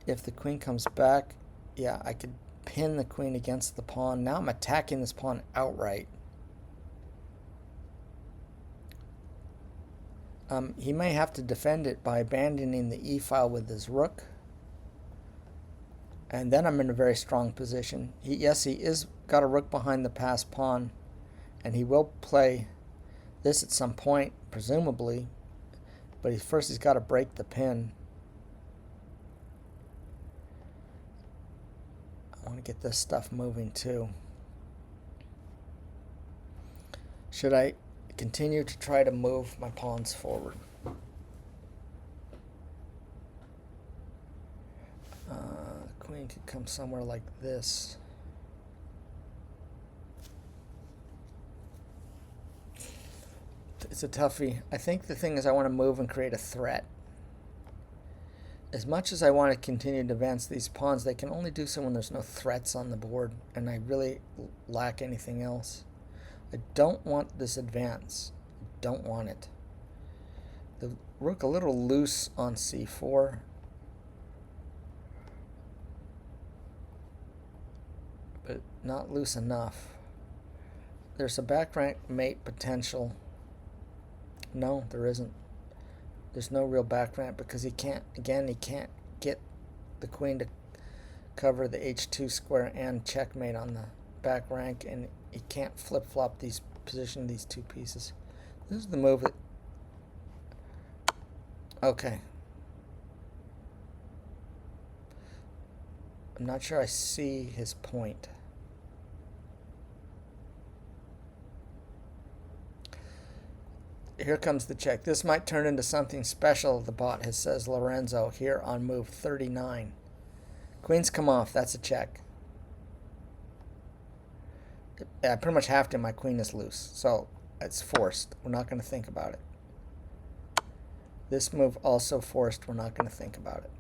If the queen comes back, yeah, I could pin the queen against the pawn. Now I'm attacking this pawn outright. He may have to defend it by abandoning the e-file with his rook. And then I'm in a very strong position. Yes, he is got a rook behind the passed pawn. And he will play this at some point, presumably. But first he's got to break the pin. I want to get this stuff moving too. Should I continue to try to move my pawns forward? The queen could come somewhere like this. It's a toughie. I think the thing is I want to move and create a threat. As much as I want to continue to advance these pawns, they can only do so when there's no threats on the board, and I really lack anything else. I don't want this advance. I don't want it. The rook a little loose on c4. But not loose enough. There's a back rank mate potential. No, there isn't. There's no real back rank because he can't get the queen to cover the h2 square and checkmate on the back rank, and he can't flip-flop these, position these two pieces. This is the move that... Okay. I'm not sure I see his point. Here comes the check. This might turn into something special, the bot has, says Lorenzo here on move 39. Queens come off. That's a check. I pretty much have to. My queen is loose. So it's forced. We're not going to think about it. This move also forced. We're not going to think about it.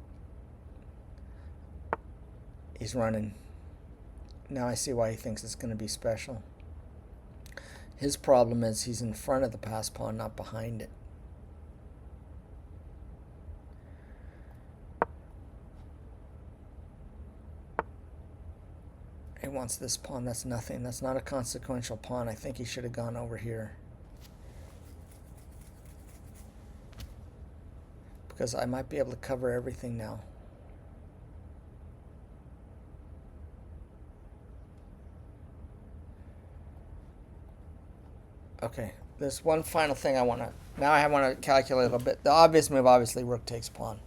He's running. Now I see why he thinks it's going to be special. His problem is he's in front of the passed pawn, not behind it. He wants this pawn. That's nothing. That's not a consequential pawn. I think he should have gone over here. Because I might be able to cover everything now. Okay, there's one final thing I want to... Now I want to calculate a little bit. The obvious move, obviously, rook takes pawn.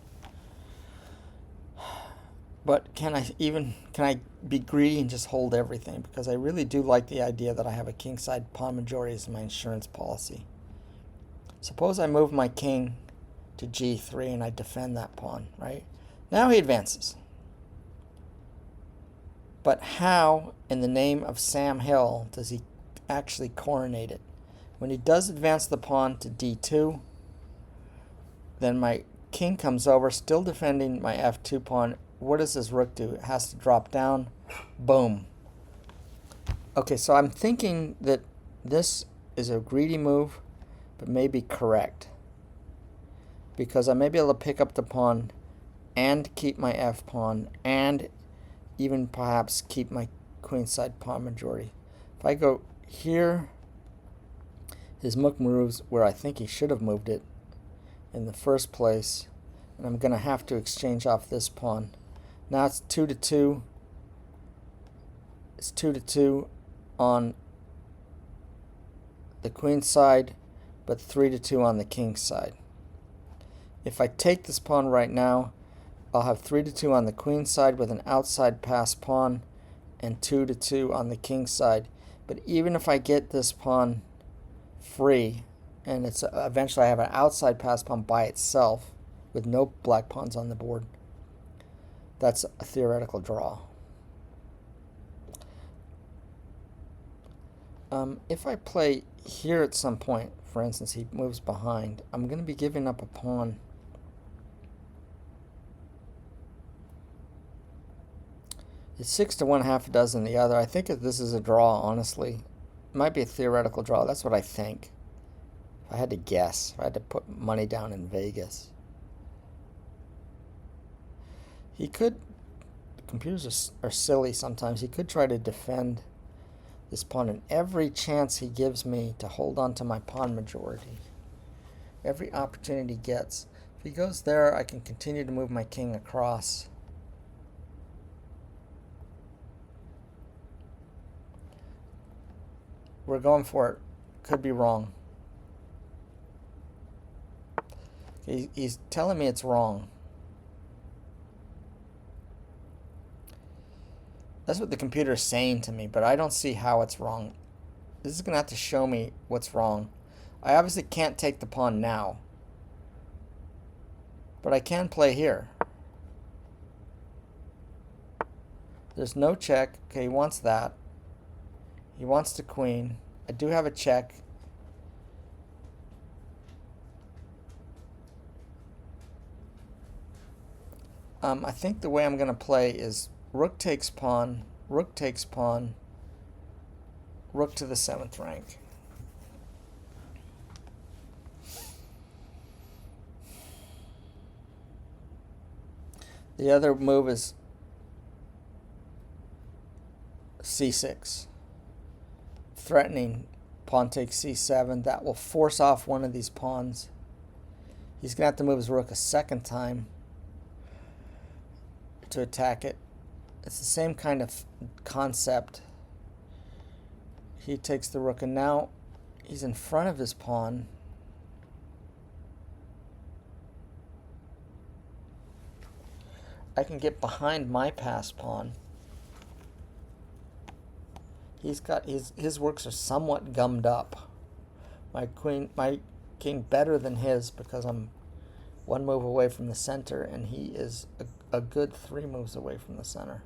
But can I be greedy and just hold everything? Because I really do like the idea that I have a kingside pawn majority as my insurance policy. Suppose I move my king to g3 and I defend that pawn, right? Now he advances. But how, in the name of Sam Hill, does he actually coronate it? When he does advance the pawn to d2, then my king comes over, still defending my f2 pawn. What does his rook do? It has to drop down. Boom. Okay, so I'm thinking that this is a greedy move, but may be correct. Because I may be able to pick up the pawn and keep my f pawn and even perhaps keep my queenside pawn majority. If I go here, his mook moves where I think he should have moved it in the first place, and I'm going to have to exchange off this pawn. Now it's 2-2. It's 2-2 on the queen side, but 3-2 on the king side. If I take this pawn right now, I'll have 3-2 on the queen side with an outside passed pawn and 2-2 on the king side. But even if I get this pawn free, and it's eventually I have an outside passed pawn by itself with no black pawns on the board, that's a theoretical draw. If I play here at some point, for instance, he moves behind, I'm going to be giving up a pawn. It's 6 to 1, half a dozen the other. I think this is a draw, honestly. It might be a theoretical draw. That's what I think. If I had to guess, if I had to put money down in Vegas. He could, computers are silly sometimes, he could try to defend this pawn, and every chance he gives me to hold on to my pawn majority, every opportunity he gets. If he goes there, I can continue to move my king across. We're going for it. Could be wrong. He's telling me it's wrong. That's what the computer is saying to me, but I don't see how it's wrong. This is going to have to show me what's wrong. I obviously can't take the pawn now, but I can play here. There's no check. Okay, he wants that. He wants the queen. I do have a check. I think the way I'm going to play is rook takes pawn, rook takes pawn, rook to the 7th rank. The other move is c6. Threatening pawn takes c7. That will force off one of these pawns. He's going to have to move his rook a second time to attack it. It's the same kind of concept. He takes the rook, and now he's in front of his pawn. I can get behind my passed pawn. He's got his works are somewhat gummed up. My king better than his because I'm one move away from the center, and he is a good 3 moves away from the center.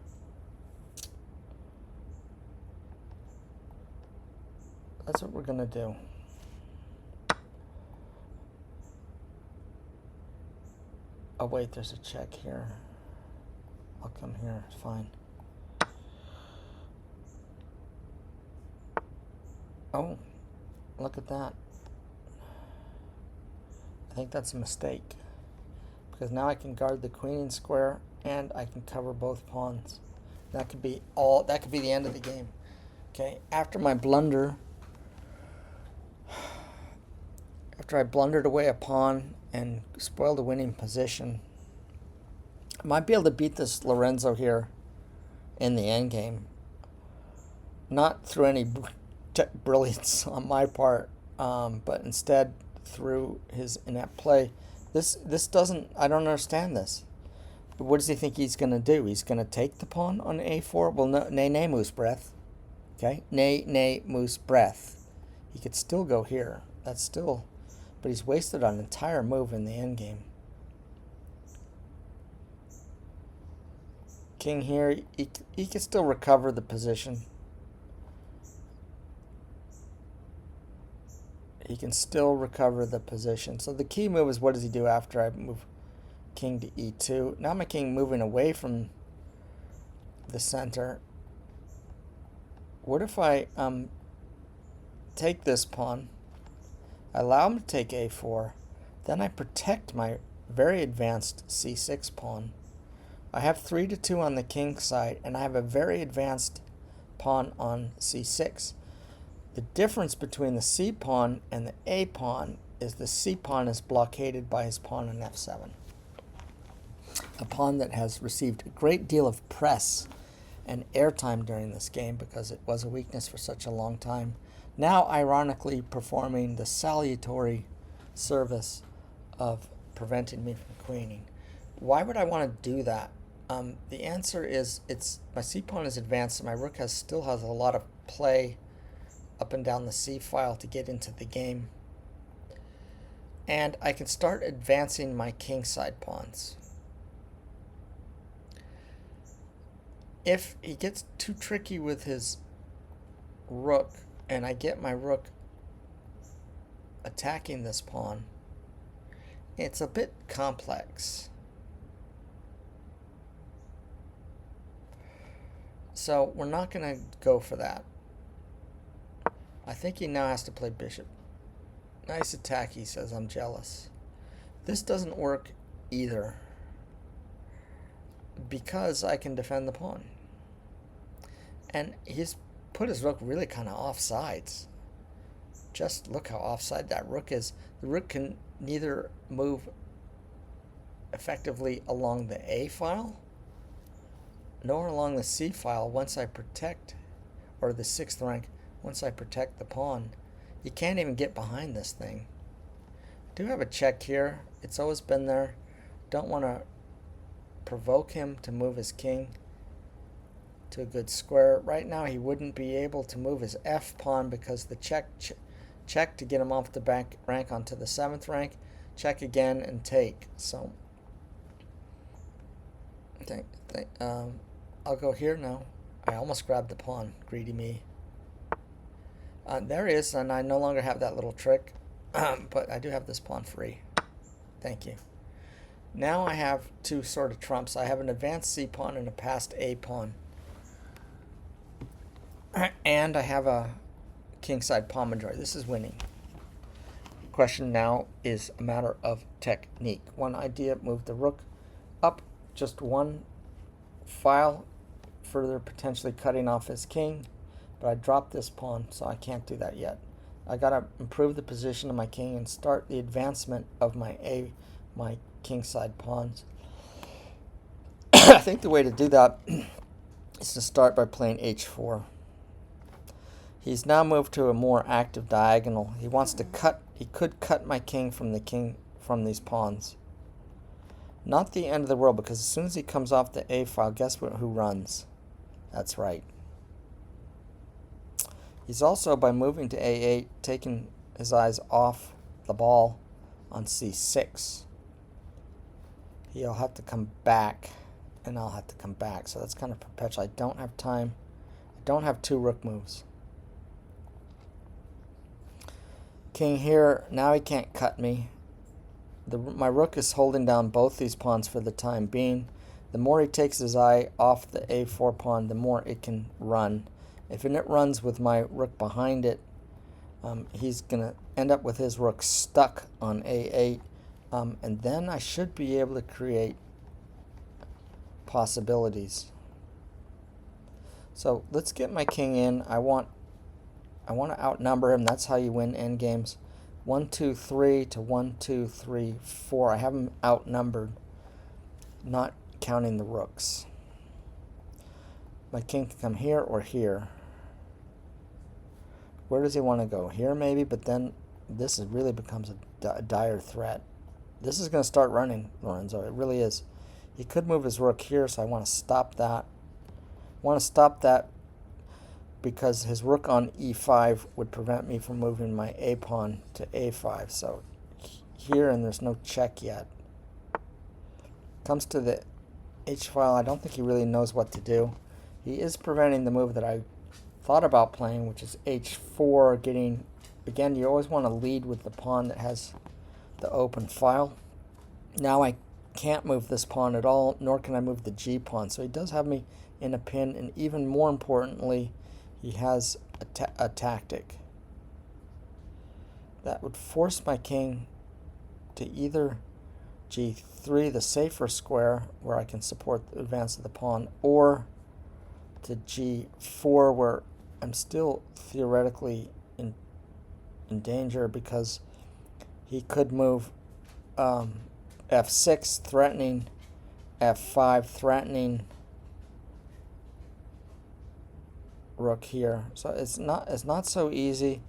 That's what we're gonna do. Oh wait, there's a check here. I'll come here, it's fine. Oh, look at that. I think that's a mistake, because now I can guard the queen in square and I can cover both pawns. That could be the end of the game. Okay, after my blunder, after I blundered away a pawn and spoiled a winning position, I might be able to beat this Lorenzo here in the endgame. Not through any brilliance on my part, but instead through his inept play. This doesn't, I don't understand this. What does he think he's going to do? He's going to take the pawn on a4? Well, no, nay, moose breath. Okay, nay, moose breath. He could still go here. That's still, but he's wasted an entire move in the endgame. King here, he can still recover the position. He can still recover the position. So the key move is, what does he do after I move king to e2? Now my king moving away from the center. What if I take this pawn, I allow him to take a4, then I protect my very advanced c6 pawn. I have 3 to 2 on the king side, and I have a very advanced pawn on c6. The difference between the c pawn and the a pawn is the c pawn is blockaded by his pawn on f7. A pawn that has received a great deal of press and airtime during this game because it was a weakness for such a long time. Now, ironically, performing the salutary service of preventing me from queening. Why would I want to do that? The answer is, my c pawn is advanced, and my rook still has a lot of play up and down the c file to get into the game. And I can start advancing my kingside pawns. If he gets too tricky with his rook, and I get my rook attacking this pawn. It's a bit complex. So we're not going to go for that. I think he now has to play bishop. Nice attack, he says. I'm jealous. This doesn't work either because I can defend the pawn. And he's put his rook really kind of off sides. Just look how offside that rook is. The rook can neither move effectively along the A file nor along the C file once I protect, or the 6th rank, once I protect the pawn. You can't even get behind this thing. I do have a check here. It's always been there. Don't want to provoke him to move his king to a good square. Right now he wouldn't be able to move his F pawn because the check to get him off the back rank onto the 7th rank. Check again and take. So I'll go here now. I almost grabbed the pawn. Greedy me. There he is, and I no longer have that little trick, but I do have this pawn free. Thank you. Now I have two sort of trumps. I have an advanced C pawn and a passed A pawn. And I have a kingside pawn majority. This is winning. The question now is a matter of technique. One idea, move the rook up just one file, further potentially cutting off his king. But I dropped this pawn, so I can't do that yet. I gotta improve the position of my king and start the advancement of my kingside pawns. I think the way to do that is to start by playing h4. He's now moved to a more active diagonal. He wants to cut. He could cut my king from these pawns. Not the end of the world, because as soon as he comes off the A file, guess who runs? That's right. He's also, by moving to A8, taking his eyes off the ball on C6. He'll have to come back, and I'll have to come back. So that's kind of perpetual. I don't have time. I don't have two rook moves. King here. Now he can't cut me. My rook is holding down both these pawns for the time being. The more he takes his eye off the A4 pawn, the more it can run. If it runs with my rook behind it, he's going to end up with his rook stuck on A8. And then I should be able to create possibilities. So let's get my king in. I want to outnumber him. That's how you win endgames. 1, 2, 3 to 1, 2, 3, 4. I have him outnumbered, not counting the rooks. My king can come here or here. Where does he want to go? Here maybe, but then this really becomes a dire threat. This is going to start running, Lorenzo. It really is. He could move his rook here, so I want to stop that. I want to stop that because his rook on E5 would prevent me from moving my A pawn to A5. So here, and there's no check yet. Comes to the H file. I don't think he really knows what to do. He is preventing the move that I thought about playing, which is H4. Getting, again, you always want to lead with the pawn that has the open file. Now I can't move this pawn at all, nor can I move the G pawn. So he does have me in a pin, and even more importantly, he has a tactic that would force my king to either G3, the safer square, where I can support the advance of the pawn, or to G4, where I'm still theoretically in danger, because he could move F6, threatening F5, threatening rook here. So it's not so easy.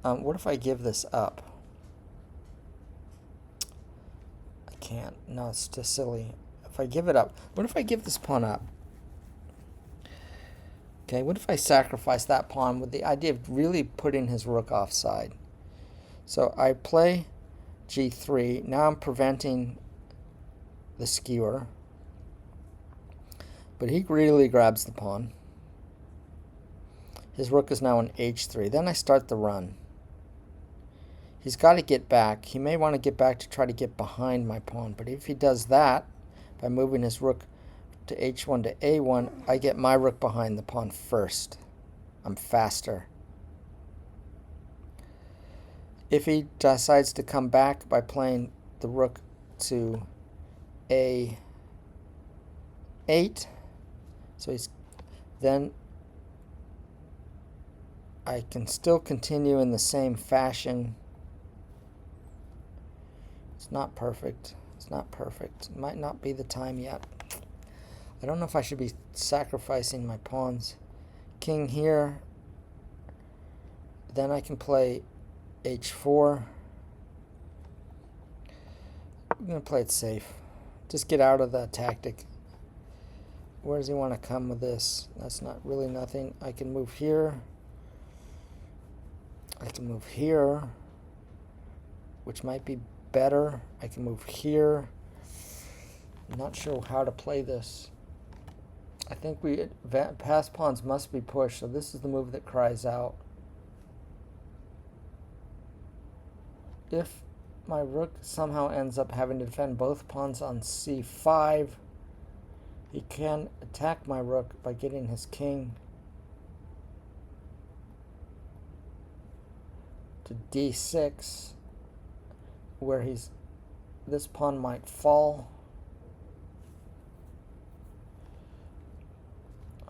What if I give this up? I can't. No, it's just silly. If I give it up, what if I give this pawn up? Okay, what if I sacrifice that pawn with the idea of really putting his rook offside? So I play G3. Now I'm preventing the skewer. But he really grabs the pawn. His rook is now in H3. Then I start the run. He's got to get back. He may want to get back to try to get behind my pawn. But if he does that, by moving his rook to h1 to a1, I get my rook behind the pawn first. I'm faster. If he decides to come back by playing the rook to a8, so then I can still continue in the same fashion. It's not perfect. It's not perfect. It might not be the time yet. I don't know if I should be sacrificing my pawns. King here. Then I can play h4. I'm going to play it safe. Just get out of the tactic. Where does he want to come with this? That's not really nothing. I can move here. I can move here, which might be better. I can move here. I'm not sure how to play this. I think past pawns must be pushed, so this is the move that cries out. If my rook somehow ends up having to defend both pawns on c5, he can attack my rook by getting his king to d6, where this pawn might fall.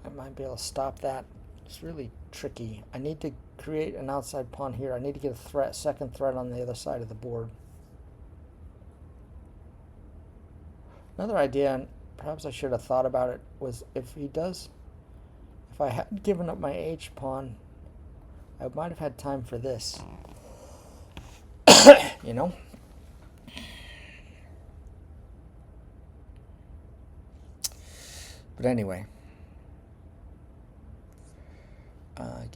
I might be able to stop that. It's really tricky. I need to create an outside pawn here. I need to get a second threat on the other side of the board. Another idea, and perhaps I should have thought about it, was if I had given up my h pawn, I might have had time for this. You know? But anyway,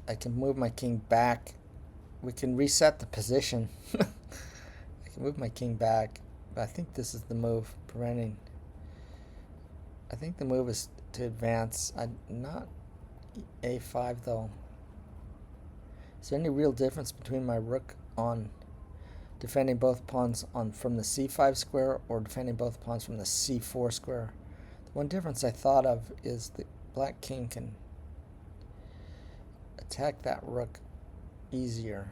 I can move my king back. We can reset the position. I can move my king back, but I think this is the move preventing. I think the move is to advance. Not a5 though. Is there any real difference between my rook on defending both pawns from the c5 square or defending both pawns from the c4 square? The one difference I thought of is the black king can attack that rook easier.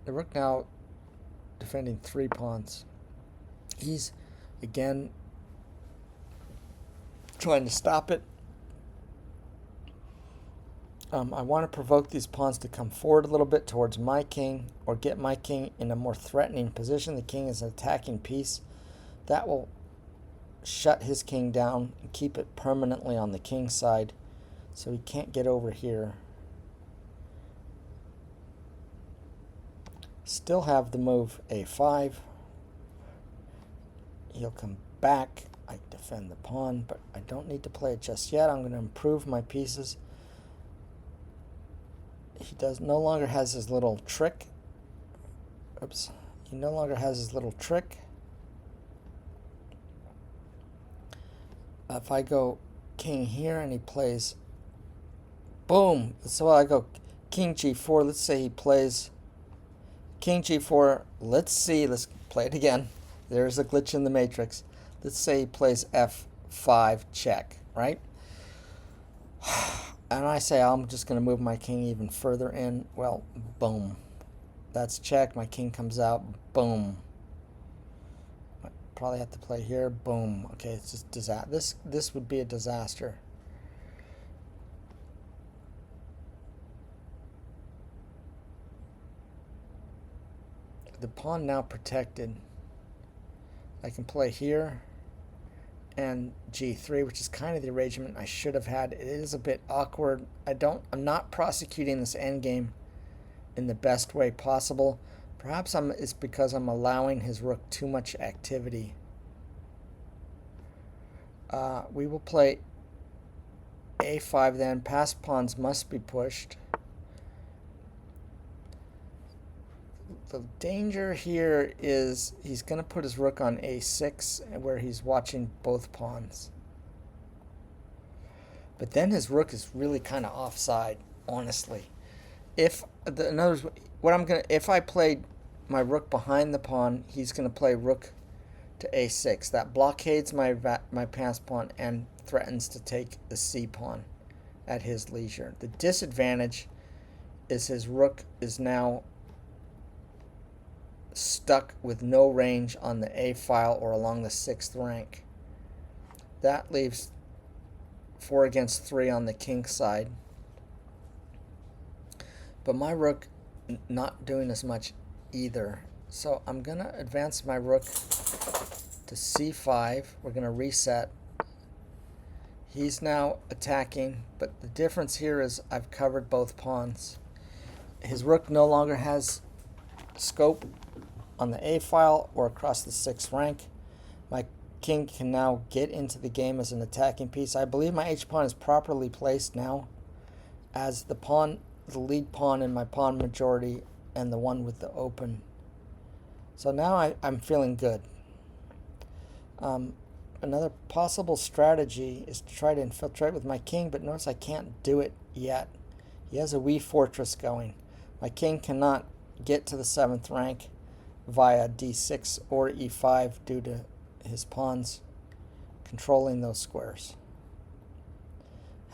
The rook now defending 3 pawns. He's again trying to stop it. I want to provoke these pawns to come forward a little bit towards my king, or get my king in a more threatening position. The king is an attacking piece. That will shut his king down and keep it permanently on the king side, so he can't get over here. Still have the move a5. He'll come back. I defend the pawn, but I don't need to play it just yet. I'm going to improve my pieces. He no longer has his little trick. Oops. He no longer has his little trick. If I go king here and he plays, boom. So I go king g4. Let's say he plays king g4. Let's play it again. There's a glitch in the matrix. Let's say he plays f5 check, right? And I say I'm just going to move my king even further in. Well, boom. That's check. My king comes out. Boom. I probably have to play here. Boom. Okay, it's just disaster. This would be a disaster. The pawn now protected. I can play here and g3, which is kind of the arrangement I should have had. It is a bit awkward. I'm not prosecuting this endgame in the best way possible. Perhaps it's because I'm allowing his rook too much activity. We will play a5 then. Passed pawns must be pushed. The danger here is he's going to put his rook on a6 where he's watching both pawns. But then his rook is really kind of offside, honestly. If in other words, if I played my rook behind the pawn, he's gonna play rook to a6. That blockades my pass pawn and threatens to take the c pawn at his leisure. The disadvantage is his rook is now stuck with no range on the a file or along the 6th rank. That leaves 4 against 3 on the king side. But my rook not doing as much either. So I'm going to advance my rook to c5. We're going to reset. He's now attacking, but the difference here is I've covered both pawns. His rook no longer has scope on the a file or across the 6th rank. My king can now get into the game as an attacking piece. I believe my h-pawn is properly placed now as the lead pawn in my pawn majority and the one with the open. So now I'm feeling good. Another possible strategy is to try to infiltrate with my king, but notice I can't do it yet. He has a wee fortress going. My king cannot get to the 7th rank via d6 or e5 due to his pawns controlling those squares.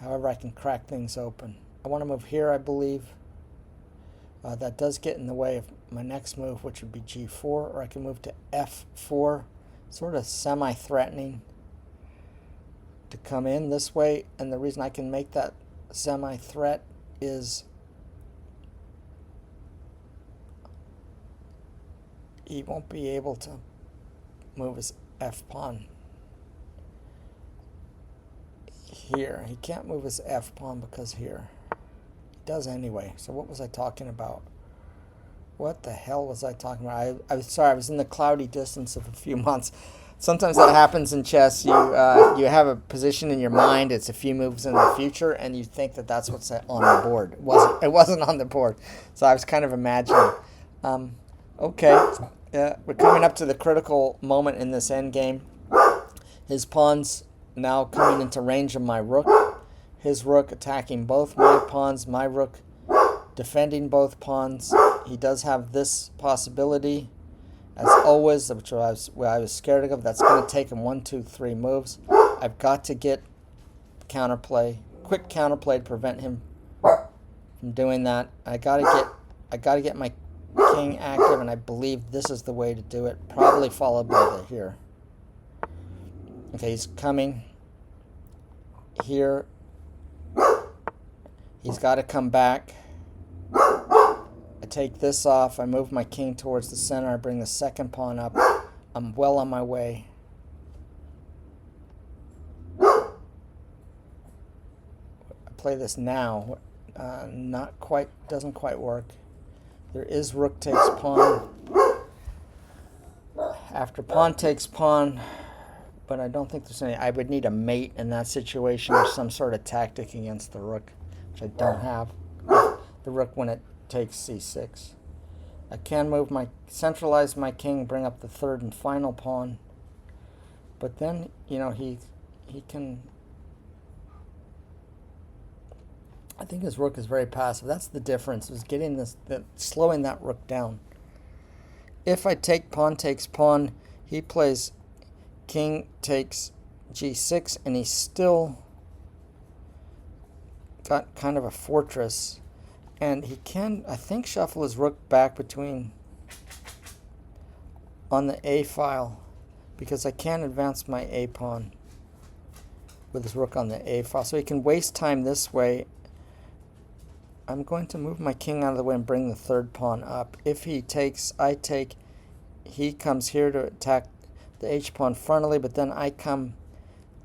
However, I can crack things open. I want to move here, I believe. That does get in the way of my next move, which would be g4, or I can move to f4, sort of semi-threatening to come in this way. And the reason I can make that semi-threat is he won't be able to move his f-pawn here. He can't move his f-pawn because here. He does anyway. So what was I talking about? What the hell was I talking about? I was sorry, I was in the cloudy distance of a few months. Sometimes that happens in chess. You have a position in your mind. It's a few moves in the future, and you think that that's what's on the board. It wasn't on the board. So I was kind of imagining. Okay, we're coming up to the critical moment in this endgame. His pawn's now coming into range of my rook. His rook attacking both my pawns. My rook defending both pawns. He does have this possibility, as always, which I was scared of. That's going to take him 1, 2, 3 moves. I've got to get counterplay, quick counterplay to prevent him from doing that. I got to get my king active, and I believe this is the way to do it. Probably followed by the here. Okay, he's coming here. He's got to come back. I take this off. I move my king towards the center. I bring the second pawn up. I'm well on my way. I play this now. Not quite. Doesn't quite work. There is rook takes pawn. After pawn takes pawn, but I don't think there's any. I would need a mate in that situation or some sort of tactic against the rook, which I don't have. The rook when it takes c6. I can centralize my king, bring up the third and final pawn. But then, he can. I think his rook is very passive. That's the difference, is slowing that rook down. If I take pawn takes pawn, he plays king takes g6, and he's still got kind of a fortress. And he can, I think, shuffle his rook back on the a file, because I can advance my a pawn with his rook on the a file. So he can waste time this way. I'm going to move my king out of the way and bring the third pawn up. If he takes, I take. He comes here to attack the h-pawn frontally, but then I come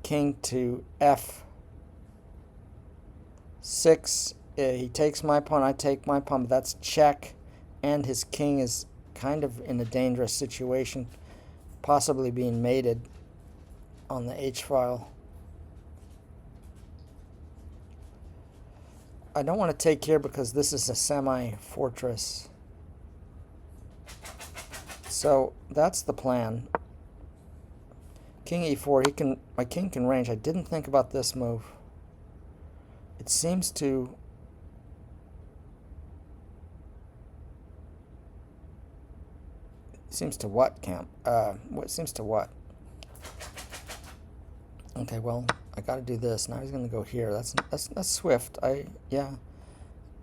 king to f6. He takes my pawn, I take my pawn, but that's check, and his king is kind of in a dangerous situation, possibly being mated on the h-file. I don't want to take here because this is a semi-fortress. So that's the plan. King e4, my king can range. I didn't think about this move. It seems to what, Camp? What seems to what? Okay, well, I got to do this. Now he's going to go here. That's swift. Yeah.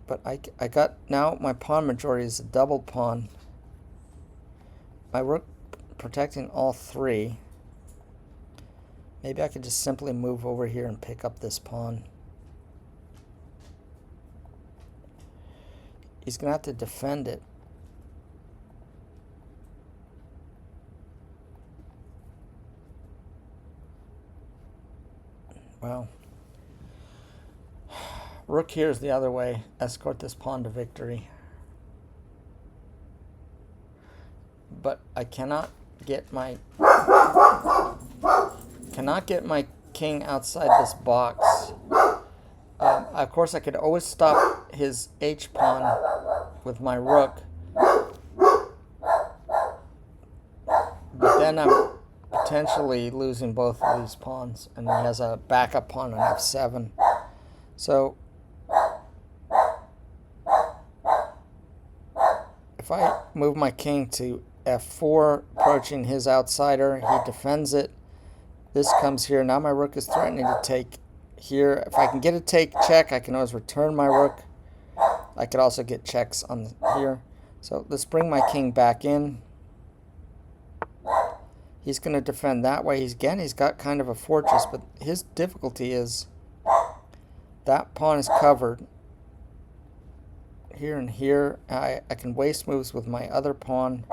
But I got, now my pawn majority is a double pawn. My rook protecting all three. Maybe I could just simply move over here and pick up this pawn. He's going to have to defend it. Well, rook here is the other way. Escort this pawn to victory. But I cannot get my king outside this box. Of course, I could always stop his h pawn with my rook, but then I'm potentially losing both of these pawns, and he has a backup pawn on f7. So if I move my king to f4, approaching his outsider, he defends it. This comes here. Now my rook is threatening to take here. If I can get a take check, I can always return my rook. I could also get checks on here. So let's bring my king back in. He's going to defend that way. He's got kind of a fortress, but his difficulty is that pawn is covered here and here. I can waste moves with my other pawn.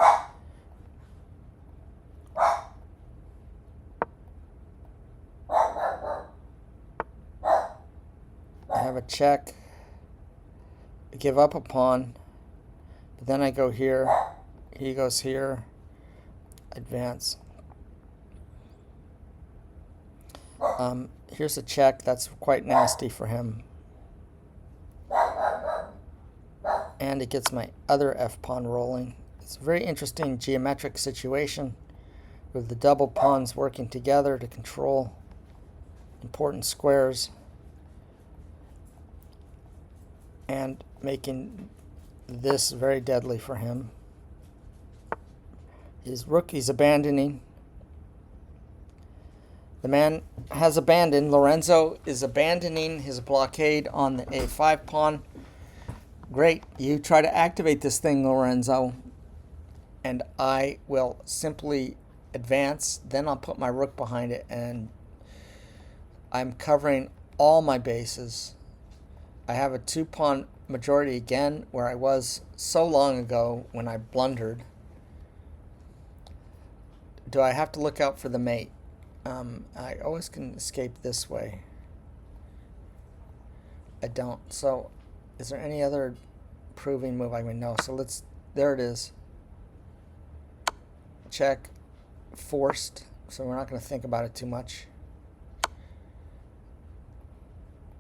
I have a check. I give up a pawn, but then I go here. He goes here. Advance. Here's a check. That's quite nasty for him. And it gets my other f-pawn rolling. It's a very interesting geometric situation with the double pawns working together to control important squares and making this very deadly for him. His rook he's abandoning. The man has abandoned. Lorenzo is abandoning his blockade on the a5 pawn. Great. You try to activate this thing, Lorenzo, and I will simply advance. Then I'll put my rook behind it, and I'm covering all my bases. I have a two-pawn majority again, where I was so long ago when I blundered. Do I have to look out for the mate? I always can escape this way. I don't. So, is there any other proving move I mean? No. So there it is. Check. Forced. So we're not going to think about it too much.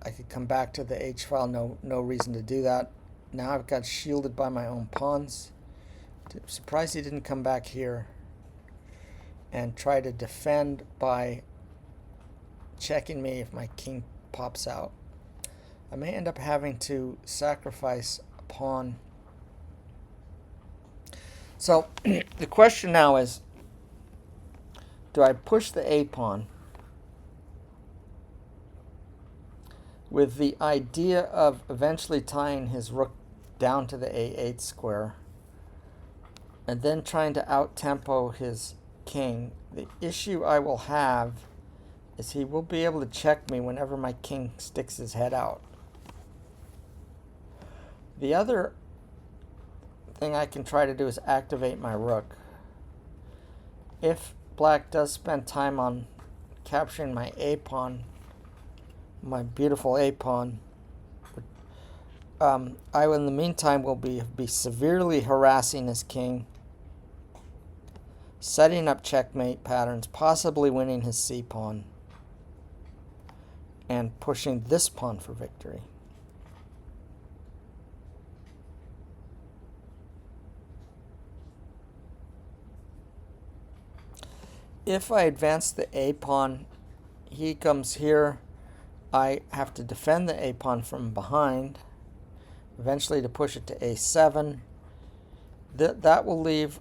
I could come back to the H file. No reason to do that. Now I've got shielded by my own pawns. I'm surprised he didn't come back here and try to defend by checking me if my king pops out. I may end up having to sacrifice a pawn. So the question now is, do I push the a pawn with the idea of eventually tying his rook down to the a8 square and then trying to out-tempo his king? The issue I will have is he will be able to check me whenever my king sticks his head out. The other thing I can try to do is activate my rook. If black does spend time on capturing my a pawn, my beautiful a pawn, I in the meantime will be severely harassing his king, setting up checkmate patterns, possibly winning his c pawn, and pushing this pawn for victory. If I advance the a pawn, he comes here. I have to defend the a-pawn from behind, eventually to push it to a7. That will leave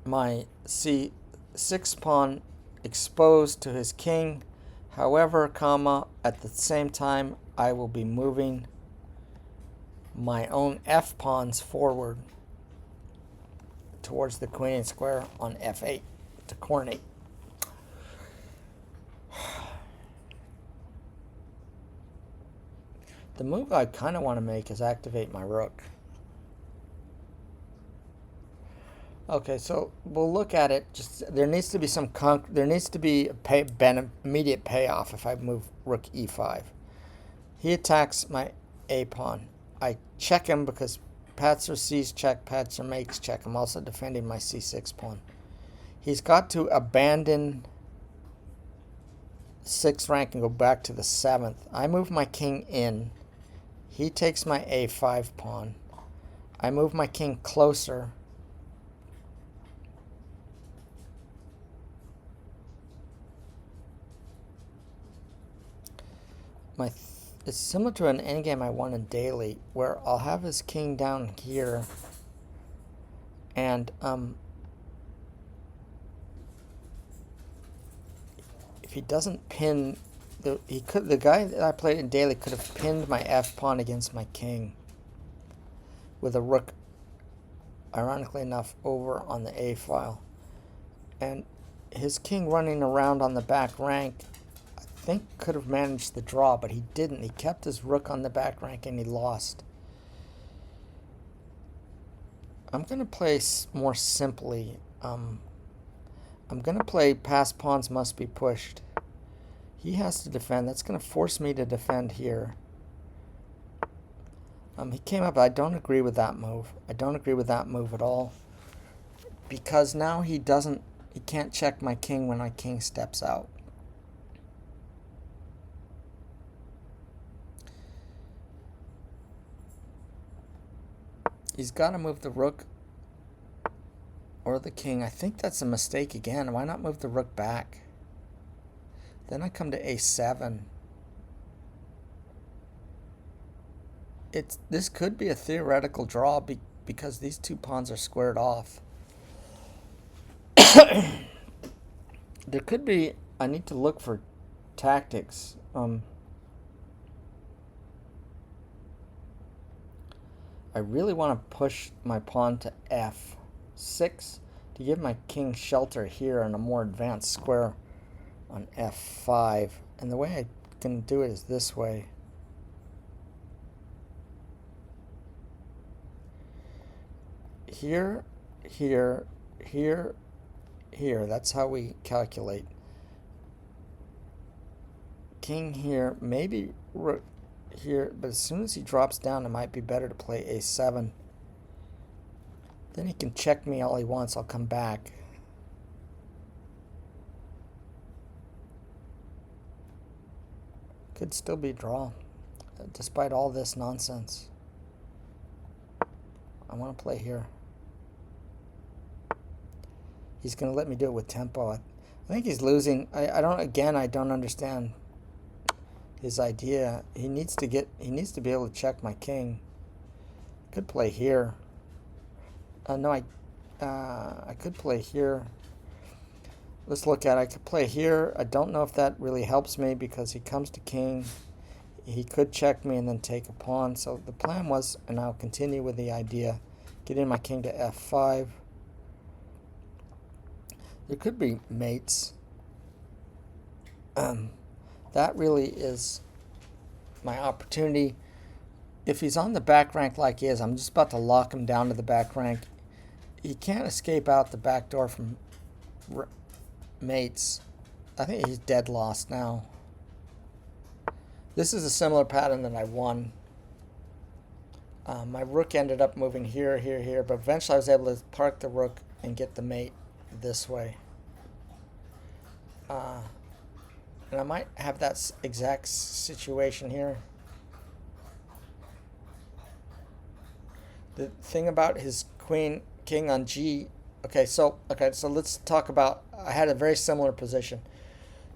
my c6 pawn exposed to his king. However, at the same time, I will be moving my own f pawns forward towards the queen square on f8 to coordinate. The move I kind of want to make is activate my rook. Okay, so we'll look at it. Just there needs to be immediate payoff if I move rook e5. He attacks my a pawn. I check him because Patzer C's check, Patzer makes check. I'm also defending my c6 pawn. He's got to abandon 6th rank and go back to the 7th. I move my king in. He takes my a5 pawn. I move my king closer. It's similar to an endgame I won in daily, where I'll have his king down here, and if he doesn't pin the guy that I played in daily could have pinned my f pawn against my king with a rook, ironically enough, over on the a file, and his king running around on the back rank I think could have managed the draw, but he didn't. He kept his rook on the back rank and he lost. I'm going to play more simply. I'm going to play passed pawns must be pushed. He has to defend. That's going to force me to defend here. He came up. I don't agree with that move. I don't agree with that move at all. Because now he can't check my king when my king steps out. He's got to move the rook or the king. I think that's a mistake again. Why not move the rook back? Then I come to a7. This could be a theoretical draw because these two pawns are squared off. There could be, I need to look for tactics. I really want to push my pawn to f6 to give my king shelter here on a more advanced square on f5. And the way I can do it is this way. Here, here, here, here. That's how we calculate. King here, maybe rook here, but as soon as he drops down, it might be better to play a7. Then he can check me all he wants. I'll come back. Could still be a draw, despite all this nonsense. I want to play here. He's going to let me do it with tempo. I think he's losing. I don't understand his idea. He needs to be able to check my king. Could play here. No, I could play here. Let's look at it. I could play here. I don't know if that really helps me because he comes to king. He could check me and then take a pawn. So the plan was, and I'll continue with the idea, getting my king to f5. There could be mates. That really is my opportunity. If he's on the back rank like he is, I'm just about to lock him down to the back rank. He can't escape out the back door from mates. I think he's dead lost now. This is a similar pattern that I won. My rook ended up moving here, here, here, but eventually I was able to park the rook and get the mate this way. And I might have that exact situation here. The thing about his king on G. Okay, so let's talk about. I had a very similar position.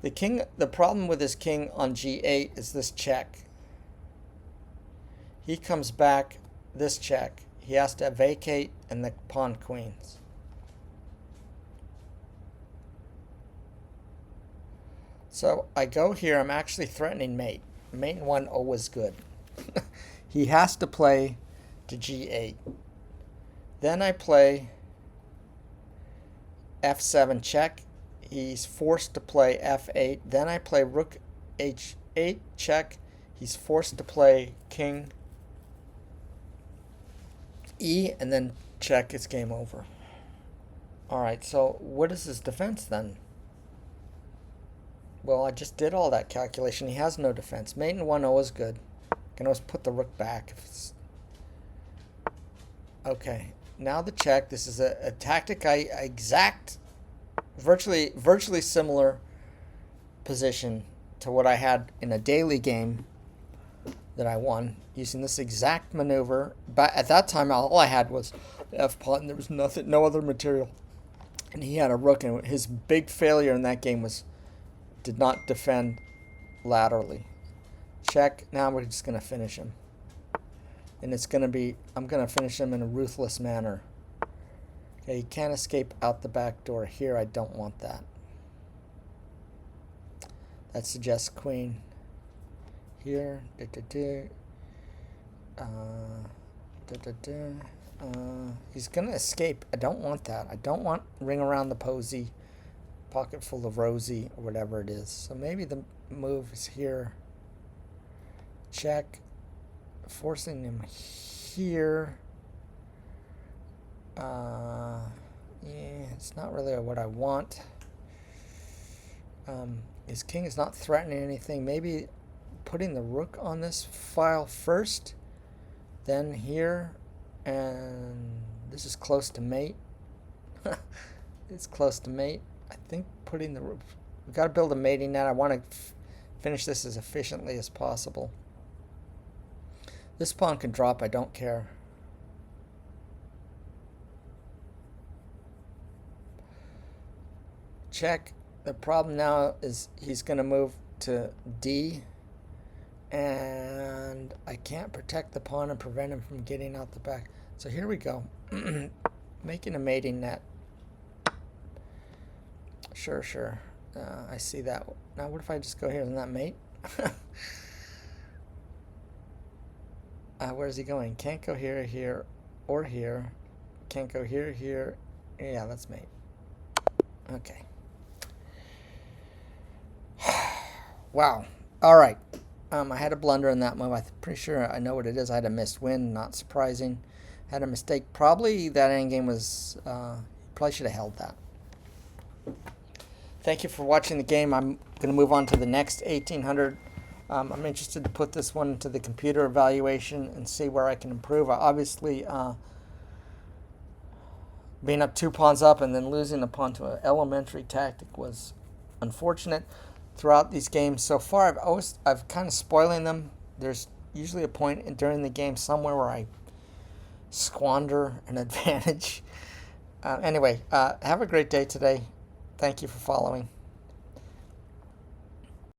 The problem with his king on g8 is this check. He comes back, this check. He has to vacate and the pawn queens. So I go here, I'm actually threatening mate. Mate in 1 always good. He has to play to g8. Then I play f7 check. He's forced to play f8. Then I play rook h8 check. He's forced to play king e, and then check. It's game over. Alright, so what is his defense then? Well, I just did all that calculation. He has no defense. Mate in 1 always good. Can always put the rook back. If it's... Okay, now the check. This is a tactic I exact, virtually similar position to what I had in a daily game that I won using this exact maneuver. But at that time, all I had was f pawn. There was nothing, no other material, and he had a rook. And his big failure in that game was did not defend laterally. Check. Now we're just gonna finish him. And it's going to be, I'm going to finish him in a ruthless manner. Okay, he can't escape out the back door. Here, I don't want that. That suggests queen. Here, he's going to escape. I don't want that. I don't want ring around the posy, pocket full of rosy, or whatever it is. So maybe the move is here. Check. Forcing him here. Yeah, it's not really what I want. His king is not threatening anything. Maybe putting the rook on this file first, then here, and this is close to mate. It's close to mate. I think putting the rook. We've got to build a mating net. I want to finish this as efficiently as possible. This pawn can drop, I don't care. Check. The problem now is he's going to move to D, and I can't protect the pawn and prevent him from getting out the back. So here we go. Making a mating net. Sure. I see that. Now what if I just go here? Isn't that mate? Where's he going? Can't go here, here, or here. Can't go here, here. Yeah, that's mate. Okay. Wow. All right. I had a blunder in that move. I'm pretty sure I know what it is. I had a missed win. Not surprising. Had a mistake. Probably that endgame was... probably should have held that. Thank you for watching the game. I'm going to move on to the next 1800. I'm interested to put this one to the computer evaluation and see where I can improve. Obviously, being up 2 pawns up and then losing a pawn to an elementary tactic was unfortunate. Throughout these games so far, I've kind of spoiling them. There's usually a point during the game somewhere where I squander an advantage. Anyway, have a great day today. Thank you for following.